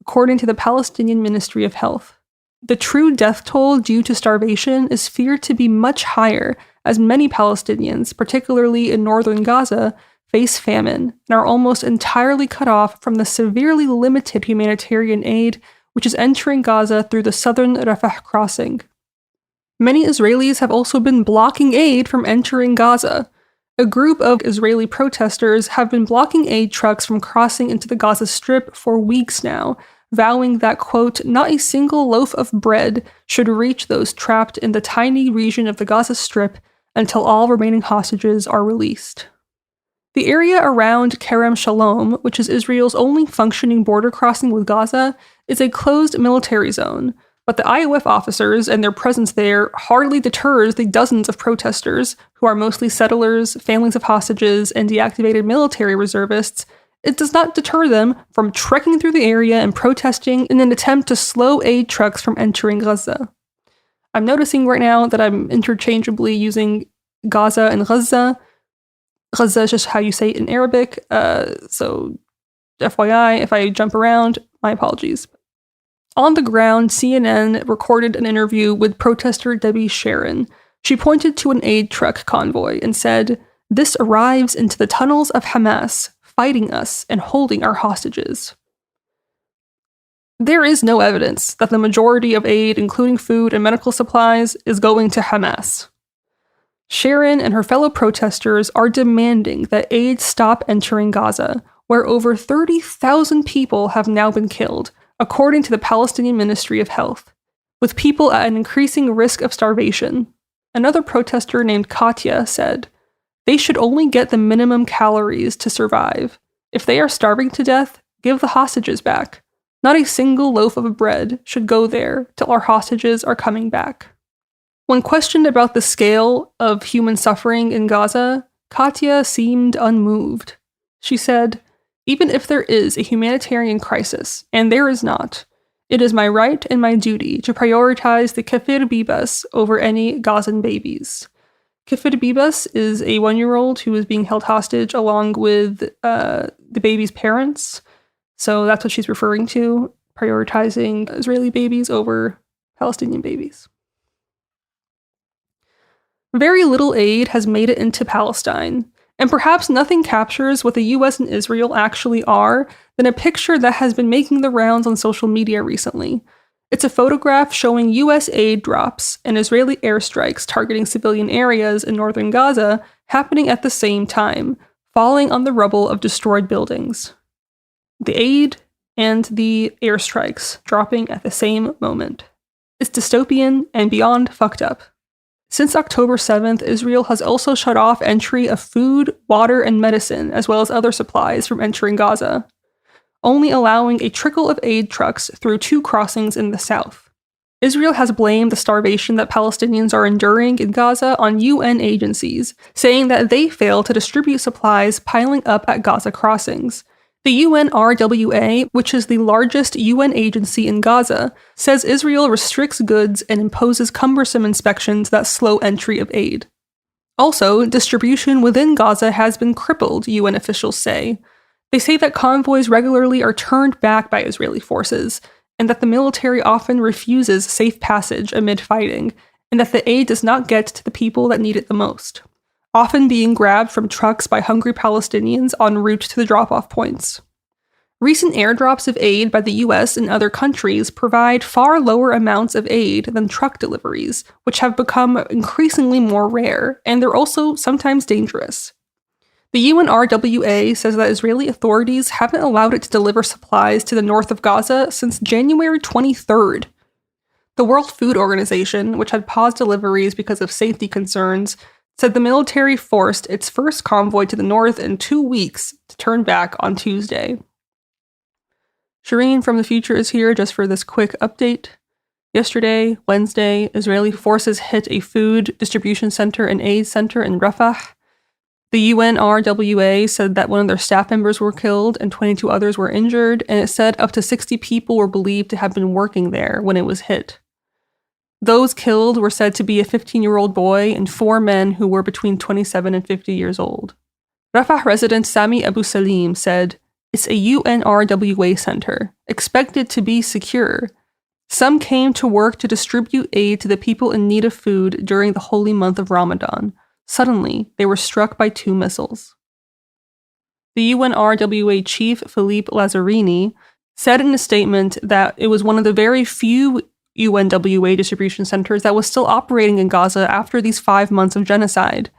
Speaker 17: according to the Palestinian Ministry of Health. The true death toll due to starvation is feared to be much higher, as many Palestinians, particularly in northern Gaza, face famine and are almost entirely cut off from the severely limited humanitarian aid which is entering Gaza through the southern Rafah crossing. Many Israelis have also been blocking aid from entering Gaza. A group of Israeli protesters have been blocking aid trucks from crossing into the Gaza Strip for weeks now, vowing that, quote, not a single loaf of bread should reach those trapped in the tiny region of the Gaza Strip until all remaining hostages are released. The area around Kerem Shalom, which is Israel's only functioning border crossing with Gaza, is a closed military zone, but the IOF officers and their presence there hardly deters the dozens of protesters, who are mostly settlers, families of hostages, and deactivated military reservists. It does not deter them from trekking through the area and protesting in an attempt to slow aid trucks from entering Gaza. I'm noticing right now that I'm interchangeably using Gaza and Gaza. Gaza is just how you say it in Arabic, so FYI, if I jump around, my apologies. On the ground, CNN recorded an interview with protester Debbie Sharon. She pointed to an aid truck convoy and said, "This arrives into the tunnels of Hamas, fighting us and holding our hostages." There is no evidence that the majority of aid, including food and medical supplies, is going to Hamas. Sharon and her fellow protesters are demanding that aid stop entering Gaza, where over 30,000 people have now been killed, according to the Palestinian Ministry of Health, with people at an increasing risk of starvation. Another protester named Katya said, "They should only get the minimum calories to survive. If they are starving to death, give the hostages back. Not a single loaf of bread should go there till our hostages are coming back." When questioned about the scale of human suffering in Gaza, Katya seemed unmoved. She said, "Even if there is a humanitarian crisis, and there is not, It is my right and my duty to prioritize the Kafir Bibas over any Gazan babies. Kafir Bibas is a 1-year-old who is being held hostage along with the baby's parents. So that's what she's referring to, prioritizing Israeli babies over Palestinian babies. Very little aid has made it into Palestine, and perhaps nothing captures what the US and Israel actually are than a picture that has been making the rounds on social media recently. It's a photograph showing US aid drops and Israeli airstrikes targeting civilian areas in northern Gaza happening at the same time, falling on the rubble of destroyed buildings. The aid and the airstrikes dropping at the same moment. It's dystopian and beyond fucked up. Since October 7th, Israel has also shut off entry of food, water, and medicine, as well as other supplies from entering Gaza, only allowing a trickle of aid trucks through 2 crossings in the south. Israel has blamed the starvation that Palestinians are enduring in Gaza on UN agencies, saying that they fail to distribute supplies piling up at Gaza crossings. The UNRWA, which is the largest UN agency in Gaza, says Israel restricts goods and imposes cumbersome inspections that slow entry of aid. Also, distribution within Gaza has been crippled, UN officials say. They say that convoys regularly are turned back by Israeli forces, and that the military often refuses safe passage amid fighting, and that the aid does not get to the people that need it the most, often being grabbed from trucks by hungry Palestinians en route to the drop-off points. Recent airdrops of aid by the US and other countries provide far lower amounts of aid than truck deliveries, which have become increasingly more rare, and they're also sometimes dangerous. The UNRWA says that Israeli authorities haven't allowed it to deliver supplies to the north of Gaza since January 23rd. The World Food Organization, which had paused deliveries because of safety concerns, said the military forced its first convoy to the north in 2 weeks to turn back on Tuesday. Shireen from the future is here just for this quick update. Yesterday, Wednesday, Israeli forces hit a food distribution center and aid center in Rafah. The UNRWA said that one of their staff members were killed and 22 others were injured, and it said up to 60 people were believed to have been working there when it was hit. Those killed were said to be a 15-year-old boy and 4 men who were between 27 and 50 years old. Rafah resident Sami Abu Salim said, "It's a UNRWA center, expected to be secure. Some came to work to distribute aid to the people in need of food during the holy month of Ramadan. Suddenly, they were struck by 2 missiles." The UNRWA chief, Philippe Lazzarini, said in a statement that it was one of the very few UNWA distribution centers that was still operating in Gaza after these 5 months of genocide.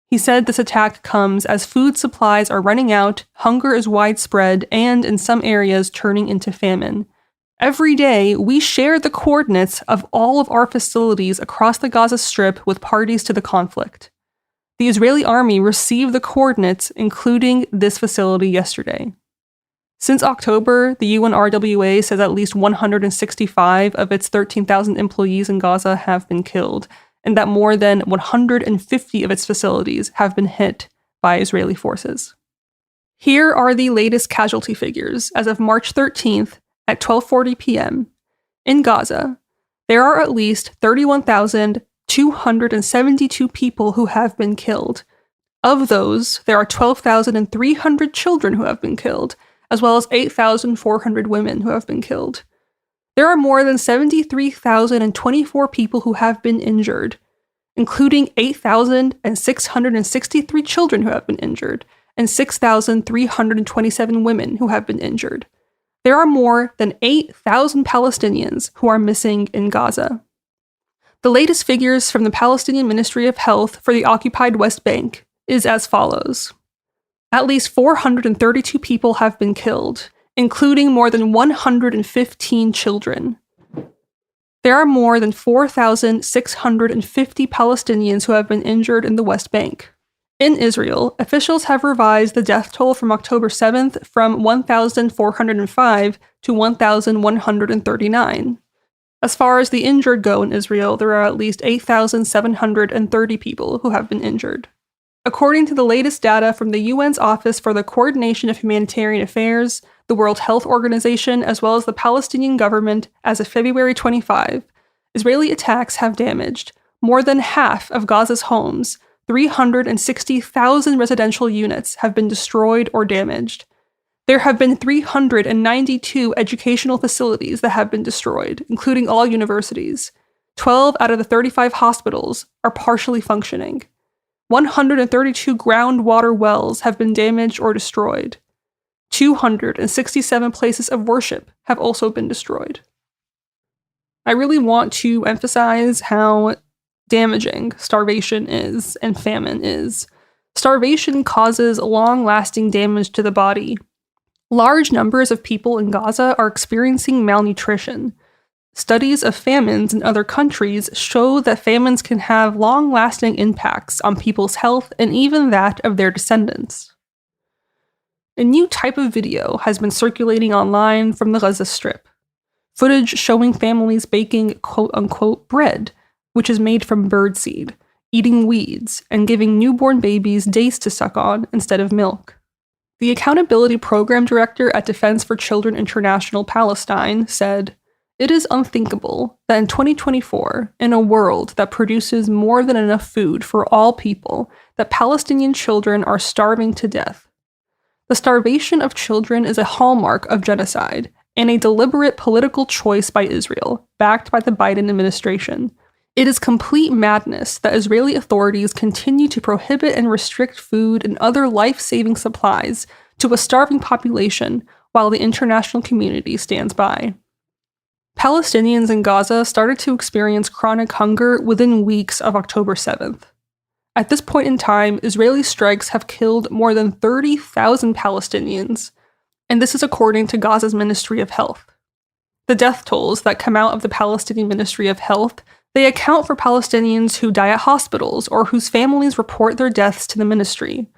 Speaker 17: He said this attack comes as food supplies are running out, hunger is widespread, and in some areas turning into famine. Every day, we share the coordinates of all of our facilities across the Gaza Strip with parties to the conflict. The Israeli army received the coordinates, including this facility, yesterday. Since October, the UNRWA says at least 165 of its 13,000 employees in Gaza have been killed, and that more than 150 of its facilities have been hit by Israeli forces. Here are the latest casualty figures as of March 13th at 12:40 p.m. In Gaza, there are at least 31,272 people who have been killed. Of those, there are 12,300 children who have been killed, as well as 8,400 women who have been killed. There are more than 73,024 people who have been injured, including 8,663 children who have been injured, and 6,327 women who have been injured. There are more than 8,000 Palestinians who are missing in Gaza. The latest figures from the Palestinian Ministry of Health for the occupied West Bank is as follows. At least 432 people have been killed, including more than 115 children. There are more than 4,650 Palestinians who have been injured in the West Bank. In Israel, officials have revised the death toll from October 7th from 1,405 to 1,139. As far as the injured go in Israel, there are at least 8,730 people who have been injured. According to the latest data from the UN's Office for the Coordination of Humanitarian Affairs, the World Health Organization, as well as the Palestinian government, as of February 25, Israeli attacks have damaged more than half of Gaza's homes. 360,000 residential units have been destroyed or damaged. There have been 392 educational facilities that have been destroyed, including all universities. 12 out of the 35 hospitals are partially functioning. 132 groundwater wells have been damaged or destroyed. 267 places of worship have also been destroyed. I really want to emphasize how damaging starvation is and famine is. Starvation causes long-lasting damage to the body. Large numbers of people in Gaza are experiencing malnutrition. Studies of famines in other countries show that famines can have long-lasting impacts on people's health and even that of their descendants. A new type of video has been circulating online from the Gaza Strip. Footage showing families baking quote-unquote bread, which is made from birdseed, eating weeds, and giving newborn babies dates to suck on instead of milk. The Accountability Program Director at Defense for Children International Palestine said, "It is unthinkable that in 2024, in a world that produces more than enough food for all people, that Palestinian children are starving to death. The starvation of children is a hallmark of genocide and a deliberate political choice by Israel, backed by the Biden administration. It is complete madness that Israeli authorities continue to prohibit and restrict food and other life-saving supplies to a starving population while the international community stands by." Palestinians in Gaza started to experience chronic hunger within weeks of October 7th. At this point in time, Israeli strikes have killed more than 30,000 Palestinians, and this is according to Gaza's Ministry of Health. The death tolls that come out of the Palestinian Ministry of Health, they account for Palestinians who die at hospitals or whose families report their deaths to the ministry.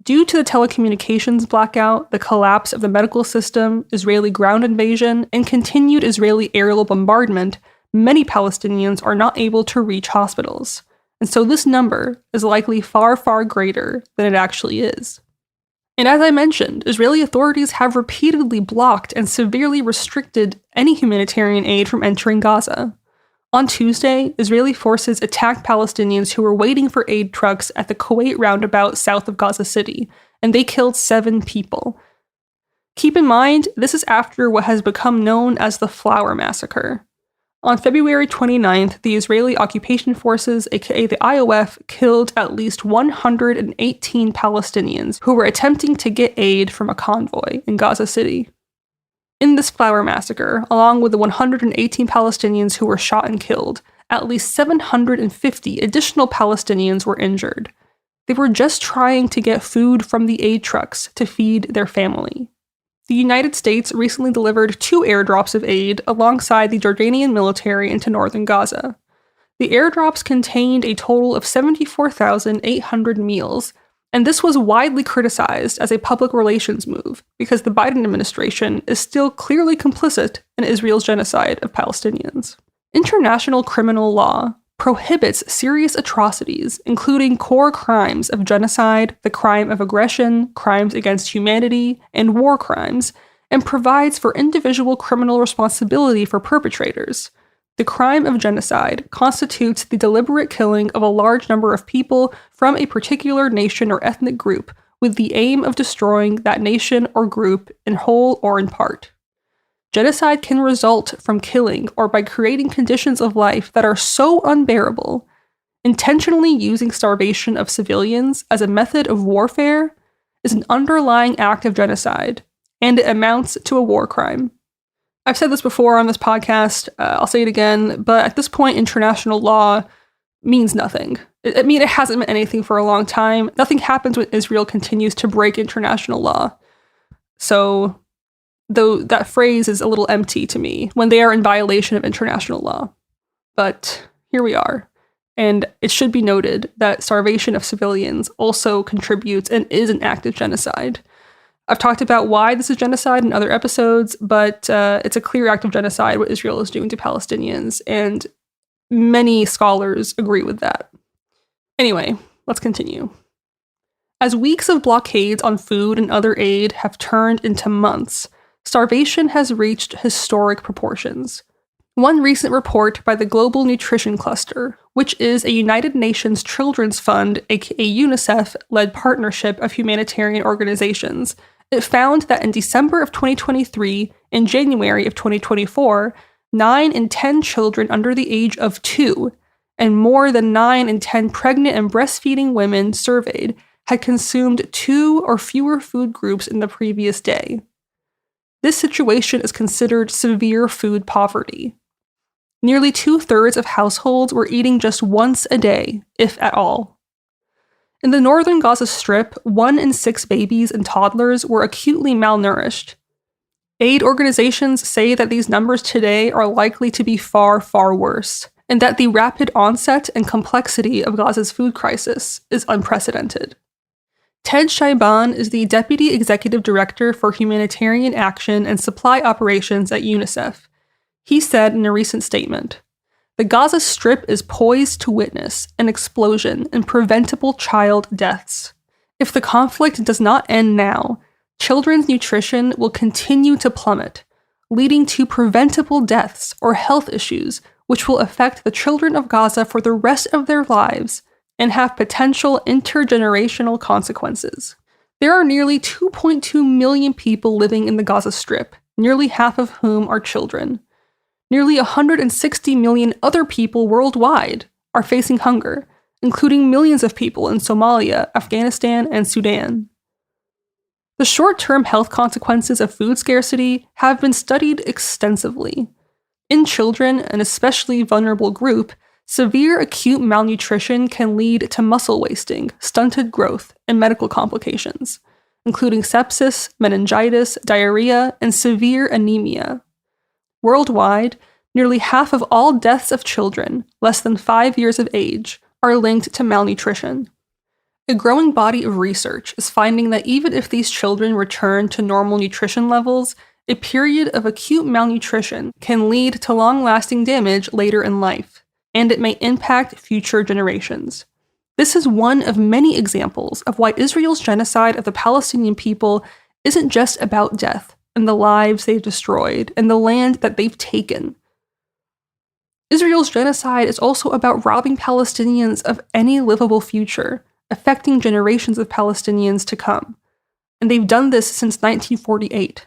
Speaker 17: Due to the telecommunications blackout, the collapse of the medical system, Israeli ground invasion, and continued Israeli aerial bombardment, many Palestinians are not able to reach hospitals. And so this number is likely far, far greater than it actually is. And as I mentioned, Israeli authorities have repeatedly blocked and severely restricted any humanitarian aid from entering Gaza. On Tuesday, Israeli forces attacked Palestinians who were waiting for aid trucks at the Kuwait roundabout south of Gaza City, and they killed 7 people. Keep in mind, this is after what has become known as the Flower Massacre. On February 29th, the Israeli occupation forces, aka the IOF, killed at least 118 Palestinians who were attempting to get aid from a convoy in Gaza City. In this Flower Massacre, along with the 118 Palestinians who were shot and killed, at least 750 additional Palestinians were injured. They were just trying to get food from the aid trucks to feed their family. The United States recently delivered 2 airdrops of aid alongside the Jordanian military into northern Gaza. The airdrops contained a total of 74,800 meals, and this was widely criticized as a public relations move because the Biden administration is still clearly complicit in Israel's genocide of Palestinians. International criminal law prohibits serious atrocities, including core crimes of genocide, the crime of aggression, crimes against humanity, and war crimes, and provides for individual criminal responsibility for perpetrators. The crime of genocide constitutes the deliberate killing of a large number of people from a particular nation or ethnic group with the aim of destroying that nation or group in whole or in part. Genocide can result from killing or by creating conditions of life that are so unbearable. Intentionally using starvation of civilians as a method of warfare is an underlying act of genocide, and it amounts to a war crime. I've said this before on this podcast, I'll say it again, but at this point, international law means nothing. It hasn't meant anything for a long time. Nothing happens when Israel continues to break international law. So, though that phrase is a little empty to me when they are in violation of international law. But here we are. And it should be noted that starvation of civilians also contributes and is an act of genocide. I've talked about why this is genocide in other episodes, but it's a clear act of genocide what Israel is doing to Palestinians, and many scholars agree with that. Anyway, let's continue. As weeks of blockades on food and other aid have turned into months, starvation has reached historic proportions. One recent report by the Global Nutrition Cluster, which is a United Nations Children's Fund, aka UNICEF-led partnership of humanitarian organizations, it found that in December of 2023 and January of 2024, 9 in 10 children under the age of 2 and more than 9 in 10 pregnant and breastfeeding women surveyed had consumed 2 or fewer food groups in the previous day. This situation is considered severe food poverty. Nearly 2/3 of households were eating just once a day, if at all. In the northern Gaza Strip, 1 in 6 babies and toddlers were acutely malnourished. Aid organizations say that these numbers today are likely to be far, far worse, and that the rapid onset and complexity of Gaza's food crisis is unprecedented. Ted Shaiban is the Deputy Executive Director for Humanitarian Action and Supply Operations at UNICEF. He said in a recent statement, "The Gaza Strip is poised to witness an explosion in preventable child deaths. If the conflict does not end now, children's nutrition will continue to plummet, leading to preventable deaths or health issues which will affect the children of Gaza for the rest of their lives and have potential intergenerational consequences." There are nearly 2.2 million people living in the Gaza Strip, nearly half of whom are children. Nearly 160 million other people worldwide are facing hunger, including millions of people in Somalia, Afghanistan, and Sudan. The short-term health consequences of food scarcity have been studied extensively. In children, an especially vulnerable group, severe acute malnutrition can lead to muscle wasting, stunted growth, and medical complications, including sepsis, meningitis, diarrhea, and severe anemia. Worldwide, nearly half of all deaths of children less than 5 years of age are linked to malnutrition. A growing body of research is finding that even if these children return to normal nutrition levels, a period of acute malnutrition can lead to long-lasting damage later in life, and it may impact future generations. This is one of many examples of why Israel's genocide of the Palestinian people isn't just about death and the lives they've destroyed and the land that they've taken. Israel's genocide is also about robbing Palestinians of any livable future, affecting generations of Palestinians to come. And they've done this since 1948.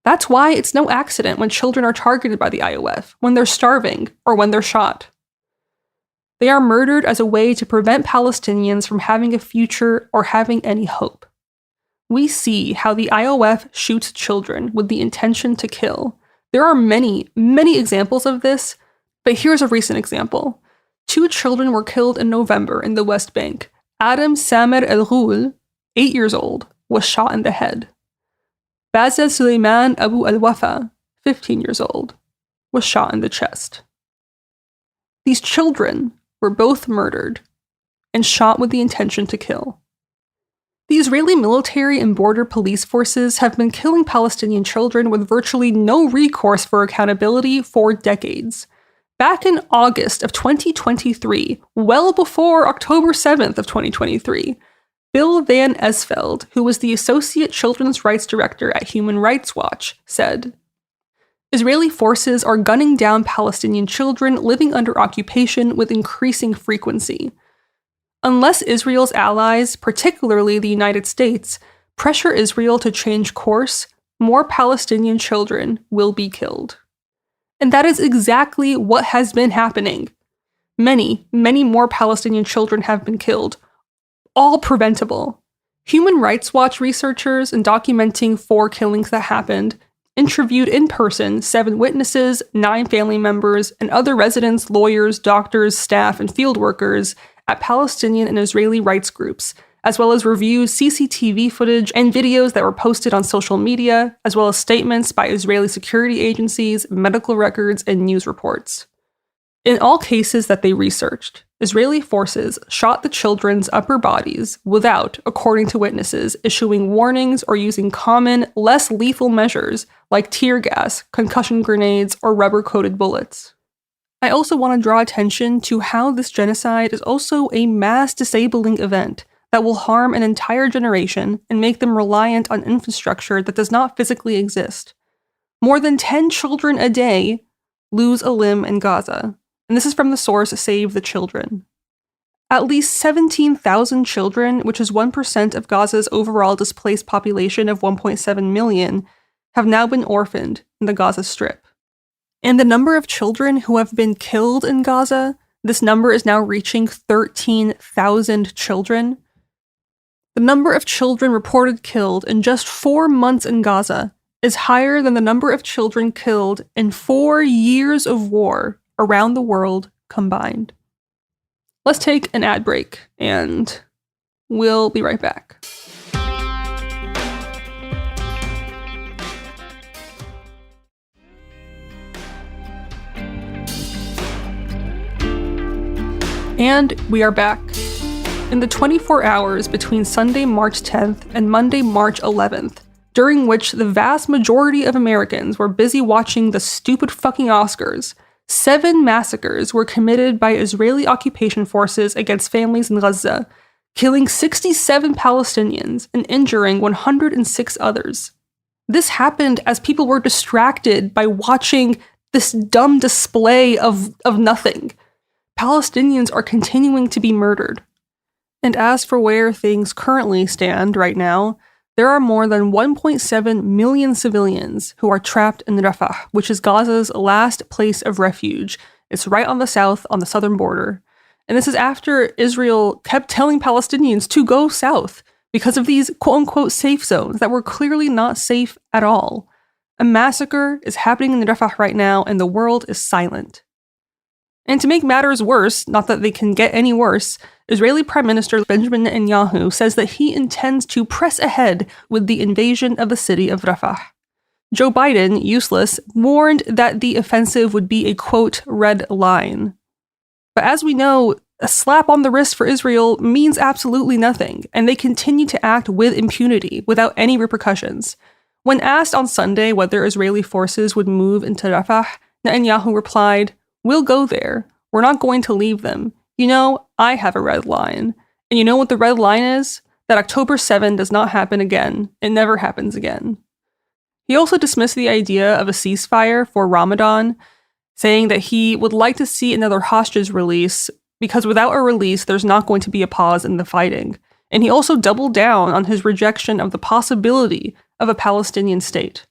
Speaker 17: That's why it's no accident when children are targeted by the IOF, when they're starving, or when they're shot. They are murdered as a way to prevent Palestinians from having a future or having any hope. We see how the IOF shoots children with the intention to kill. There are many, many examples of this, but here's a recent example. 2 children were killed in November in the West Bank. Adam Samer El-Ghul, 8 years old, was shot in the head. Bazel Suleiman Abu Al-Wafa, 15 years old, was shot in the chest. These children were both murdered and shot with the intention to kill. The Israeli military and border police forces have been killing Palestinian children with virtually no recourse for accountability for decades. Back in August of 2023, well before October 7th of 2023, Bill Van Esveld, who was the Associate Children's Rights Director at Human Rights Watch, said, "Israeli forces are gunning down Palestinian children living under occupation with increasing frequency. Unless Israel's allies, particularly the United States, pressure Israel to change course, more Palestinian children will be killed." And that is exactly what has been happening. Many, many more Palestinian children have been killed, all preventable. Human Rights Watch researchers, in documenting 4 killings that happened, interviewed in person 7 witnesses, 9 family members, and other residents, lawyers, doctors, staff, and field workers at Palestinian and Israeli rights groups, as well as reviewed CCTV footage and videos that were posted on social media, as well as statements by Israeli security agencies, medical records, and news reports. In all cases that they researched, Israeli forces shot the children's upper bodies without, according to witnesses, issuing warnings or using common, less lethal measures like tear gas, concussion grenades, or rubber-coated bullets. I also want to draw attention to how this genocide is also a mass disabling event that will harm an entire generation and make them reliant on infrastructure that does not physically exist. More than 10 children a day lose a limb in Gaza, and this is from the source Save the Children. At least 17,000 children, which is 1% of Gaza's overall displaced population of 1.7 million, have now been orphaned in the Gaza Strip. And the number of children who have been killed in Gaza, this number is now reaching 13,000 children. The number of children reported killed in just 4 months in Gaza is higher than the number of children killed in 4 years of war around the world combined. Let's take an ad break, and we'll be right back. And we are back. In the 24 hours between Sunday, March 10th and Monday, March 11th, during which the vast majority of Americans were busy watching the stupid fucking Oscars, 7 massacres were committed by Israeli occupation forces against families in Gaza, killing 67 Palestinians and injuring 106 others. This happened as people were distracted by watching this dumb display of nothing. Palestinians are continuing to be murdered. And as for where things currently stand right now, there are more than 1.7 million civilians who are trapped in Rafah, which is Gaza's last place of refuge. It's right on the southern border. And this is after Israel kept telling Palestinians to go south because of these quote-unquote safe zones that were clearly not safe at all. A massacre is happening in Rafah right now, and the world is silent. And to make matters worse, not that they can get any worse, Israeli Prime Minister Benjamin Netanyahu says that he intends to press ahead with the invasion of the city of Rafah. Joe Biden, useless, warned that the offensive would be a, quote, red line. But as we know, a slap on the wrist for Israel means absolutely nothing, and they continue to act with impunity, without any repercussions. When asked on Sunday whether Israeli forces would move into Rafah, Netanyahu replied, "We'll go there. We're not going to leave them. You know, I have a red line. And you know what the red line is? That October 7 does not happen again. It never happens again." He also dismissed the idea of a ceasefire for Ramadan, saying that he would like to see another hostage release, because without a release, there's not going to be a pause in the fighting. And he also doubled down on his rejection of the possibility of a Palestinian state.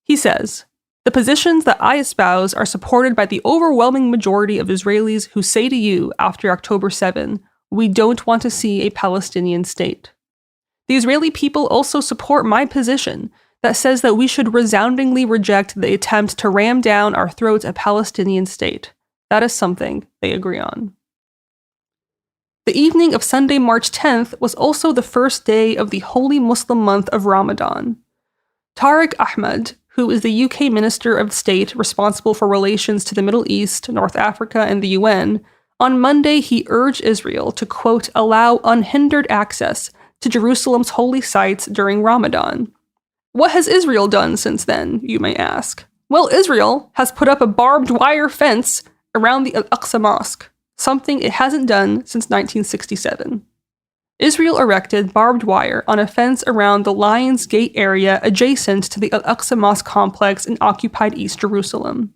Speaker 17: He says, "The positions that I espouse are supported by the overwhelming majority of Israelis who say to you after October 7, we don't want to see a Palestinian state. The Israeli people also support my position that says that we should resoundingly reject the attempt to ram down our throats a Palestinian state. That is something they agree on." The evening of Sunday, March 10th was also the first day of the holy Muslim month of Ramadan. Tariq Ahmad, who is the UK Minister of State responsible for relations to the Middle East, North Africa, and the UN, on Monday he urged Israel to, quote, allow unhindered access to Jerusalem's holy sites during Ramadan. What has Israel done since then, you may ask? Well, Israel has put up a barbed wire fence around the Al-Aqsa Mosque, something it hasn't done since 1967. Israel erected barbed wire on a fence around the Lions Gate area adjacent to the Al-Aqsa Mosque complex in occupied East Jerusalem.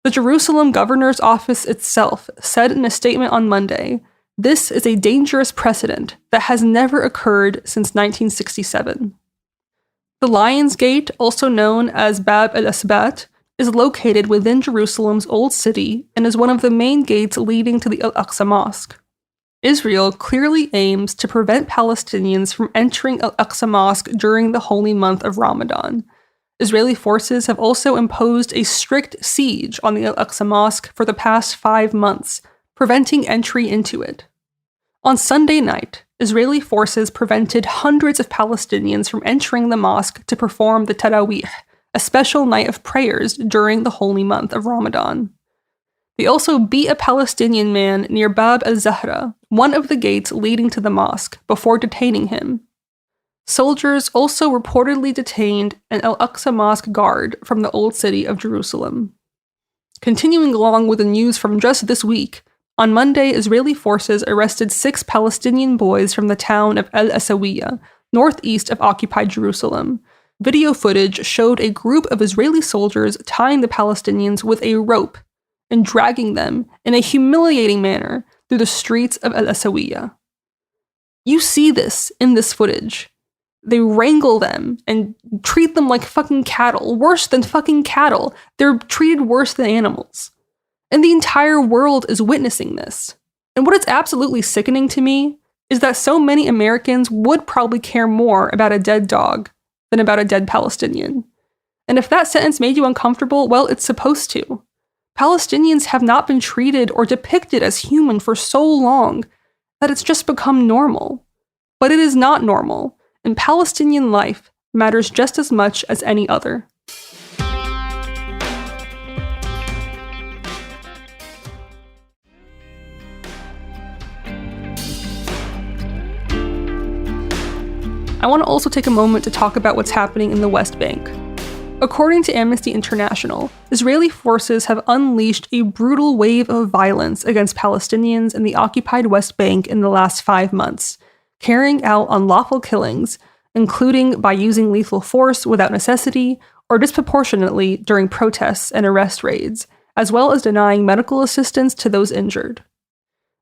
Speaker 17: The Jerusalem Governor's Office itself said in a statement on Monday, "This is a dangerous precedent that has never occurred since 1967. The Lions Gate, also known as Bab al-Asbat, is located within Jerusalem's Old City and is one of the main gates leading to the Al-Aqsa Mosque. Israel clearly aims to prevent Palestinians from entering Al-Aqsa Mosque during the holy month of Ramadan. Israeli forces have also imposed a strict siege on the Al-Aqsa Mosque for the past 5 months, preventing entry into it. On Sunday night, Israeli forces prevented hundreds of Palestinians from entering the mosque to perform the Taraweeh, a special night of prayers during the holy month of Ramadan. They also beat a Palestinian man near Bab al-Zahra, one of the gates leading to the mosque, before detaining him. Soldiers also reportedly detained an Al-Aqsa Mosque guard from the Old City of Jerusalem. Continuing along with the news from just this week, On Monday, Israeli forces arrested 6 Palestinian boys from the town of El Asawiya, northeast of occupied Jerusalem. Video footage showed a group of Israeli soldiers tying the Palestinians with a rope and dragging them in a humiliating manner through the streets of El Asawiya. You see this in this footage. They wrangle them and treat them like fucking cattle, worse than fucking cattle. They're treated worse than animals. And the entire world is witnessing this. And what is absolutely sickening to me is that so many Americans would probably care more about a dead dog than about a dead Palestinian. And if that sentence made you uncomfortable, well, it's supposed to. Palestinians have not been treated or depicted as human for so long that it's just become normal. But it is not normal, and Palestinian life matters just as much as any other. I want to also take a moment to talk about what's happening in the West Bank. According to Amnesty International, Israeli forces have unleashed a brutal wave of violence against Palestinians in the occupied West Bank in the last 5 months, carrying out unlawful killings, including by using lethal force without necessity or disproportionately during protests and arrest raids, as well as denying medical assistance to those injured.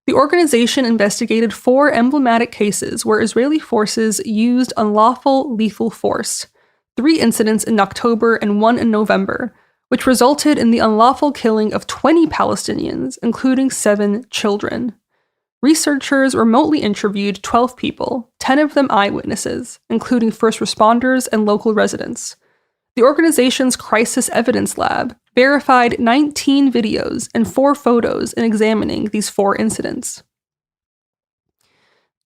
Speaker 17: The organization investigated 4 emblematic cases where Israeli forces used unlawful lethal force, 3 incidents in October and 1 in November, which resulted in the unlawful killing of 20 Palestinians, including 7 children. Researchers remotely interviewed 12 people, 10 of them eyewitnesses, including first responders and local residents. The organization's Crisis Evidence Lab verified 19 videos and 4 photos in examining these 4 incidents.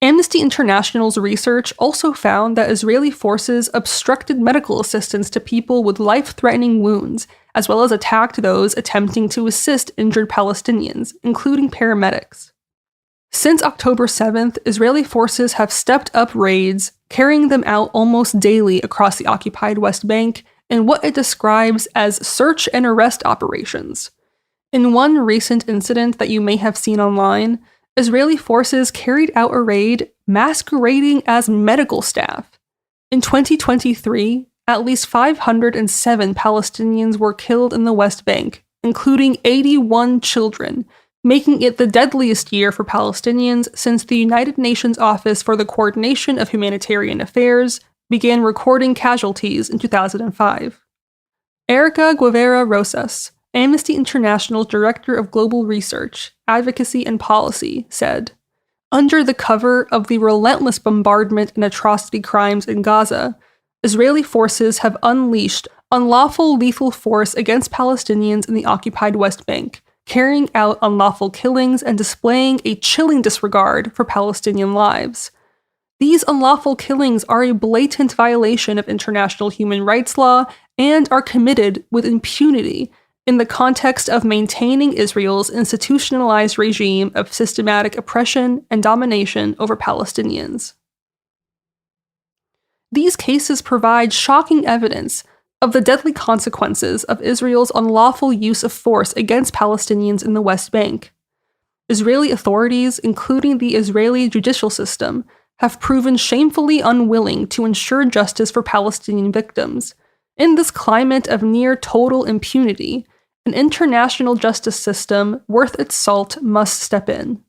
Speaker 17: Amnesty International's research also found that Israeli forces obstructed medical assistance to people with life-threatening wounds, as well as attacked those attempting to assist injured Palestinians, including paramedics. Since October 7th, Israeli forces have stepped up raids, carrying them out almost daily across the occupied West Bank in what it describes as search and arrest operations. In one recent incident that you may have seen online, Israeli forces carried out a raid masquerading as medical staff. In 2023, at least 507 Palestinians were killed in the West Bank, including 81 children, making it the deadliest year for Palestinians since the United Nations Office for the Coordination of Humanitarian Affairs began recording casualties in 2005. Erica Guevara Rosas, Amnesty International's Director of Global Research, Advocacy and Policy, said, "Under the cover of the relentless bombardment and atrocity crimes in Gaza, Israeli forces have unleashed unlawful lethal force against Palestinians in the occupied West Bank, carrying out unlawful killings and displaying a chilling disregard for Palestinian lives. These unlawful killings are a blatant violation of international human rights law and are committed with impunity in the context of maintaining Israel's institutionalized regime of systematic oppression and domination over Palestinians." These cases provide shocking evidence of the deadly consequences of Israel's unlawful use of force against Palestinians in the West Bank. Israeli authorities, including the Israeli judicial system, have proven shamefully unwilling to ensure justice for Palestinian victims. In this climate of near total impunity, an international justice system worth its salt must step in.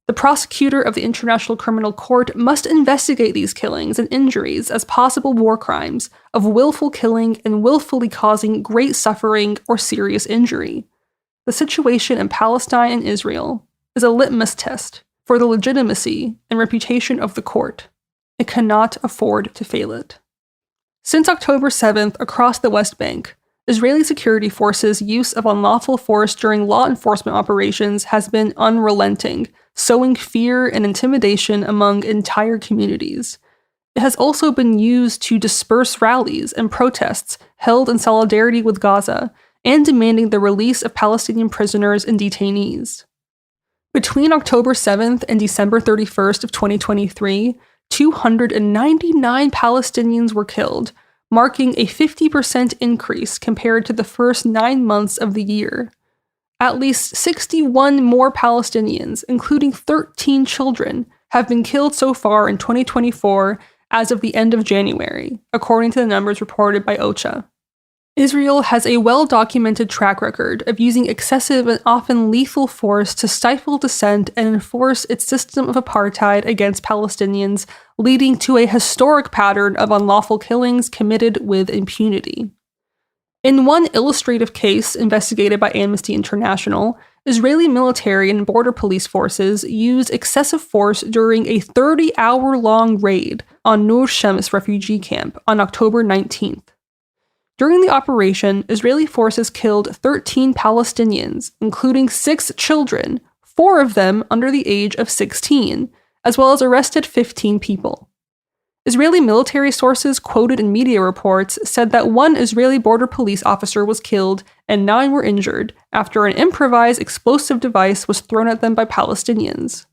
Speaker 17: The prosecutor of the International Criminal Court must investigate these killings and injuries as possible war crimes of willful killing and willfully causing great suffering or serious injury. The situation in Palestine and Israel is a litmus test for the legitimacy and reputation of the court. It cannot afford to fail it. Since October 7th, across the West Bank, Israeli security forces' use of unlawful force during law enforcement operations has been unrelenting, sowing fear and intimidation among entire communities. It has also been used to disperse rallies and protests held in solidarity with Gaza and demanding the release of Palestinian prisoners and detainees. Between October 7th and December 31st of 2023, 299 Palestinians were killed, marking a 50% increase compared to the first 9 months of the year. At least 61 more Palestinians, including 13 children, have been killed so far in 2024 as of the end of January, according to the numbers reported by OCHA. Israel has a well-documented track record of using excessive and often lethal force to stifle dissent and enforce its system of apartheid against Palestinians, leading to a historic pattern of unlawful killings committed with impunity. In one illustrative case investigated by Amnesty International, Israeli military and border police forces used excessive force during a 30-hour-long raid on Nur Shams refugee camp on October 19th. During the operation, Israeli forces killed 13 Palestinians, including 6 children, 4 of them under the age of 16, as well as arrested 15 people. Israeli military sources quoted in media reports said that 1 Israeli border police officer was killed and 9 were injured after an improvised explosive device was thrown at them by Palestinians.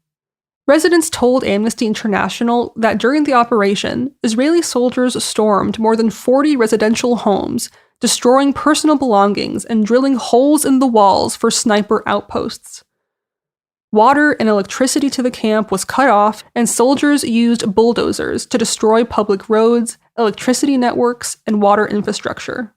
Speaker 17: Residents told Amnesty International that during the operation, Israeli soldiers stormed more than 40 residential homes, destroying personal belongings and drilling holes in the walls for sniper outposts. Water and electricity to the camp was cut off, and soldiers used bulldozers to destroy public roads, electricity networks, and water infrastructure.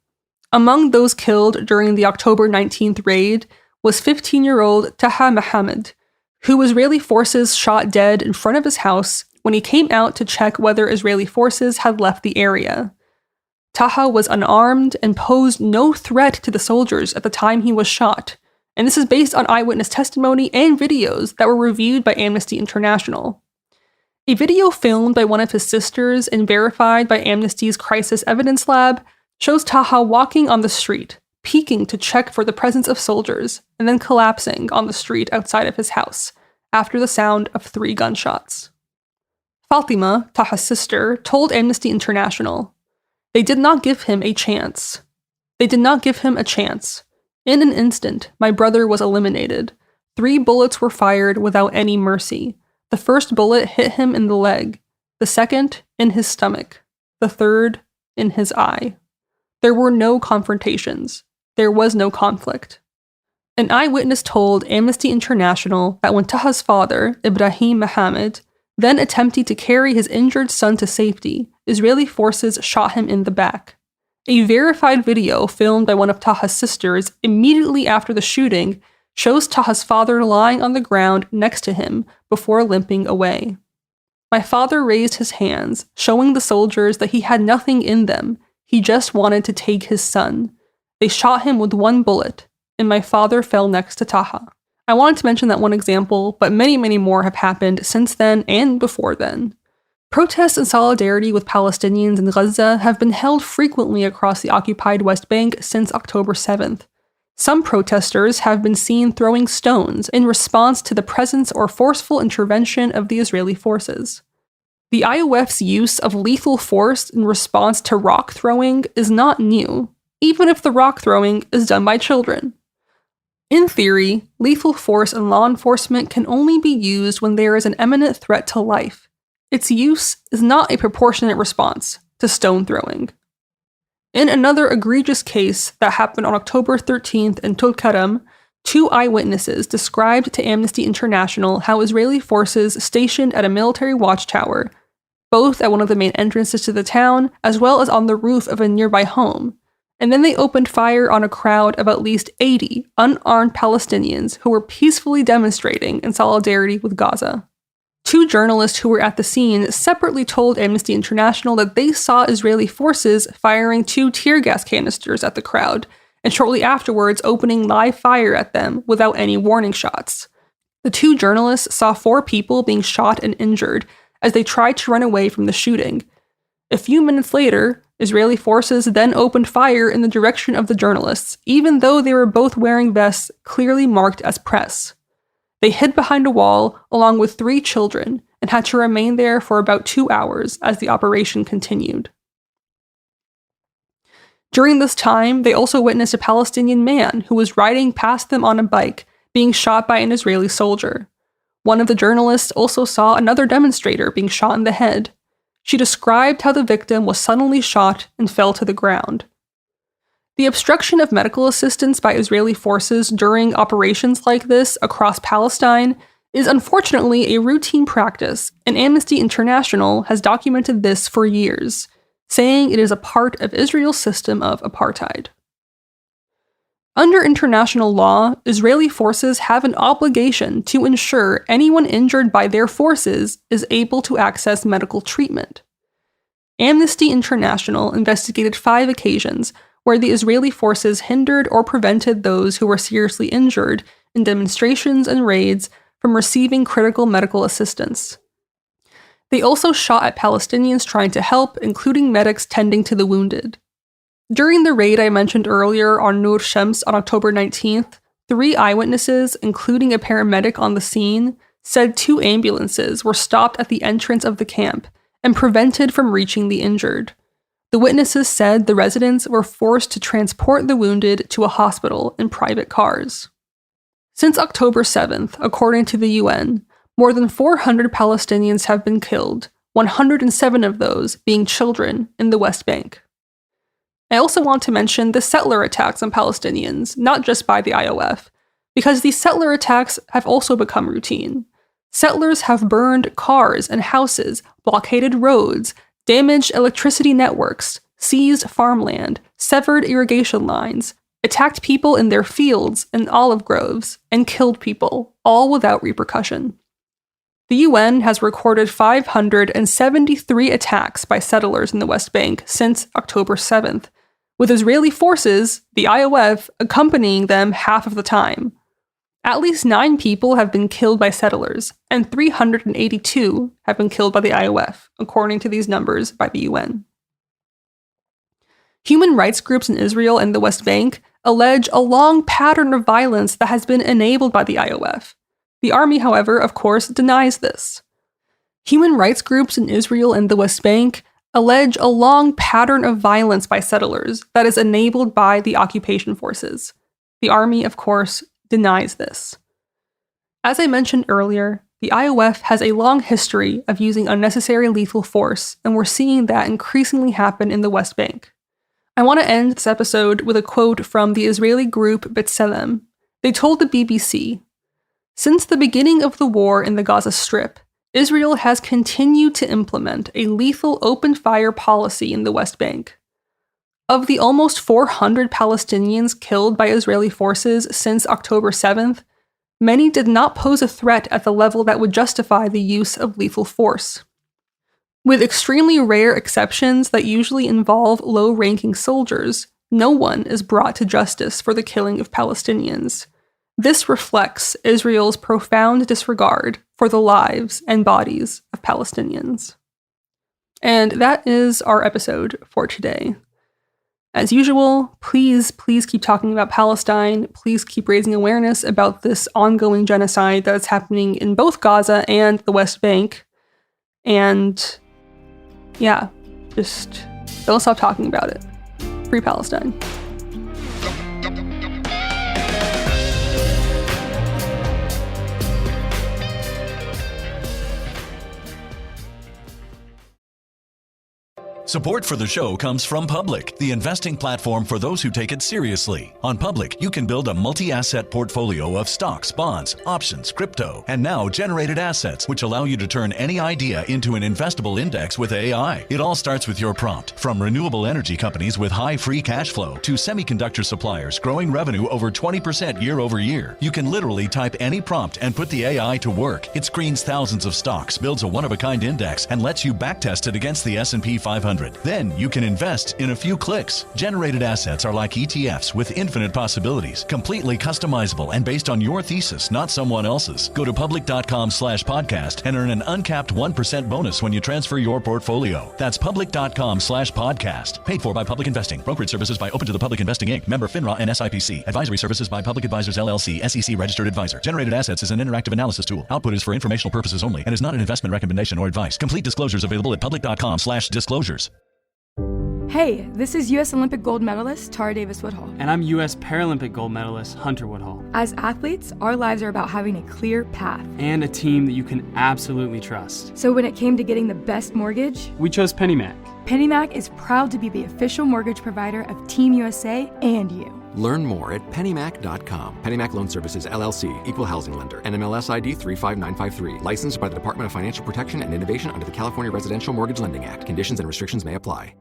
Speaker 17: Among those killed during the October 19th raid was 15-year-old Taha Mohammed, who Israeli forces shot dead in front of his house when he came out to check whether Israeli forces had left the area. Taha was unarmed and posed no threat to the soldiers at the time he was shot, and this is based on eyewitness testimony and videos that were reviewed by Amnesty International. A video filmed by one of his sisters and verified by Amnesty's Crisis Evidence Lab shows Taha walking on the street, peeking to check for the presence of soldiers, and then collapsing on the street outside of his house, after the sound of 3 gunshots. Fatima, Taha's sister, told Amnesty International, "They did not give him a chance. They did not give him a chance. In an instant, my brother was eliminated. 3 bullets were fired without any mercy. The first bullet hit him in the leg, the second in his stomach, the third in his eye. There were no confrontations. There was no conflict." An eyewitness told Amnesty International that when Taha's father, Ibrahim Mohammed, then attempted to carry his injured son to safety, Israeli forces shot him in the back. A verified video filmed by one of Taha's sisters immediately after the shooting shows Taha's father lying on the ground next to him before limping away. "My father raised his hands, showing the soldiers that he had nothing in them. He just wanted to take his son. They shot him with 1 bullet, and my father fell next to Taha." I wanted to mention that one example, but many, many more have happened since then and before then. Protests in solidarity with Palestinians in Gaza have been held frequently across the occupied West Bank since October 7th. Some protesters have been seen throwing stones in response to the presence or forceful intervention of the Israeli forces. The IOF's use of lethal force in response to rock throwing is not new, even if the rock throwing is done by children. In theory, lethal force in law enforcement can only be used when there is an imminent threat to life. Its use is not a proportionate response to stone throwing. In another egregious case that happened on October 13th in Tulkarem, 2 eyewitnesses described to Amnesty International how Israeli forces stationed at a military watchtower, both at one of the main entrances to the town as well as on the roof of a nearby home, and then they opened fire on a crowd of at least 80 unarmed Palestinians who were peacefully demonstrating in solidarity with Gaza. 2 journalists who were at the scene separately told Amnesty International that they saw Israeli forces firing 2 tear gas canisters at the crowd, and shortly afterwards opening live fire at them without any warning shots. The 2 journalists saw 4 people being shot and injured as they tried to run away from the shooting. A few minutes later, Israeli forces then opened fire in the direction of the journalists, even though they were both wearing vests clearly marked as press. They hid behind a wall along with 3 children and had to remain there for about 2 hours as the operation continued. During this time, they also witnessed a Palestinian man who was riding past them on a bike being shot by an Israeli soldier. One of the journalists also saw another demonstrator being shot in the head. She described how the victim was suddenly shot and fell to the ground. The obstruction of medical assistance by Israeli forces during operations like this across Palestine is unfortunately a routine practice, and Amnesty International has documented this for years, saying it is a part of Israel's system of apartheid. Under international law, Israeli forces have an obligation to ensure anyone injured by their forces is able to access medical treatment. Amnesty International investigated 5 occasions where the Israeli forces hindered or prevented those who were seriously injured in demonstrations and raids from receiving critical medical assistance. They also shot at Palestinians trying to help, including medics tending to the wounded. During the raid I mentioned earlier on Nur Shams on October 19th, 3 eyewitnesses, including a paramedic on the scene, said 2 ambulances were stopped at the entrance of the camp and prevented from reaching the injured. The witnesses said the residents were forced to transport the wounded to a hospital in private cars. Since October 7th, according to the UN, more than 400 Palestinians have been killed, 107 of those being children in the West Bank. I also want to mention the settler attacks on Palestinians, not just by the IOF, because these settler attacks have also become routine. Settlers have burned cars and houses, blockaded roads, damaged electricity networks, seized farmland, severed irrigation lines, attacked people in their fields and olive groves, and killed people, all without repercussion. The UN has recorded 573 attacks by settlers in the West Bank since October 7th, with Israeli forces, the IOF, accompanying them half of the time. At least 9 people have been killed by settlers, and 382 have been killed by the IOF, according to these numbers by the UN. Human rights groups in Israel and the West Bank allege a long pattern of violence that has been enabled by the IOF. The army, however, of course, denies this. Human rights groups in Israel and the West Bank allege a long pattern of violence by settlers that is enabled by the occupation forces. The army, of course, denies this. As I mentioned earlier, the IOF has a long history of using unnecessary lethal force, and we're seeing that increasingly happen in the West Bank. I want to end this episode with a quote from the Israeli group B'Tselem. They told the BBC, "Since the beginning of the war in the Gaza Strip, Israel has continued to implement a lethal open-fire policy in the West Bank. Of the almost 400 Palestinians killed by Israeli forces since October 7th, many did not pose a threat at the level that would justify the use of lethal force. With extremely rare exceptions that usually involve low-ranking soldiers, no one is brought to justice for the killing of Palestinians. This reflects Israel's profound disregard for the lives and bodies of Palestinians." And that is our episode for today. As usual, please keep talking about Palestine. Please keep raising awareness about this ongoing genocide that's happening in both Gaza and the West Bank. And yeah, just don't stop talking about it. Free Palestine.
Speaker 5: Support for the show comes from Public, the investing platform for those who take it seriously. On Public, you can build a multi-asset portfolio of stocks, bonds, options, crypto, and now generated assets, which allow you to turn any idea into an investable index with AI. It all starts with your prompt. From renewable energy companies with high free cash flow to semiconductor suppliers growing revenue over 20% year over year, you can literally type any prompt and put the AI to work. It screens thousands of stocks, builds a one-of-a-kind index, and lets you backtest it against the S&P 500. Then you can invest in a few clicks. Generated assets are like ETFs with infinite possibilities, completely customizable and based on your thesis, not someone else's. Go to public.com/podcast and earn an uncapped 1% bonus when you transfer your portfolio. That's public.com/podcast. Paid for by Public Investing. Brokerage services by Open to the Public Investing Inc. Member FINRA and SIPC. Advisory services by Public Advisors LLC, SEC registered advisor. Generated assets is an interactive analysis tool. Output is for informational purposes only and is not an investment recommendation or advice. Complete disclosures available at public.com/disclosures.
Speaker 2: Hey, this is U.S. Olympic gold medalist Tara Davis Woodhull.
Speaker 3: And I'm U.S. Paralympic gold medalist Hunter Woodhull.
Speaker 2: As athletes, our lives are about having a clear path.
Speaker 3: And a team that you can absolutely trust.
Speaker 2: So when it came to getting the best mortgage,
Speaker 3: we chose PennyMac.
Speaker 2: PennyMac is proud to be the official mortgage provider of Team USA and you.
Speaker 4: Learn more at pennymac.com. PennyMac Loan Services, LLC, Equal Housing Lender, NMLS ID 35953. Licensed by the Department of Financial Protection and Innovation under the California Residential Mortgage Lending Act. Conditions and restrictions may apply.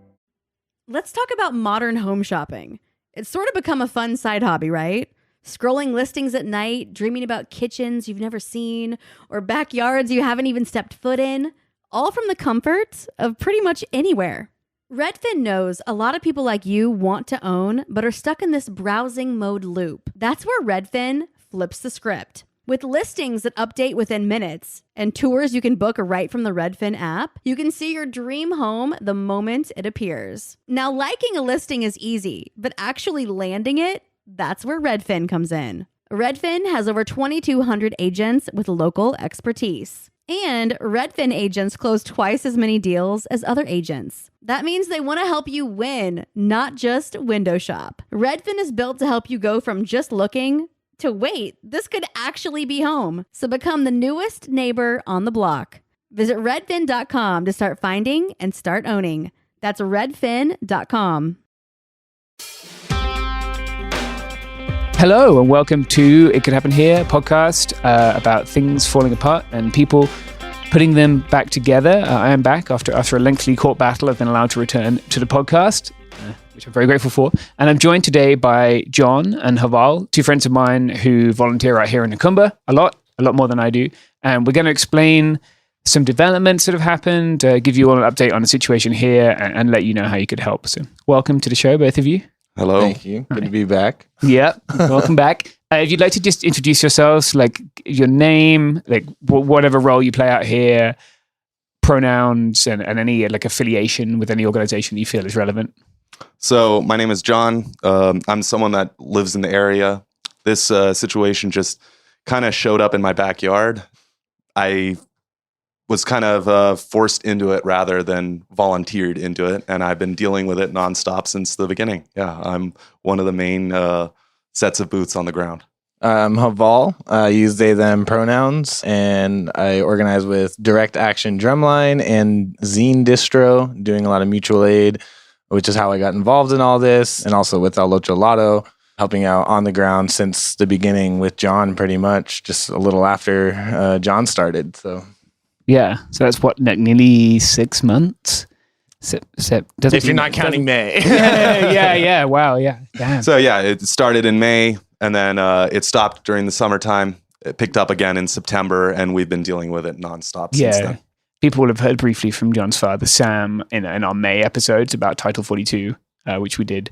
Speaker 11: Let's talk about modern home shopping. It's sort of become a fun side hobby, right? Scrolling listings at night, dreaming about kitchens you've never seen, or backyards you haven't even stepped foot in, all from the comfort of pretty much anywhere. Redfin knows a lot of people like you want to own, but are stuck in this browsing mode loop. That's where Redfin flips the script. With listings that update within minutes and tours you can book right from the Redfin app, you can see your dream home the moment it appears. Now, liking a listing is easy, but actually landing it, that's where Redfin comes in. Redfin has over 2,200 agents with local expertise. And Redfin agents close twice as many deals as other agents. That means they want to help you win, not just window shop. Redfin is built to help you go from just looking to wait, this could actually be home. So become the newest neighbor on the block. Visit redfin.com to start finding and start owning. That's redfin.com.
Speaker 18: Hello and welcome to It Could Happen Here podcast about things falling apart and people putting them back together. I am back after a lengthy court battle. I've been allowed to return to the podcast, which I'm very grateful for. And I'm joined today by John and Haval, two friends of mine who volunteer right here in Nakumba a lot more than I do. And we're going to explain some developments that have happened, give you all an update on the situation here and let you know how you could help. So welcome to the show, both of you.
Speaker 19: Hello. Thank you. Good to be back.
Speaker 18: Yeah, welcome back. If you'd like to just introduce yourselves, like your name, like whatever role you play out here, pronouns, and any like affiliation with any organization you feel is relevant.
Speaker 19: So my name is John. I'm someone that lives in the area. This situation just kind of showed up in my backyard. I was kind of forced into it rather than volunteered into it. And I've been dealing with it nonstop since the beginning. Yeah, I'm one of the main sets of boots on the ground.
Speaker 20: I'm Haval. I use they, them pronouns, and I organize with Direct Action Drumline and Zine Distro, doing a lot of mutual aid, which is how I got involved in all this, and also with El Ocho Lado, helping out on the ground since the beginning with John, pretty much, just a little after John started, so...
Speaker 18: Yeah, so that's what, nearly 6 months?
Speaker 20: If you're not counting May.
Speaker 18: yeah, wow, yeah. Damn.
Speaker 19: So yeah, it started in May, and then it stopped during the summertime. It picked up again in September, and we've been dealing with it nonstop since then.
Speaker 18: People will have heard briefly from John's father, Sam, in our May episodes about Title 42, which we did,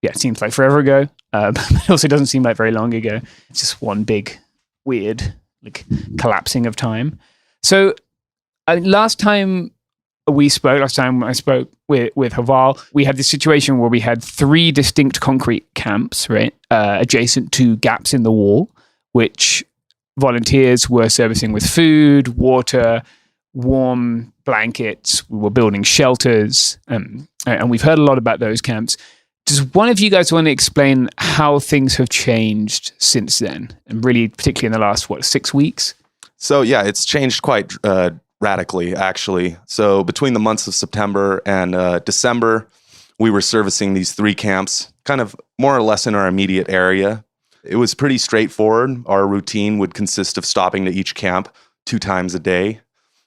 Speaker 18: it seems like forever ago, but it also doesn't seem like very long ago. It's just one big, weird, like collapsing of time. So last time I spoke with Haval, we had this situation where we had 3 distinct concrete camps, right, adjacent to gaps in the wall, which volunteers were servicing with food, water, warm blankets. We were building shelters, and we've heard a lot about those camps. Does one of you guys want to explain how things have changed since then, and really particularly in the last, 6 weeks?
Speaker 19: So yeah, it's changed quite radically, actually. So between the months of September and December, we were servicing these 3 camps, kind of more or less in our immediate area. It was pretty straightforward. Our routine would consist of stopping to each camp 2 times a day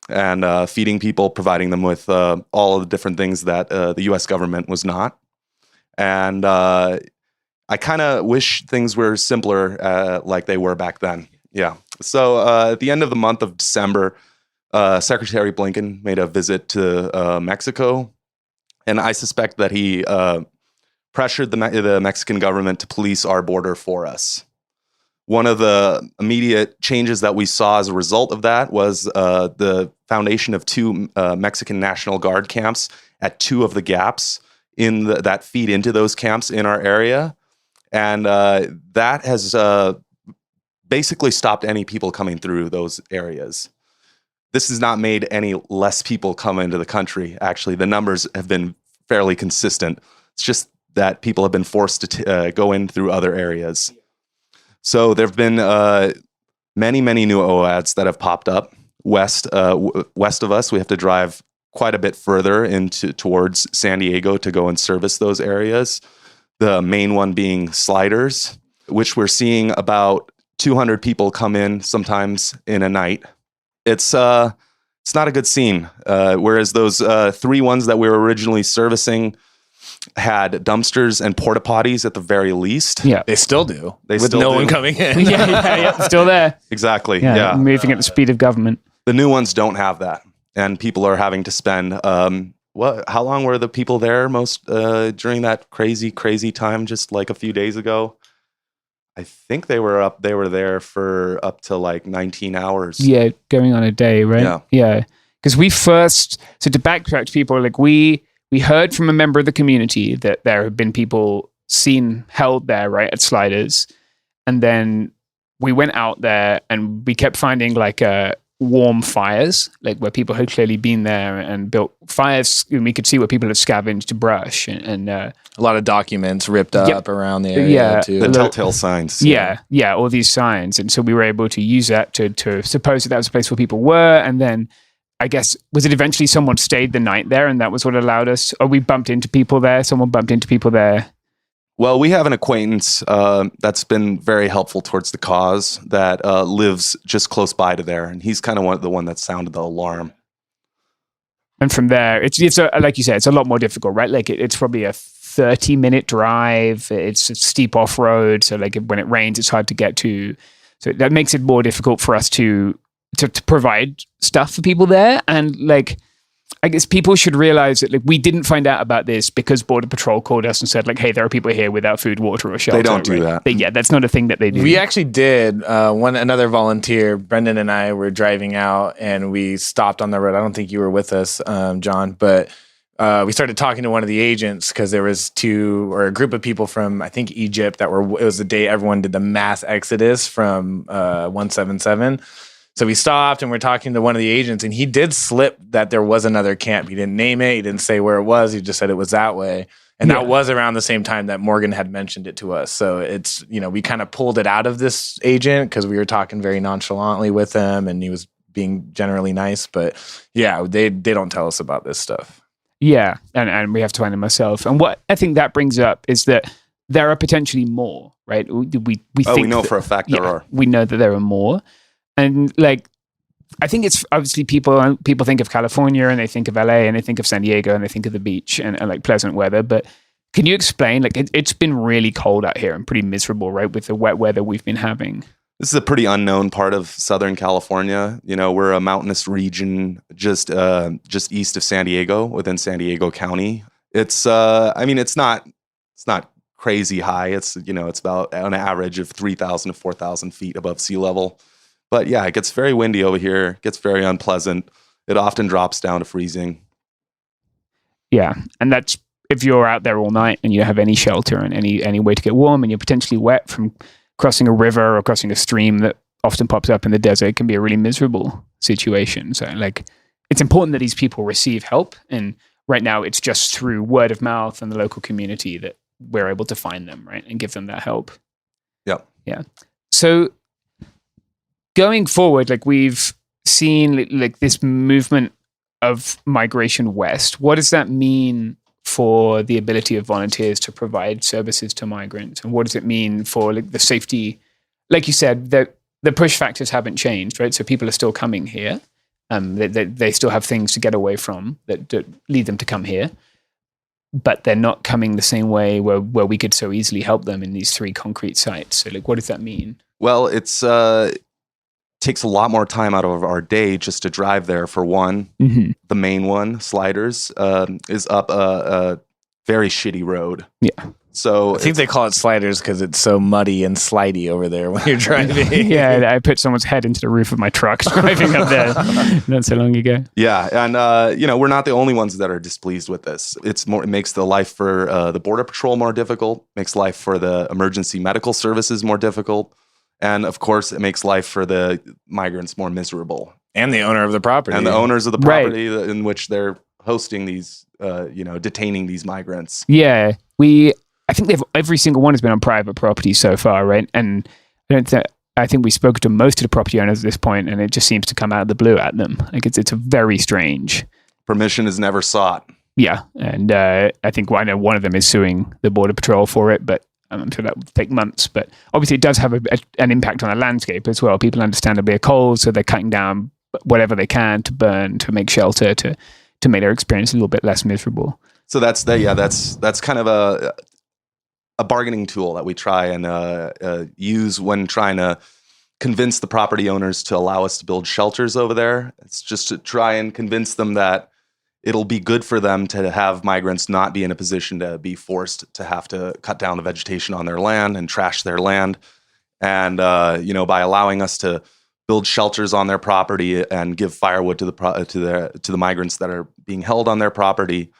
Speaker 19: and feeding people, providing them with all of the different things that the U.S. government was not. And I kind of wish things were simpler like they were back then. Yeah. So at the end of the month of December, Secretary Blinken made a visit to Mexico, and I suspect that he pressured the Mexican government to police our border for us. One of the immediate changes that we saw as a result of that was the foundation of 2 Mexican National Guard camps at 2 of the gaps that feed into those camps in our area, and that has basically stopped any people coming through those areas. This has not made any less people come into the country. Actually, the numbers have been fairly consistent. It's just that people have been forced to go in through other areas. So there have been many, many new OADs that have popped up west of us. We have to drive quite a bit further into towards San Diego to go and service those areas. The main one being Sliders, which we're seeing about 200 people come in sometimes in a night. It's not a good scene. Whereas those 3 ones that we were originally servicing had dumpsters and porta potties at the very least.
Speaker 20: Yeah, they still do. With no one coming in.
Speaker 17: yeah, still there.
Speaker 19: Exactly.
Speaker 17: Yeah,
Speaker 19: Yeah.
Speaker 17: moving at the speed of government.
Speaker 19: The new ones don't have that, and people are having to spend. How long were the people there most during that crazy time? Just like a few days ago. I think they were there for up to like 19 hours.
Speaker 18: Yeah, going on a day, right? Yeah. Because so to backtrack people, like we heard from a member of the community that there have been people seen held there, right, at Sliders. And then we went out there and we kept finding like warm fires, like where people had clearly been there and built fires. And we could see where people had scavenged brush and
Speaker 20: a lot of documents ripped up around the area too.
Speaker 19: The telltale signs.
Speaker 18: Yeah, all these signs. And so we were able to use that to suppose that was a place where people were. And then I guess, was it eventually someone stayed the night there and that was what allowed us, or we bumped into people there? Someone bumped into people there?
Speaker 19: Well, we have an acquaintance that's been very helpful towards the cause that lives just close by to there. And he's kind of the one that sounded the alarm.
Speaker 18: And from there, it's like you said, it's a lot more difficult, right? Like it's probably a 30-minute drive. It's a steep off-road. So like when it rains, it's hard to get to. So that makes it more difficult for us to provide stuff for people there. And like, I guess people should realize that like we didn't find out about this because Border Patrol called us and said like, hey, there are people here without food, water, or shelter.
Speaker 19: They don't do that.
Speaker 18: Yeah, that's not a thing that they do.
Speaker 20: We actually did. Another volunteer, Brendan and I were driving out and we stopped on the road. I don't think you were with us, John, but we started talking to one of the agents because there was a group of people from, I think, Egypt it was the day everyone did the mass exodus from 177. So we stopped and we're talking to one of the agents, and he did slip that there was another camp. He didn't name it. He didn't say where it was. He just said it was that way. And that was around the same time that Morgan had mentioned it to us. So it's, we kind of pulled it out of this agent because we were talking very nonchalantly with him and he was being generally nice. But yeah, they don't tell us about this stuff.
Speaker 18: Yeah, and we have to find them ourselves. And what I think that brings up is that there are potentially more, right? We think
Speaker 19: we know for a fact there are.
Speaker 18: We know that there are more. And like, I think it's obviously people think of California and they think of LA and they think of San Diego and they think of the beach and like pleasant weather. But can you explain, like it's been really cold out here and pretty miserable, right? With the wet weather we've been having.
Speaker 19: This is a pretty unknown part of Southern California. We're a mountainous region just east of San Diego, within San Diego County. It's it's not crazy high. It's it's about on average of 3,000 to 4,000 feet above sea level. But yeah, it gets very windy over here. It gets very unpleasant. It often drops down to freezing.
Speaker 18: Yeah, and that's if you're out there all night and you don't have any shelter and any way to get warm, and you're potentially wet from crossing a river or crossing a stream that often pops up in the desert. It can be a really miserable situation. So like, it's important that these people receive help. And right now it's just through word of mouth and the local community that we're able to find them, right? And give them that help.
Speaker 19: Yeah.
Speaker 18: Yeah. So going forward, like we've seen like this movement of migration west. What does that mean for the ability of volunteers to provide services to migrants? And what does it mean for like the safety? Like you said, the push factors haven't changed, right? So people are still coming here. They still have things to get away from that lead them to come here. But they're not coming the same way where we could so easily help them in these 3 concrete sites. So like, what does that mean?
Speaker 19: Well, it's takes a lot more time out of our day just to drive there. For one, The main one, Sliders, is up a very shitty road.
Speaker 18: Yeah.
Speaker 19: So
Speaker 20: I think they call it Sliders because it's so muddy and slidey over there when you're driving.
Speaker 18: Yeah, I put someone's head into the roof of my truck driving up there not so long ago.
Speaker 19: Yeah, and we're not the only ones that are displeased with this. It makes the life for the Border Patrol more difficult, makes life for the emergency medical services more difficult, and of course, it makes life for the migrants more miserable.
Speaker 20: And the owner of the property.
Speaker 19: And the owners of the property in which they're hosting these, detaining these migrants.
Speaker 18: Yeah, I think every single one has been on private property so far, right? And I think we spoke to most of the property owners at this point, and it just seems to come out of the blue at them. Like it's a very strange
Speaker 19: Permission is never sought.
Speaker 18: Yeah, and I think I know one of them is suing the Border Patrol for it, but I'm sure that will take months. But obviously it does have an impact on the landscape as well. People understandably are cold, so they're cutting down whatever they can to burn, to make shelter, to make their experience a little bit less miserable.
Speaker 19: So that's kind of a bargaining tool that we try and use when trying to convince the property owners to allow us to build shelters over there. It's just to try and convince them that it'll be good for them to have migrants not be in a position to be forced to have to cut down the vegetation on their land and trash their land. And, by allowing us to build shelters on their property and give firewood to the migrants that are being held on their property,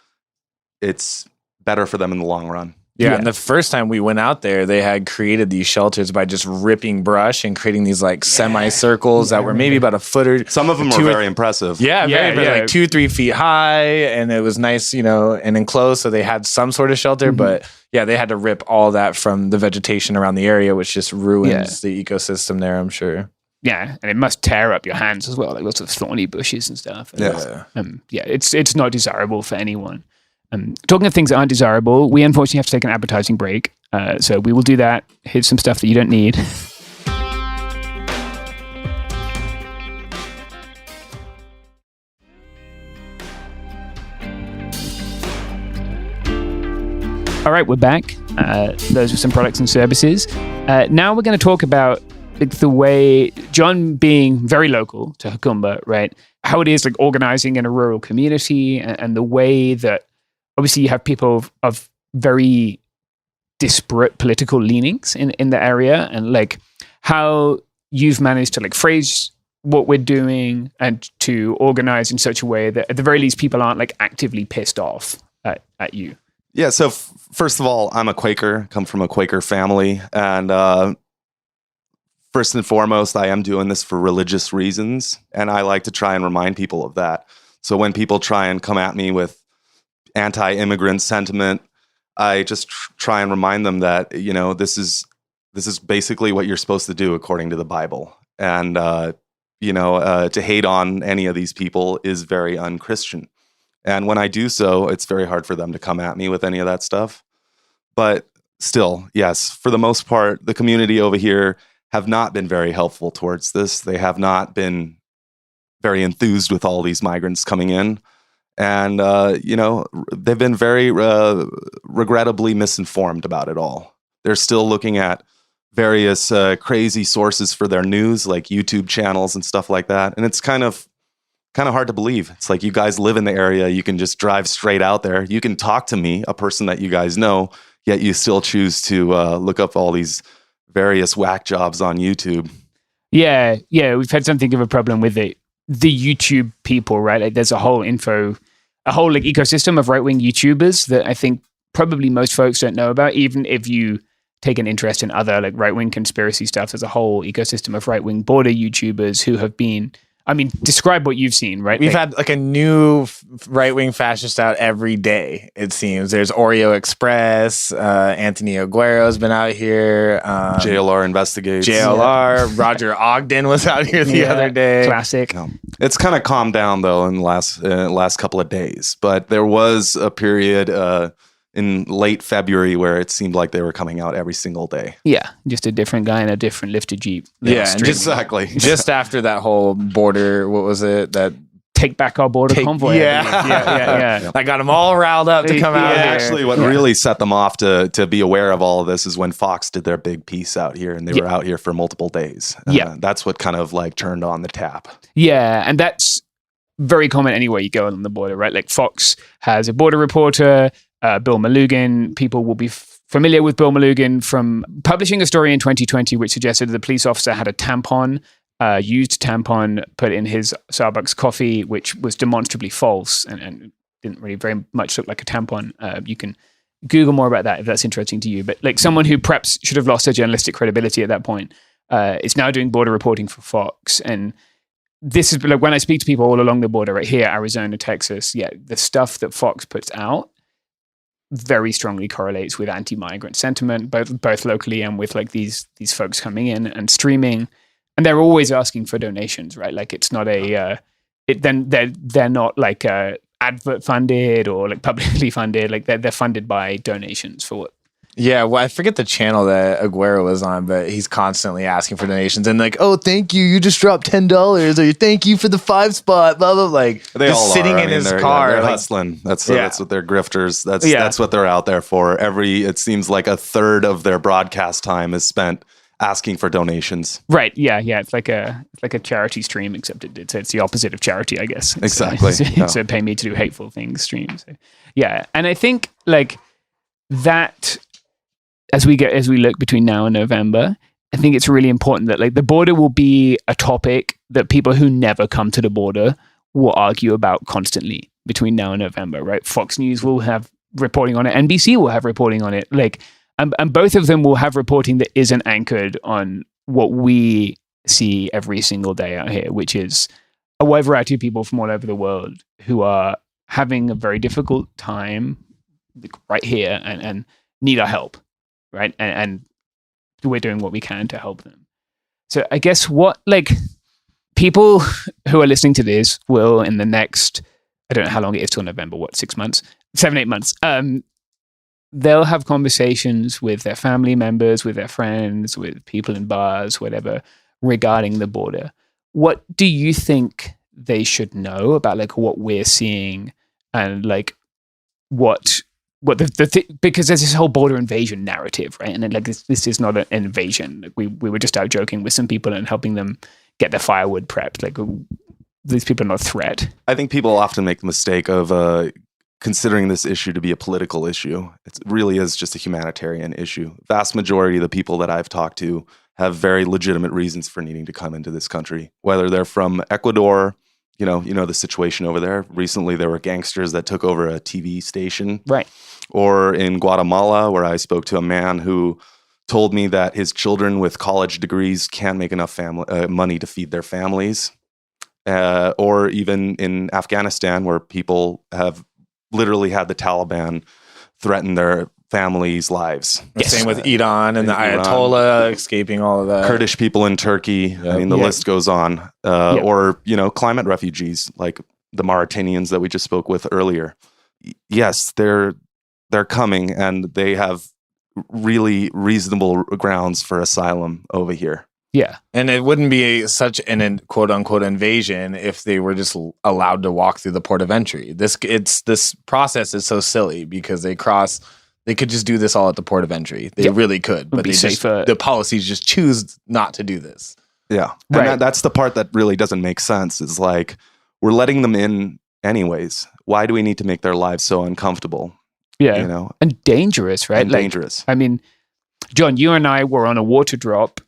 Speaker 19: it's better for them in the long run.
Speaker 20: Yeah, and the first time we went out there, they had created these shelters by just ripping brush and creating these like semicircles that were maybe about a foot or
Speaker 19: some of them were very impressive.
Speaker 20: Yeah, very like 2-3 feet high, and it was nice, and enclosed, so they had some sort of shelter. But yeah, they had to rip all that from the vegetation around the area, which just ruins the ecosystem there, I'm sure.
Speaker 18: Yeah, and it must tear up your hands as well, like lots of thorny bushes and stuff. It's not desirable for anyone. Talking of things that aren't desirable, we unfortunately have to take an advertising break. So we will do that. Here's some stuff that you don't need. All right, we're back. Those are some products and services. Now we're going to talk about the way John being very local to Hukumba, right? How it is like organizing in a rural community and the way that obviously you have people of very disparate political leanings in the area, and like how you've managed to like phrase what we're doing and to organize in such a way that at the very least people aren't like actively pissed off at you.
Speaker 19: Yeah. So first of all, I'm a Quaker, come from a Quaker family. And first and foremost, I am doing this for religious reasons. And I like to try and remind people of that. So when people try and come at me with anti-immigrant sentiment, I just try and remind them that, this is basically what you're supposed to do according to the Bible. And, to hate on any of these people is very un-Christian. And when I do so, it's very hard for them to come at me with any of that stuff. But still, yes, for the most part, the community over here have not been very helpful towards this. They have not been very enthused with all these migrants coming in. And, they've been very regrettably misinformed about it all. They're still looking at various crazy sources for their news, like YouTube channels and stuff like that. And it's kind of hard to believe. It's like, you guys live in the area. You can just drive straight out there. You can talk to me, a person that you guys know, yet you still choose to look up all these various whack jobs on YouTube.
Speaker 18: Yeah. We've had something of a problem with the YouTube people, right? Like there's a whole like ecosystem of right-wing YouTubers that I think probably most folks don't know about, even if you take an interest in other like right-wing conspiracy stuff. There's a whole ecosystem of right-wing border YouTubers who have been, describe what you've seen, right?
Speaker 20: We've had like a new right-wing fascist out every day, it seems. There's Oreo Express, Anthony Aguero's been out here.
Speaker 19: JLR investigates.
Speaker 20: JLR, Roger Ogden was out here the other day.
Speaker 18: Classic.
Speaker 19: It's kind of calmed down though in the last couple of days, but there was a period in late February where it seemed like they were coming out every single day.
Speaker 18: Yeah, just a different guy in a different lifted Jeep.
Speaker 20: Yeah,
Speaker 19: exactly.
Speaker 20: Just after that whole border, what was it? That
Speaker 18: Take Back Our Border convoy.
Speaker 20: Yeah. I got them all riled up to come out here.
Speaker 19: Actually, what really set them off to be aware of all of this is when Fox did their big piece out here, and they were out here for multiple days. That's what kind of like turned on the tap.
Speaker 18: Yeah, and that's very common anywhere you go on the border, right? Like Fox has a border reporter, Bill Malugin. People will be familiar with Bill Malugin from publishing a story in 2020 which suggested that the police officer had a used tampon put in his Starbucks coffee, which was demonstrably false and didn't really very much look like a tampon. You can Google more about that if that's interesting to you. But like someone who perhaps should have lost their journalistic credibility at that point is now doing border reporting for Fox. And this is like when I speak to people all along the border, right here, Arizona, Texas, the stuff that Fox puts out very strongly correlates with anti-migrant sentiment, both locally and with like these folks coming in and streaming, and they're always asking for donations, right? Like it's not they're not like advert funded or like publicly funded. Like they're funded by donations for what.
Speaker 20: Yeah, well, I forget the channel that Aguero was on, but he's constantly asking for donations and like, oh, thank you, you just dropped $10, or thank you for the 5 spot, blah blah. Like
Speaker 19: They
Speaker 20: just
Speaker 19: all
Speaker 20: sitting
Speaker 19: are.
Speaker 20: in his
Speaker 19: They're,
Speaker 20: car,
Speaker 19: they're
Speaker 20: like,
Speaker 19: hustling. That's what they're grifters. That's what they're out there for. It seems like a third of their broadcast time is spent asking for donations.
Speaker 18: Right. Yeah. It's like a charity stream, except it's the opposite of charity, I guess.
Speaker 19: Exactly.
Speaker 18: It's a pay me to do hateful things stream. So, yeah, and I think like that. As we look between now and November, I think it's really important that like the border will be a topic that people who never come to the border will argue about constantly between now and November, right? Fox News will have reporting on it. NBC will have reporting on it. Like, and both of them will have reporting that isn't anchored on what we see every single day out here, which is a wide variety of people from all over the world who are having a very difficult time right here and need our help. Right. And we're doing what we can to help them. So I guess what like people who are listening to this will in the next, I don't know how long it is till November, 6 months, 7-8 months. They'll have conversations with their family members, with their friends, with people in bars, whatever, regarding the border. What do you think they should know about like what we're seeing and like what because there's this whole border invasion narrative, right? And then like this is not an invasion. Like, we were just out joking with some people and helping them get their firewood prepped. Like these people are not a threat.
Speaker 19: I think people often make the mistake of considering this issue to be a political issue. It really is just a humanitarian issue. Vast majority of the people that I've talked to have very legitimate reasons for needing to come into this country, whether they're from Ecuador. You know the situation over there. Recently, there were gangsters that took over a TV station.
Speaker 18: Right.
Speaker 19: Or in Guatemala, where I spoke to a man who told me that his children with college degrees can't make enough money to feed their families. Or even in Afghanistan, where people have literally had the Taliban threaten their families' lives.
Speaker 20: Same with Iran and the Ayatollah escaping all of that.
Speaker 19: Kurdish people in Turkey. Yep. I mean, the list goes on. Or, climate refugees like the Mauritanians that we just spoke with earlier. Yes, they're coming and they have really reasonable grounds for asylum over here.
Speaker 18: Yeah.
Speaker 20: And it wouldn't be such an quote unquote invasion if they were just allowed to walk through the port of entry. This process is so silly because they could just do this all at the port of entry. They really could, but the policies just choose not to do this.
Speaker 19: Yeah. And that's the part that really doesn't make sense is like, we're letting them in anyways. Why do we need to make their lives so uncomfortable?
Speaker 18: Yeah. And dangerous, right?
Speaker 19: And dangerous.
Speaker 18: I mean, John, you and I were on a water drop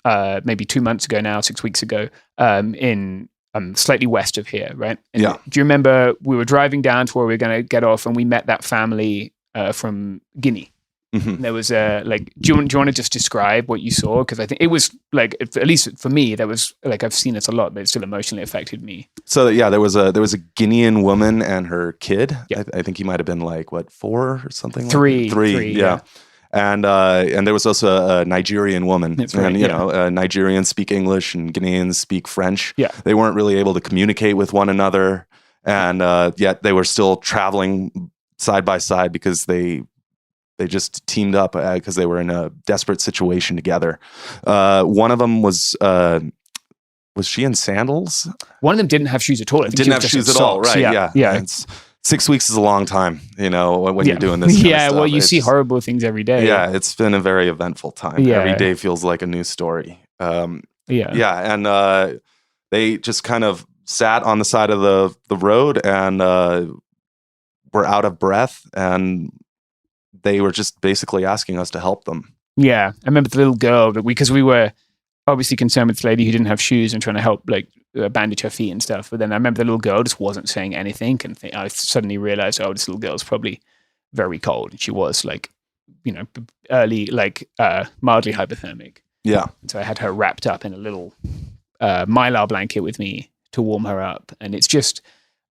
Speaker 18: maybe 2 months ago now, 6 weeks ago, in slightly west of here, right? And do you remember we were driving down to where we were going to get off and we met that family from Guinea? Mm-hmm. There was do you want to just describe what you saw? Because I think it was like, at least for me, that was like, I've seen this a lot, but it still emotionally affected me.
Speaker 19: So there was a Guinean woman and her kid. Yeah. I think he might have been like 4 or something.
Speaker 18: Three.
Speaker 19: Yeah. And there was also a Nigerian woman.
Speaker 18: That's right,
Speaker 19: Nigerians speak English and Guineans speak French.
Speaker 18: Yeah.
Speaker 19: They weren't really able to communicate with one another, and yet they were still traveling side by side because they just teamed up because they were in a desperate situation together. One of them was she in sandals?
Speaker 18: One of them didn't have shoes at all.
Speaker 19: Didn't have shoes at all, right? Yeah. 6 weeks is a long time, when you're doing this.
Speaker 18: Well, you see horrible things every day.
Speaker 19: Yeah, it's been a very eventful time. Yeah. Every day feels like a new story. And they just kind of sat on the side of the road and were out of breath, and they were just basically asking us to help them.
Speaker 18: Yeah, I remember the little girl because we were obviously concerned with this lady who didn't have shoes and trying to help bandage her feet and stuff. But then I remember the little girl just wasn't saying anything, and I suddenly realized, this little girl's probably very cold, and she was early, mildly hypothermic.
Speaker 19: Yeah.
Speaker 18: And so I had her wrapped up in a little mylar blanket with me to warm her up, and it's just,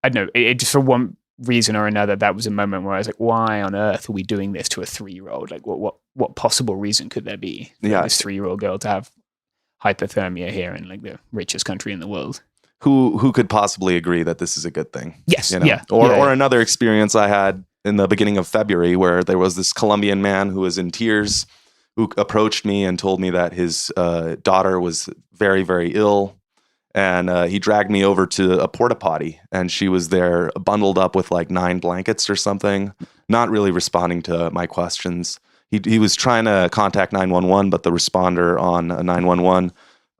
Speaker 18: I don't know, it just for one reason or another, that was a moment where I was like, why on earth are we doing this to a 3-year-old? Like, what possible reason could there be for this 3-year-old girl to have hypothermia here in the richest country in the world?
Speaker 19: who could possibly agree that this is a good thing?
Speaker 18: Yes.
Speaker 19: You know?
Speaker 18: Yeah.
Speaker 19: Or another experience I had in the beginning of February where there was this Colombian man who was in tears who approached me and told me that his daughter was very, very ill. And he dragged me over to a porta potty, and she was there bundled up with like 9 blankets or something, not really responding to my questions. He was trying to contact 911, but the responder on 911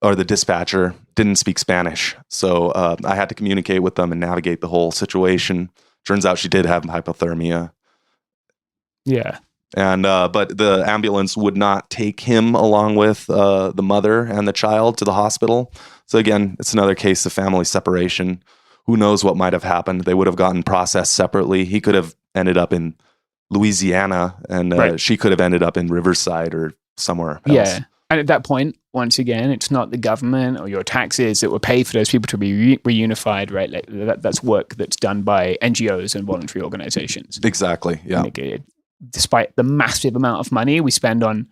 Speaker 19: or the dispatcher didn't speak Spanish. So I had to communicate with them and navigate the whole situation. Turns out she did have hypothermia.
Speaker 18: Yeah.
Speaker 19: And but the ambulance would not take him along with the mother and the child to the hospital. So again, it's another case of family separation. Who knows what might have happened? They would have gotten processed separately. He could have ended up in Louisiana, and she could have ended up in Riverside or somewhere else.
Speaker 18: Yeah. And at that point, once again, it's not the government or your taxes that will pay for those people to be reunified, right? Like that's work that's done by NGOs and voluntary organizations.
Speaker 19: Exactly. Yeah.
Speaker 18: Despite the massive amount of money we spend on,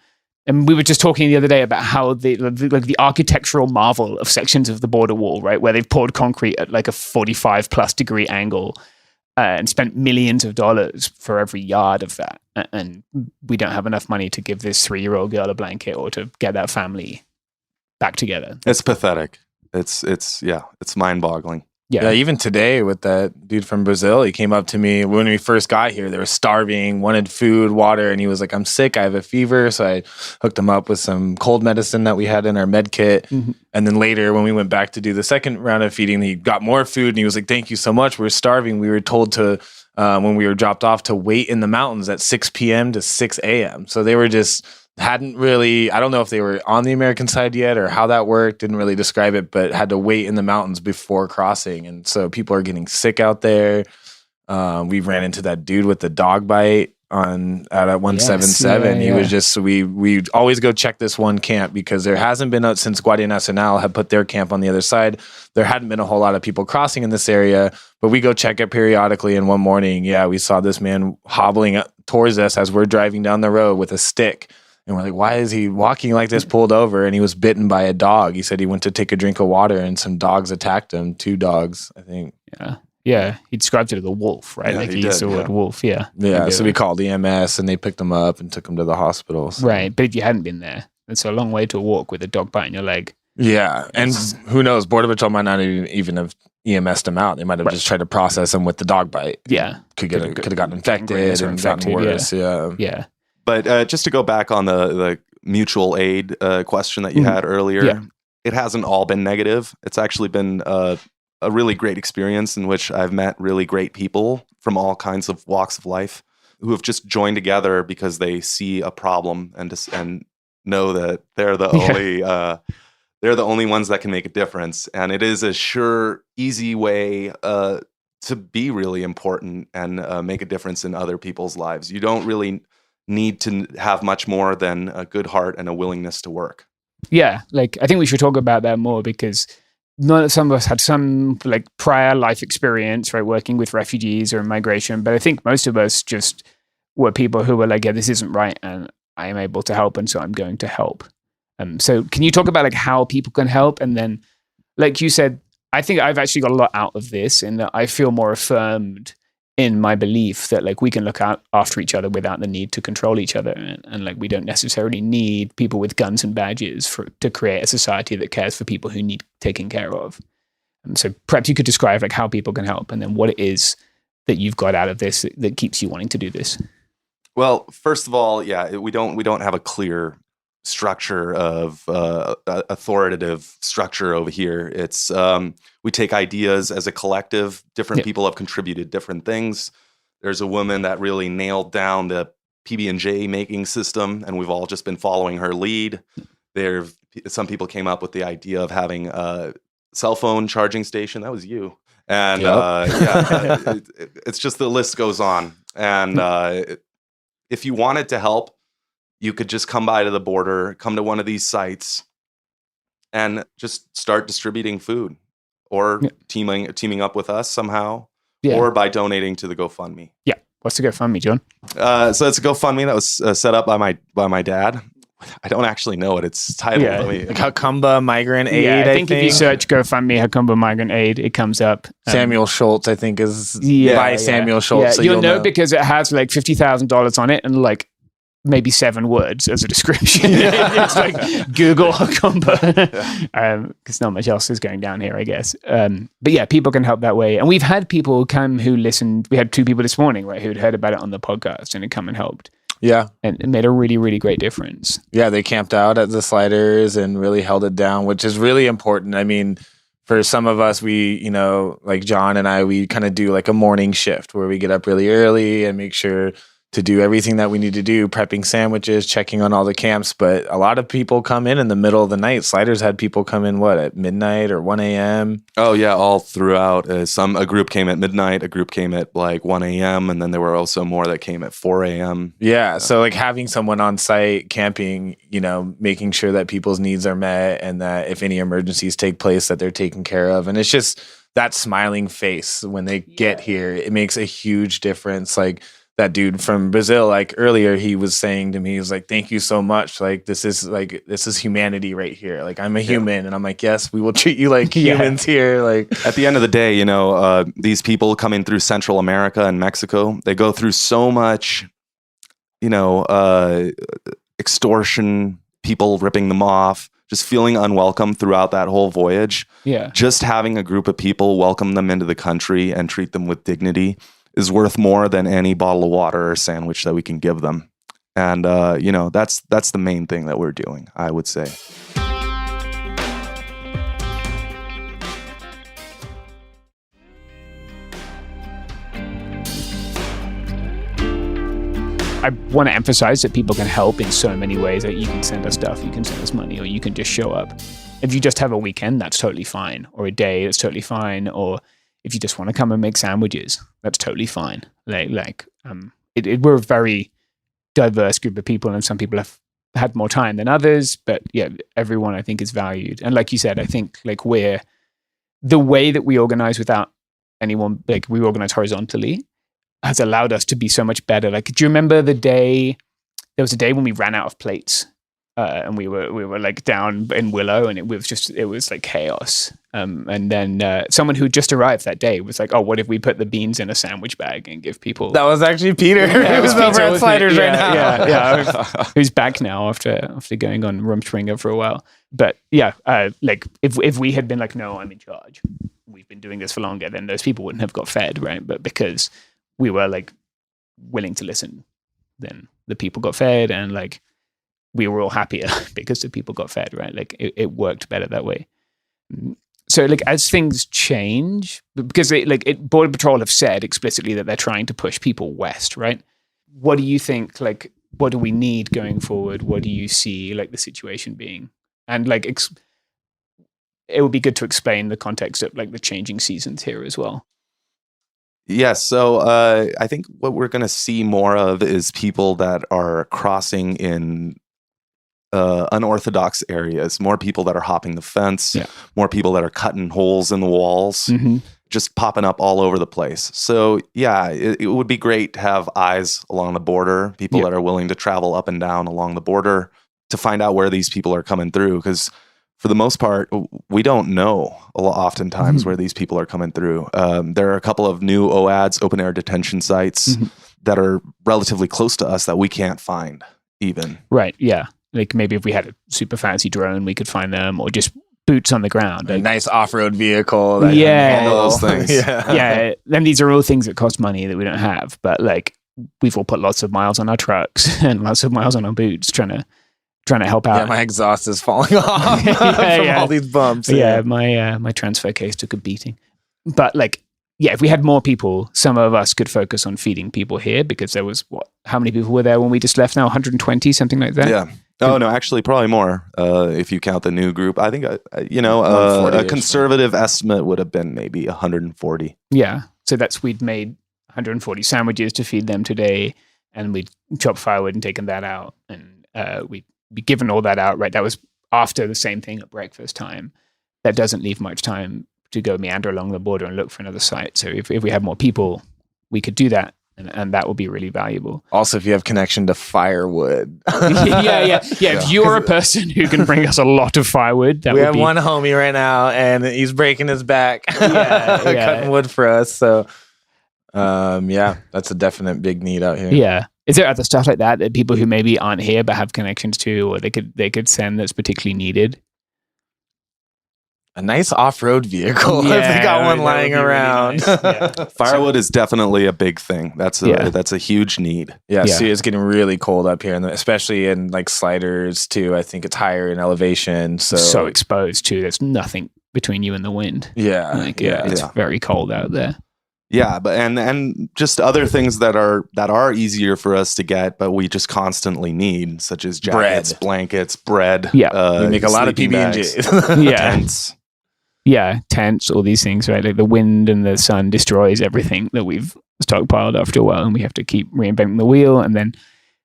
Speaker 18: and we were just talking the other day about how the architectural marvel of sections of the border wall, right, where they've poured concrete at like a 45 plus degree angle and spent millions of dollars for every yard of that, and we don't have enough money to give this 3-year-old girl a blanket or to get that family back together.
Speaker 19: It's pathetic. It's mind-boggling.
Speaker 20: Yeah, even today with that dude from Brazil, he came up to me when we first got here. They were starving, wanted food, water, and he was like, I'm sick, I have a fever. So I hooked him up with some cold medicine that we had in our med kit. Mm-hmm. And then later, when we went back to do the second round of feeding, he got more food and he was like, thank you so much. We're starving. We were told to, when we were dropped off, to wait in the mountains at 6 p.m. to 6 a.m. So they were just... hadn't really, I don't know if they were on the American side yet or how that worked, didn't really describe it, but had to wait in the mountains before crossing. And so people are getting sick out there. We ran into that dude with the dog bite at 177. He was just, we always go check this one camp because there hasn't been, since Guardia Nacional had put their camp on the other side, there hadn't been a whole lot of people crossing in this area, but we go check it periodically. And one morning, we saw this man hobbling up towards us as we're driving down the road with a stick. And we're like, why is he walking like this, pulled over? And he was bitten by a dog. He said he went to take a drink of water and some dogs attacked him. 2 dogs, I think.
Speaker 18: Yeah. Yeah. He described it as a wolf, right?
Speaker 19: Yeah,
Speaker 18: like he used the word wolf. Yeah.
Speaker 20: Yeah. So we called the EMS and they picked him up and took him to the hospital. So.
Speaker 18: Right. But if you hadn't been there, it's a long way to walk with a dog biting your leg.
Speaker 20: Yeah. And who knows? Border Patrol might not even have EMS'd him out. They might have just tried to process him with the dog bite.
Speaker 18: Yeah.
Speaker 20: Could have gotten infected and gotten worse.
Speaker 18: Yeah.
Speaker 19: But just to go back on the mutual aid question that you had earlier, it hasn't all been negative. It's actually been a really great experience in which I've met really great people from all kinds of walks of life who have just joined together because they see a problem and know that they're the only ones that can make a difference. And it is a sure, easy way to be really important and make a difference in other people's lives. You don't really need to have much more than a good heart and a willingness to work.
Speaker 18: Yeah, like I think we should talk about that more because some of us had some like prior life experience, right, working with refugees or migration, but I think most of us just were people who were like, yeah, this isn't right and I am able to help and so I'm going to help. So can you talk about like how people can help? And then, like you said, I think I've actually got a lot out of this in that I feel more affirmed in my belief that like we can look out after each other without the need to control each other, and like we don't necessarily need people with guns and badges to create a society that cares for people who need taking care of. And so perhaps you could describe like how people can help and then what it is that you've got out of this that keeps you wanting to do this.
Speaker 19: Well, first of all, we don't have a clear structure of authoritative structure over here. It's we take ideas as a collective. Different people have contributed different things. There's a woman that really nailed down the PB&J making system, and we've all just been following her lead. Some people came up with the idea of having a cell phone charging station. That was you. And it's just the list goes on. And if you wanted to help, you could just come by to the border, come to one of these sites, and just start distributing food, or teaming up with us somehow, or by donating to the GoFundMe.
Speaker 18: Yeah, what's the GoFundMe, John?
Speaker 19: So it's a GoFundMe that was set up by my dad, I don't actually know what it's titled.
Speaker 20: Yeah, like Hakumba Migrant Aid.
Speaker 18: Yeah, I think if you search GoFundMe Hakumba Migrant Aid, it comes up.
Speaker 20: Samuel Schultz, I think, is by Samuel Schultz.
Speaker 18: Yeah,
Speaker 20: so
Speaker 18: you'll know because it has like $50,000 on it and like maybe 7 words as a description. It's like Google Hakumba, because not much else is going down here, I guess. But yeah, people can help that way. And we've had people come who listened. We had 2 people this morning, right, who'd heard about it on the podcast and had come and helped.
Speaker 20: Yeah.
Speaker 18: And it made a really, really great difference.
Speaker 20: Yeah, they camped out at the Sliders and really held it down, which is really important. I mean, for some of us, we, you know, like John and I, we kind of do like a morning shift where we get up really early and make sure to do everything that we need to do, prepping sandwiches, checking on all the camps. But a lot of people come in the middle of the night. Sliders had people come in, at midnight or 1 a.m.?
Speaker 19: Oh, yeah, all throughout. A group came at midnight, a group came at like 1 a.m., and then there were also more that came at 4 a.m.
Speaker 20: Yeah, so like having someone on site camping, you know, making sure that people's needs are met and that if any emergencies take place, that they're taken care of. And it's just that smiling face when they get here. It makes a huge difference. Like, that dude from Brazil, like earlier, he was saying to me, he was like, thank you so much. Like, this is humanity right here. Like, I'm a human. And I'm like, yes, we will treat you like humans here. Like,
Speaker 19: at the end of the day, you know, these people coming through Central America and Mexico, they go through so much, you know, extortion, people ripping them off, just feeling unwelcome throughout that whole voyage.
Speaker 18: Yeah.
Speaker 19: Just having a group of people welcome them into the country and treat them with dignity is worth more than any bottle of water or sandwich that we can give them. And, you know, that's the main thing that we're doing, I would say.
Speaker 18: I want to emphasize that people can help in so many ways. That you can send us stuff, you can send us money, or you can just show up. If you just have a weekend, that's totally fine. Or a day, that's totally fine. Or if you just want to come and make sandwiches, that's totally fine. We're a very diverse group of people, and some people have had more time than others. But yeah, everyone I think is valued. And like you said, I think like the way that we organize without anyone, like we organize horizontally, has allowed us to be so much better. Like, do you remember there was a day when we ran out of plates? And we were like down in Willow, and it was like chaos. And then someone who just arrived that day was like, "Oh, what if we put the beans in a sandwich bag and give people?"
Speaker 20: That was actually Peter.
Speaker 18: Yeah,
Speaker 20: it was over at Sliders right now.
Speaker 18: Yeah. Who's back now after going on Rumspringa for a while. But yeah, like if we had been like, "No, I'm in charge. We've been doing this for longer," then those people wouldn't have got fed, right? But because we were like willing to listen, then the people got fed, and like we were all happier because the people got fed, right? Like it worked better that way. So like as things change, because Border Patrol have said explicitly that they're trying to push people west, right? What do you think, like, what do we need going forward? What do you see like the situation being? And like it would be good to explain the context of like the changing seasons here as well.
Speaker 19: Yes. So I think what we're going to see more of is people that are crossing in unorthodox areas, more people that are hopping the fence, more people that are cutting holes in the walls, just popping up all over the place. So yeah, it would be great to have eyes along the border, people that are willing to travel up and down along the border to find out where these people are coming through. Because for the most part, we don't know oftentimes where these people are coming through. There are a couple of new OADs, open air detention sites, that are relatively close to us that we can't find even.
Speaker 18: Right. Yeah. Like maybe if we had a super fancy drone, we could find them, or just boots on the ground.
Speaker 20: A nice off-road vehicle. That
Speaker 19: all those things.
Speaker 18: Yeah. Then these are all things that cost money that we don't have. But like we've all put lots of miles on our trucks and lots of miles on our boots trying to help out.
Speaker 20: Yeah, my exhaust is falling off from all these bumps.
Speaker 18: Yeah, my transfer case took a beating. But like, yeah, if we had more people, some of us could focus on feeding people here, because there was how many people were there when we just left now? 120, something like that?
Speaker 19: Yeah. Oh, no, actually probably more if you count the new group. I think, a conservative estimate would have been maybe 140.
Speaker 18: Yeah. So we'd made 140 sandwiches to feed them today, and we'd chopped firewood and taken that out. And we'd be given all that out, right? That was after the same thing at breakfast time. That doesn't leave much time to go meander along the border and look for another site. So if we had more people, we could do that And that will be really valuable.
Speaker 20: Also, if you have connection to firewood.
Speaker 18: yeah. If you're a person who can bring us a lot of firewood,
Speaker 20: we have one homie right now, and he's breaking his back cutting wood for us. So, that's a definite big need out here.
Speaker 18: Yeah. Is there other stuff like that people who maybe aren't here but have connections to, or they could send that's particularly needed?
Speaker 20: A nice off-road vehicle. If they got one lying around.
Speaker 18: Really nice.
Speaker 19: Firewood is definitely a big thing. That's a huge need.
Speaker 20: See, it's getting really cold up here, and especially in like Sliders too. I think it's higher in elevation,
Speaker 18: so exposed too. There's nothing between you and the wind. It's very cold out there.
Speaker 19: Yeah, but and just other things that are easier for us to get, but we just constantly need, such as jackets, blankets, bread.
Speaker 20: Yeah, we make a lot of PB&J.
Speaker 19: Tents.
Speaker 18: Yeah, tents, all these things, right? Like the wind and the sun destroys everything that we've stockpiled after a while, and we have to keep reinventing the wheel. And then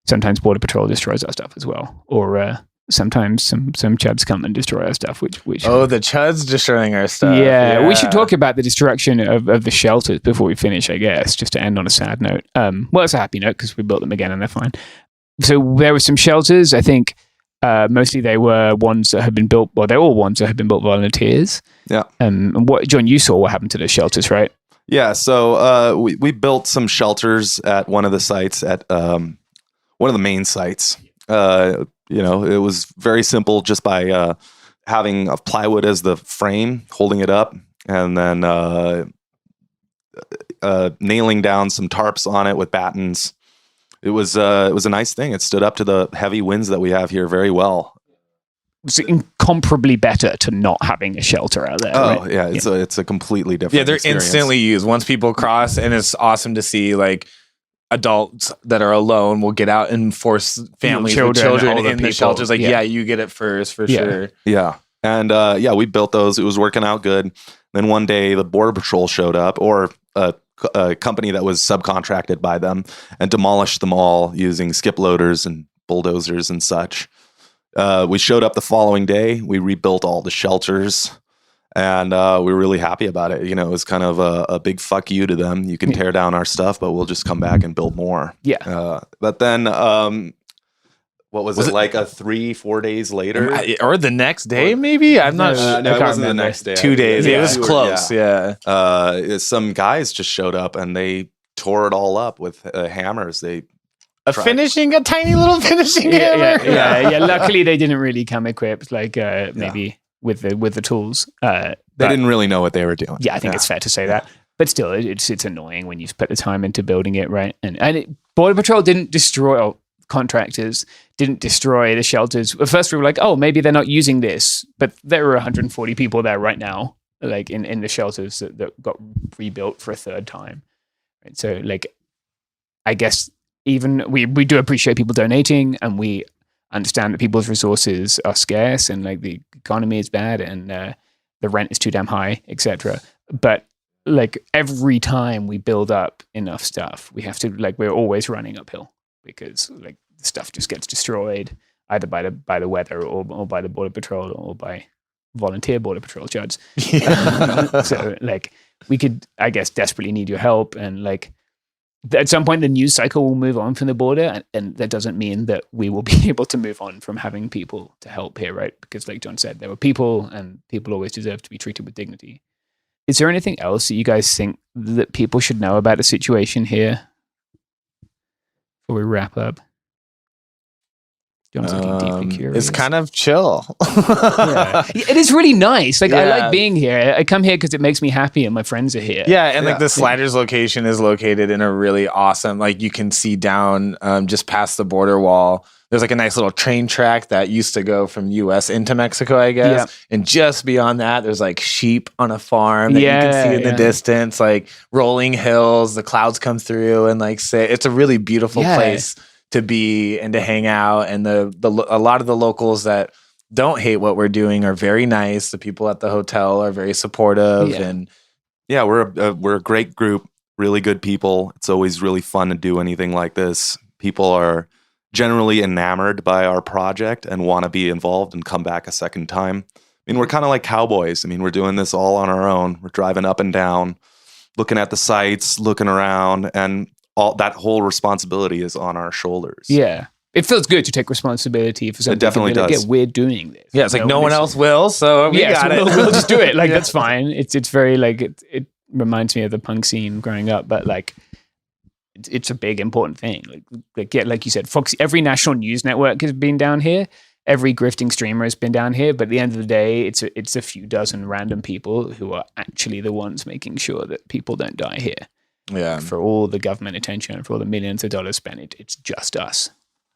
Speaker 18: sometimes Border Patrol destroys our stuff as well, or sometimes some chuds come and destroy our stuff. Which
Speaker 20: the chuds destroying our stuff.
Speaker 18: Yeah, we should talk about the destruction of the shelters before we finish, I guess, just to end on a sad note. Well, it's a happy note because we built them again and they're fine. So there were some shelters. I think mostly they were ones that had been built. Well, they're all ones that had been built by volunteers.
Speaker 19: Yeah.
Speaker 18: And what, John, you saw what happened to the shelters, right?
Speaker 19: Yeah. So we built some shelters at one of the sites at one of the main sites. It was very simple, just by having a plywood as the frame, holding it up, and then nailing down some tarps on it with battens. It was a nice thing. It stood up to the heavy winds that we have here very well.
Speaker 18: It's incomparably better to not having a shelter out there.
Speaker 19: Oh,
Speaker 18: right?
Speaker 19: yeah. It's a completely different
Speaker 20: Yeah, they're
Speaker 19: experience.
Speaker 20: instantly used. Once people cross, and it's awesome to see, like, adults that are alone will get out and force families with children in the shelters. Like, you get it first for sure.
Speaker 19: Yeah. And we built those. It was working out good. Then one day the Border Patrol showed up, or a company that was subcontracted by them, and demolished them all using skip loaders and bulldozers and such. We showed up the following day. We rebuilt all the shelters, and we were really happy about it. It was kind of a big fuck you to them. You can tear down our stuff, but we'll just come back and build more.
Speaker 18: Yeah.
Speaker 19: But then, what was it like 3-4 days later?
Speaker 20: Or the next day, maybe? I'm not sure.
Speaker 19: No, it wasn't the next day.
Speaker 20: 2 days. It was close. Yeah.
Speaker 19: Some guys just showed up and they tore it all up with hammers. They
Speaker 20: a tiny little finishing hammer.
Speaker 18: Yeah. Luckily, they didn't really come equipped, like maybe with the tools.
Speaker 19: They didn't really know what they were doing.
Speaker 18: Yeah, I think it's fair to say that. But still, it's annoying when you put the time into building it, right? And Border Patrol didn't destroy. Contractors didn't destroy the shelters. At first, we were like, "Oh, maybe they're not using this," but there are 140 people there right now, like in the shelters that got rebuilt for a third time. Right? So, like, I guess even we do appreciate people donating, and we understand that people's resources are scarce, and like the economy is bad, and the rent is too damn high, etc. But like every time we build up enough stuff, we have to we're always running uphill. Because like stuff just gets destroyed either by the weather or by the Border Patrol or by volunteer Border Patrol chuds. So like we could, I guess, desperately need your help, and like at some point the news cycle will move on from the border, and that doesn't mean that we will be able to move on from having people to help here, right? Because like John said, there were people, and people always deserve to be treated with dignity. Is there anything else that you guys think that people should know about the situation here? Before we wrap up, John's looking deeply curious.
Speaker 20: It's kind of chill.
Speaker 18: It is really nice. Like I like being here. I come here because it makes me happy, and my friends are here.
Speaker 20: Yeah, and like the Sliders location is located in a really awesome. Like you can see down just past the border wall. There's like a nice little train track that used to go from U.S. into Mexico, I guess. Yeah. And just beyond that, there's like sheep on a farm that you can see in the distance, like rolling hills. The clouds come through, and like it's a really beautiful place to be and to hang out. And a lot of the locals that don't hate what we're doing are very nice. The people at the hotel are very supportive, and
Speaker 19: we're a great group, really good people. It's always really fun to do anything like this. People are generally enamored by our project and want to be involved and come back a second time. I mean, we're kind of like cowboys. I mean, we're doing this all on our own. We're driving up and down, looking at the sites, looking around, and all that whole responsibility is on our shoulders.
Speaker 18: Yeah. It feels good to take responsibility for something.
Speaker 19: It definitely does.
Speaker 18: Get weird doing this.
Speaker 20: Yeah, it's like no one else will, so we got it.
Speaker 18: We'll just do it. Like that's fine. It's very like it reminds me of the punk scene growing up, but like it's a big important thing. Like you said, Fox. Every national news network has been down here. Every grifting streamer has been down here. But at the end of the day, it's a few dozen random people who are actually the ones making sure that people don't die here.
Speaker 20: Yeah.
Speaker 18: For all the government attention, for all the millions of dollars spent, it's just us.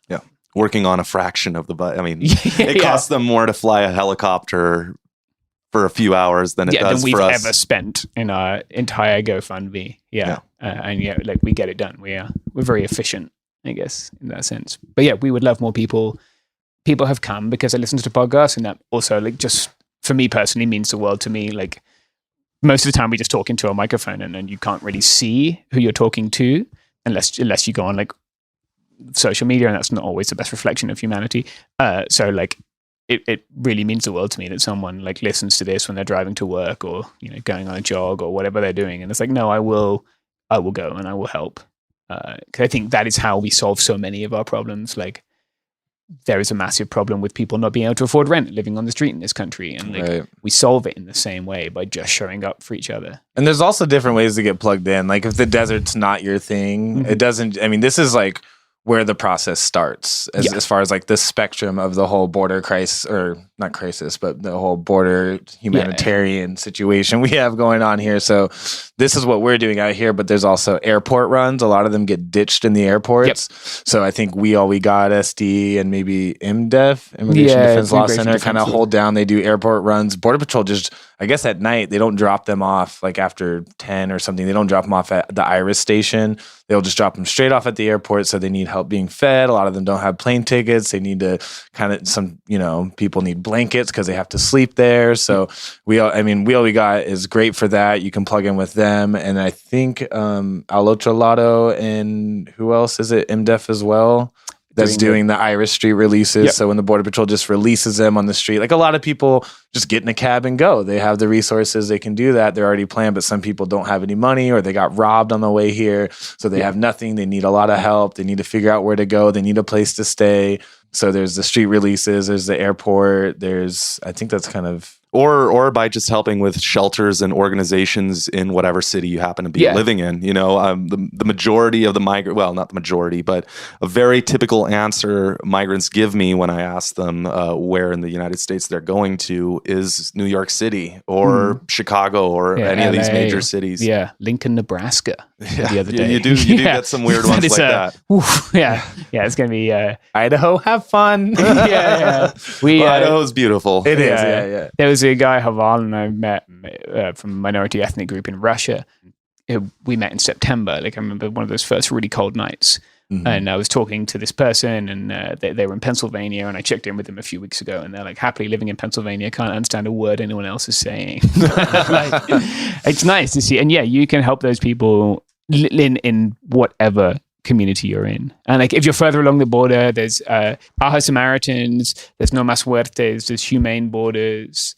Speaker 19: Yeah. Working on a fraction of the budget. I mean, it costs them more to fly a helicopter for a few hours than it does
Speaker 18: than
Speaker 19: for
Speaker 18: we've
Speaker 19: us.
Speaker 18: ever spent in our entire GoFundMe. Yeah. And like we get it done. We're very efficient, I guess, in that sense. But yeah, we would love more people. People have come because I listen to the podcast, and that also like just for me personally means the world to me. Like most of the time we just talk into a microphone and then you can't really see who you're talking to unless you go on like social media, and that's not always the best reflection of humanity. So like it really means the world to me that someone like listens to this when they're driving to work or going on a jog or whatever they're doing, and it's like, no, I will go and I will help, because I think that is how we solve so many of our problems. Like there is a massive problem with people not being able to afford rent, living on the street in this country, and like we solve it in the same way by just showing up for each other.
Speaker 20: And there's also different ways to get plugged in. Like if the desert's not your thing, it doesn't. I mean, this is like where the process starts as far as like the spectrum of the whole border crisis, or not crisis, but the whole border humanitarian situation we have going on here. So this is what we're doing out here, but there's also airport runs. A lot of them get ditched in the airports. So I think We Got SD and maybe IMDEF, Immigration Defense Law Center, kind of hold down. They do airport runs. Border Patrol just, I guess at night, they don't drop them off like after 10 or something. They don't drop them off at the Iris station. They'll just drop them straight off at the airport. So they need help being fed. A lot of them don't have plane tickets. They need to people need blankets because they have to sleep there. So We Got is great for that. You can plug in with them. And I think Al Otro Lado and who else is it? IMDEF as well. That's doing the Iris Street releases. So when the Border Patrol just releases them on the street, like a lot of people just get in a cab and go. They have the resources, they can do that. They're already planned, but some people don't have any money or they got robbed on the way here. So they have nothing. They need a lot of help. They need to figure out where to go. They need a place to stay. So there's the street releases, there's the airport, I think that's kind of...
Speaker 19: Or by just helping with shelters and organizations in whatever city you happen to be living in. The majority of the migrant, well, not the majority, but a very typical answer migrants give me when I ask them where in the United States they're going to is New York City or Chicago or any of these major cities.
Speaker 18: Yeah, Lincoln, Nebraska. The other day.
Speaker 19: You do get some weird ones like that.
Speaker 18: It's going to be
Speaker 20: Idaho. Have fun.
Speaker 19: Idaho's beautiful.
Speaker 20: It is. Yeah.
Speaker 18: There was a guy, Haval, and I met from a minority ethnic group in Russia. We met in September. Like I remember one of those first really cold nights. And I was talking to this person, and they were in Pennsylvania, and I checked in with them a few weeks ago, and they're like happily living in Pennsylvania, can't understand a word anyone else is saying. It's nice to see. And you can help those people in whatever community you're in. And like if you're further along the border, there's Baja Samaritans, there's No Mas Muertes, there's Humane Borders,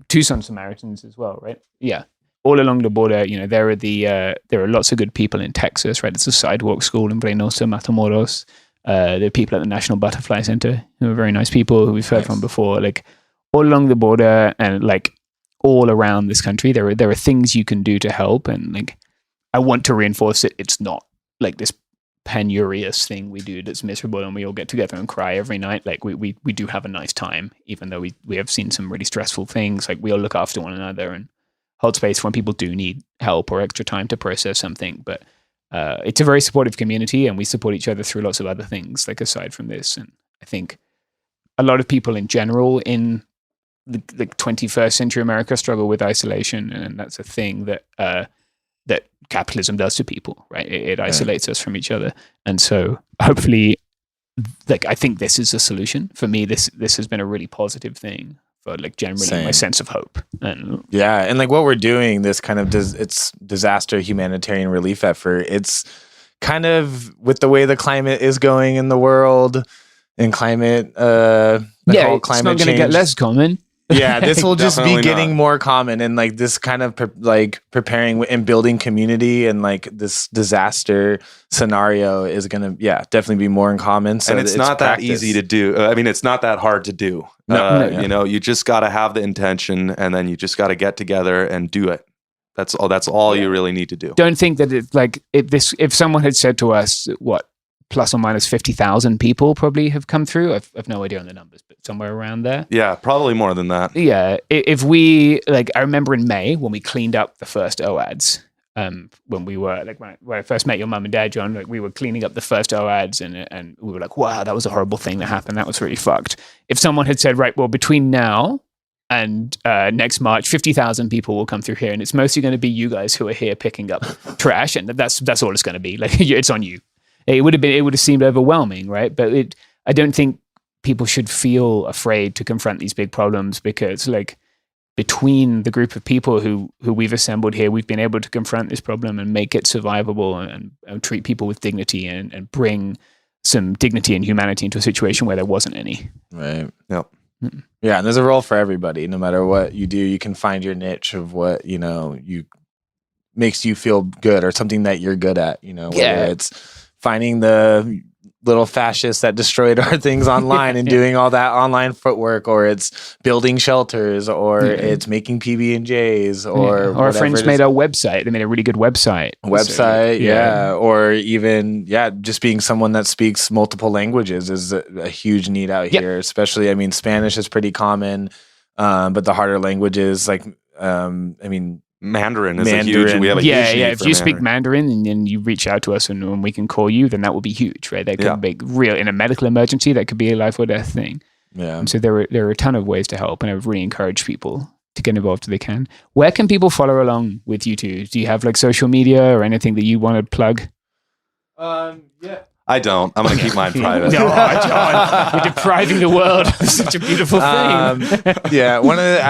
Speaker 18: Tucson Samaritans as well, right? Yeah. All along the border, there are lots of good people in Texas, right? It's a sidewalk school in Reynosa, Matamoros. There are people at the National Butterfly Center who are very nice people who we've heard from before. Like all along the border and like all around this country, there are things you can do to help. And like I want to reinforce it. It's not like this penurious thing we do that's miserable and we all get together and cry every night. Like we do have a nice time, even though we have seen some really stressful things. Like we all look after one another and hold space when people do need help or extra time to process something. But it's a very supportive community, and we support each other through lots of other things, like aside from this. And I think a lot of people in general in the 21st century America struggle with isolation, and that's a thing that that capitalism does to people, right? It isolates us from each other. And so hopefully, like, I think this is a solution. For me, this has been a really positive thing for like generally my sense of hope. And
Speaker 20: and like what we're doing, this kind of it's disaster humanitarian relief effort. It's kind of with the way the climate is going in the world and climate,
Speaker 18: it's not going to get less common.
Speaker 20: Yeah, this will just be
Speaker 19: Definitely
Speaker 20: getting
Speaker 19: not.
Speaker 20: more common, and like this kind of preparing and building community, and like this disaster scenario is gonna definitely be more in common. So
Speaker 19: and it's not
Speaker 20: practice.
Speaker 19: that easy to do. I mean, it's not that hard to do.
Speaker 20: No.
Speaker 19: You know, you just got to have the intention, and then you just got to get together and do it. That's all you really need to do.
Speaker 18: Don't think that it's like if someone had said to us, what, plus or minus 50,000 people probably have come through. I've no idea on the numbers, but somewhere around there.
Speaker 19: Yeah, probably more than that.
Speaker 18: Yeah, if we I remember in May when we cleaned up the first OADs. When we were when I first met your mum and dad, John, we were cleaning up the first OADs, and we were like, wow, that was a horrible thing that happened. That was really fucked. If someone had said, right, well, between now and next March, 50,000 people will come through here, and it's mostly going to be you guys who are here picking up trash, and that's all it's going to be. Like, it's on you. It would have seemed overwhelming, right? But I don't think people should feel afraid to confront these big problems, because between the group of people who we've assembled here, we've been able to confront this problem and make it survivable, and treat people with dignity, and bring some dignity and humanity into a situation where there wasn't any.
Speaker 20: Right.
Speaker 19: Yep.
Speaker 20: Yeah, and there's a role for everybody. No matter what you do, you can find your niche of what you makes you feel good, or something that you're good at. Whether it's finding the little fascists that destroyed our things online and doing all that online footwork, or it's building shelters, or it's making PB&Js, or
Speaker 18: our friends made a website. They made a really good website.
Speaker 20: Or even just being someone that speaks multiple languages is a huge need out here. Especially, I mean, Spanish is pretty common, but the harder languages
Speaker 19: Mandarin is a huge. We have a huge need
Speaker 18: if
Speaker 19: for
Speaker 18: you speak Mandarin and then you reach out to us and we can call you, then that would be huge, right? That could be real in a medical emergency. That could be a life or death thing.
Speaker 20: Yeah.
Speaker 18: And so there are a ton of ways to help, and I would really encourage people to get involved if they can. Where can people follow along with you two? Do you have social media or anything that you want to plug?
Speaker 19: I don't. I'm going to keep mine private.
Speaker 18: No, John, you're depriving the world of such a beautiful thing.
Speaker 20: One of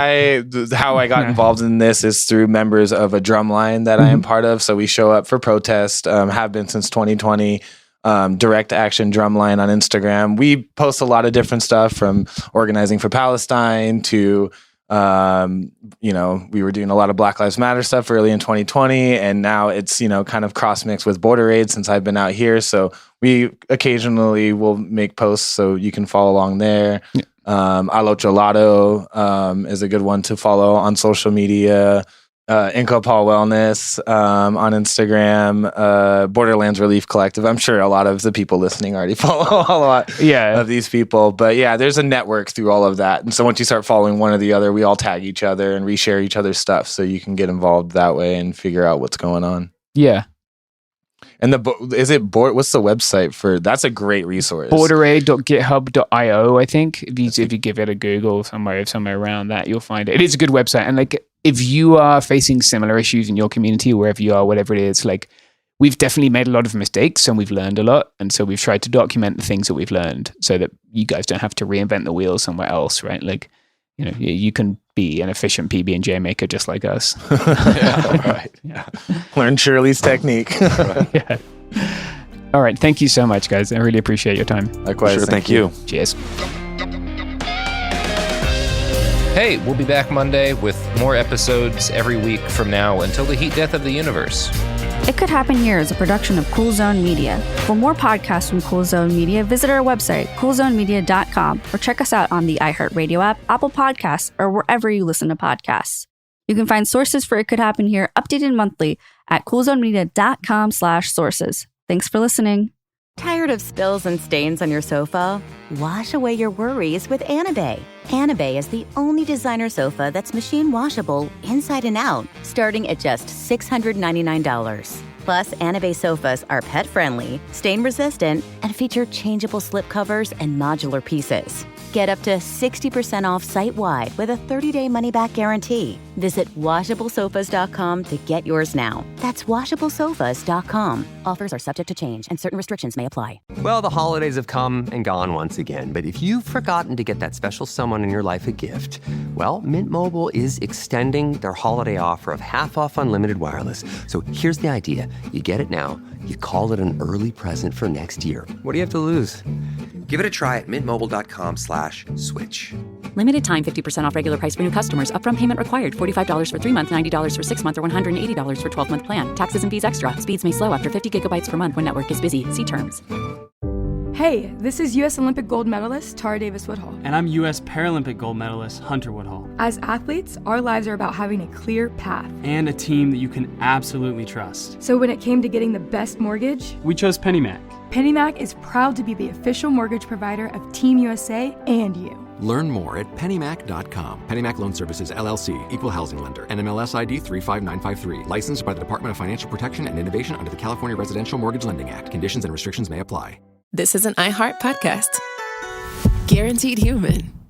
Speaker 20: how I got involved in this is through members of a drumline that I am part of. So we show up for protest, have been since 2020. Direct Action Drumline on Instagram. We post a lot of different stuff, from organizing for Palestine to we were doing a lot of Black Lives Matter stuff early in 2020, and now it's kind of cross mixed with Border Aid since I've been out here. So we occasionally will make posts, so you can follow along there. Alo Gelato is a good one to follow on social media. Inca Paul Wellness on Instagram, Borderlands Relief Collective. I'm sure a lot of the people listening already follow a lot of these people, but there's a network through all of that. And so once you start following one or the other, we all tag each other and reshare each other's stuff, so you can get involved that way and figure out what's going on.
Speaker 18: Yeah.
Speaker 20: And what's the website for? That's a great resource.
Speaker 18: Borderaid.github.io, I think. If you give it a Google somewhere around that, you'll find it. It is a good website. And if you are facing similar issues in your community, wherever you are, whatever it is, we've definitely made a lot of mistakes and we've learned a lot. And so we've tried to document the things that we've learned so that you guys don't have to reinvent the wheel somewhere else, right? You can be an efficient PB&J maker just like us.
Speaker 20: Learn Shirley's technique.
Speaker 18: All right. Thank you so much, guys. I really appreciate your time.
Speaker 20: Likewise.
Speaker 19: Sure, thank you.
Speaker 18: Cheers.
Speaker 8: Hey, we'll be back Monday with more episodes every week from now until the heat death of the universe.
Speaker 7: It Could Happen Here is a production of Cool Zone Media. For more podcasts from Cool Zone Media, visit our website, coolzonemedia.com, or check us out on the iHeartRadio app, Apple Podcasts, or wherever you listen to podcasts. You can find sources for It Could Happen Here updated monthly at coolzonemedia.com/sources. Thanks for listening.
Speaker 21: Tired of spills and stains on your sofa? Wash away your worries with Anabay. Anabay is the only designer sofa that's machine washable inside and out, starting at just $699. Plus, Anabay sofas are pet-friendly, stain-resistant, and feature changeable slipcovers and modular pieces. Get up to 60% off site-wide with a 30-day money-back guarantee. Visit washablesofas.com to get yours now. That's washablesofas.com. Offers are subject to change and certain restrictions may apply.
Speaker 22: Well, the holidays have come and gone once again, but if you've forgotten to get that special someone in your life a gift, well, Mint Mobile is extending their holiday offer of half off unlimited wireless. So here's the idea. You get it now. You call it an early present for next year. What do you have to lose?
Speaker 23: Give it a try at mintmobile.com/switch.
Speaker 22: PennyMac.com/switch.
Speaker 1: Limited time 50% off regular price for new customers. Upfront payment required. $45 for 3 month, $90 for 6 month, or $180 for 12 month plan. Taxes and fees extra. Speeds may slow after 50 gigabytes per month when network is busy. See terms.
Speaker 2: Hey, this is U.S. Olympic gold medalist Tara Davis Woodhull.
Speaker 3: And I'm U.S. Paralympic gold medalist Hunter Woodhull.
Speaker 2: As athletes, our lives are about having a clear path.
Speaker 3: And a team that you can absolutely trust.
Speaker 2: So when it came to getting the best mortgage,
Speaker 3: we chose PennyMac.
Speaker 2: PennyMac is proud to be the official mortgage provider of Team USA and you.
Speaker 4: Learn more at pennymac.com. PennyMac Loan Services, LLC, Equal Housing Lender, NMLS ID 35953. Licensed by the Department of Financial Protection and Innovation under the California Residential Mortgage Lending Act. Conditions and restrictions may apply.
Speaker 6: This is an iHeart podcast. Guaranteed Human.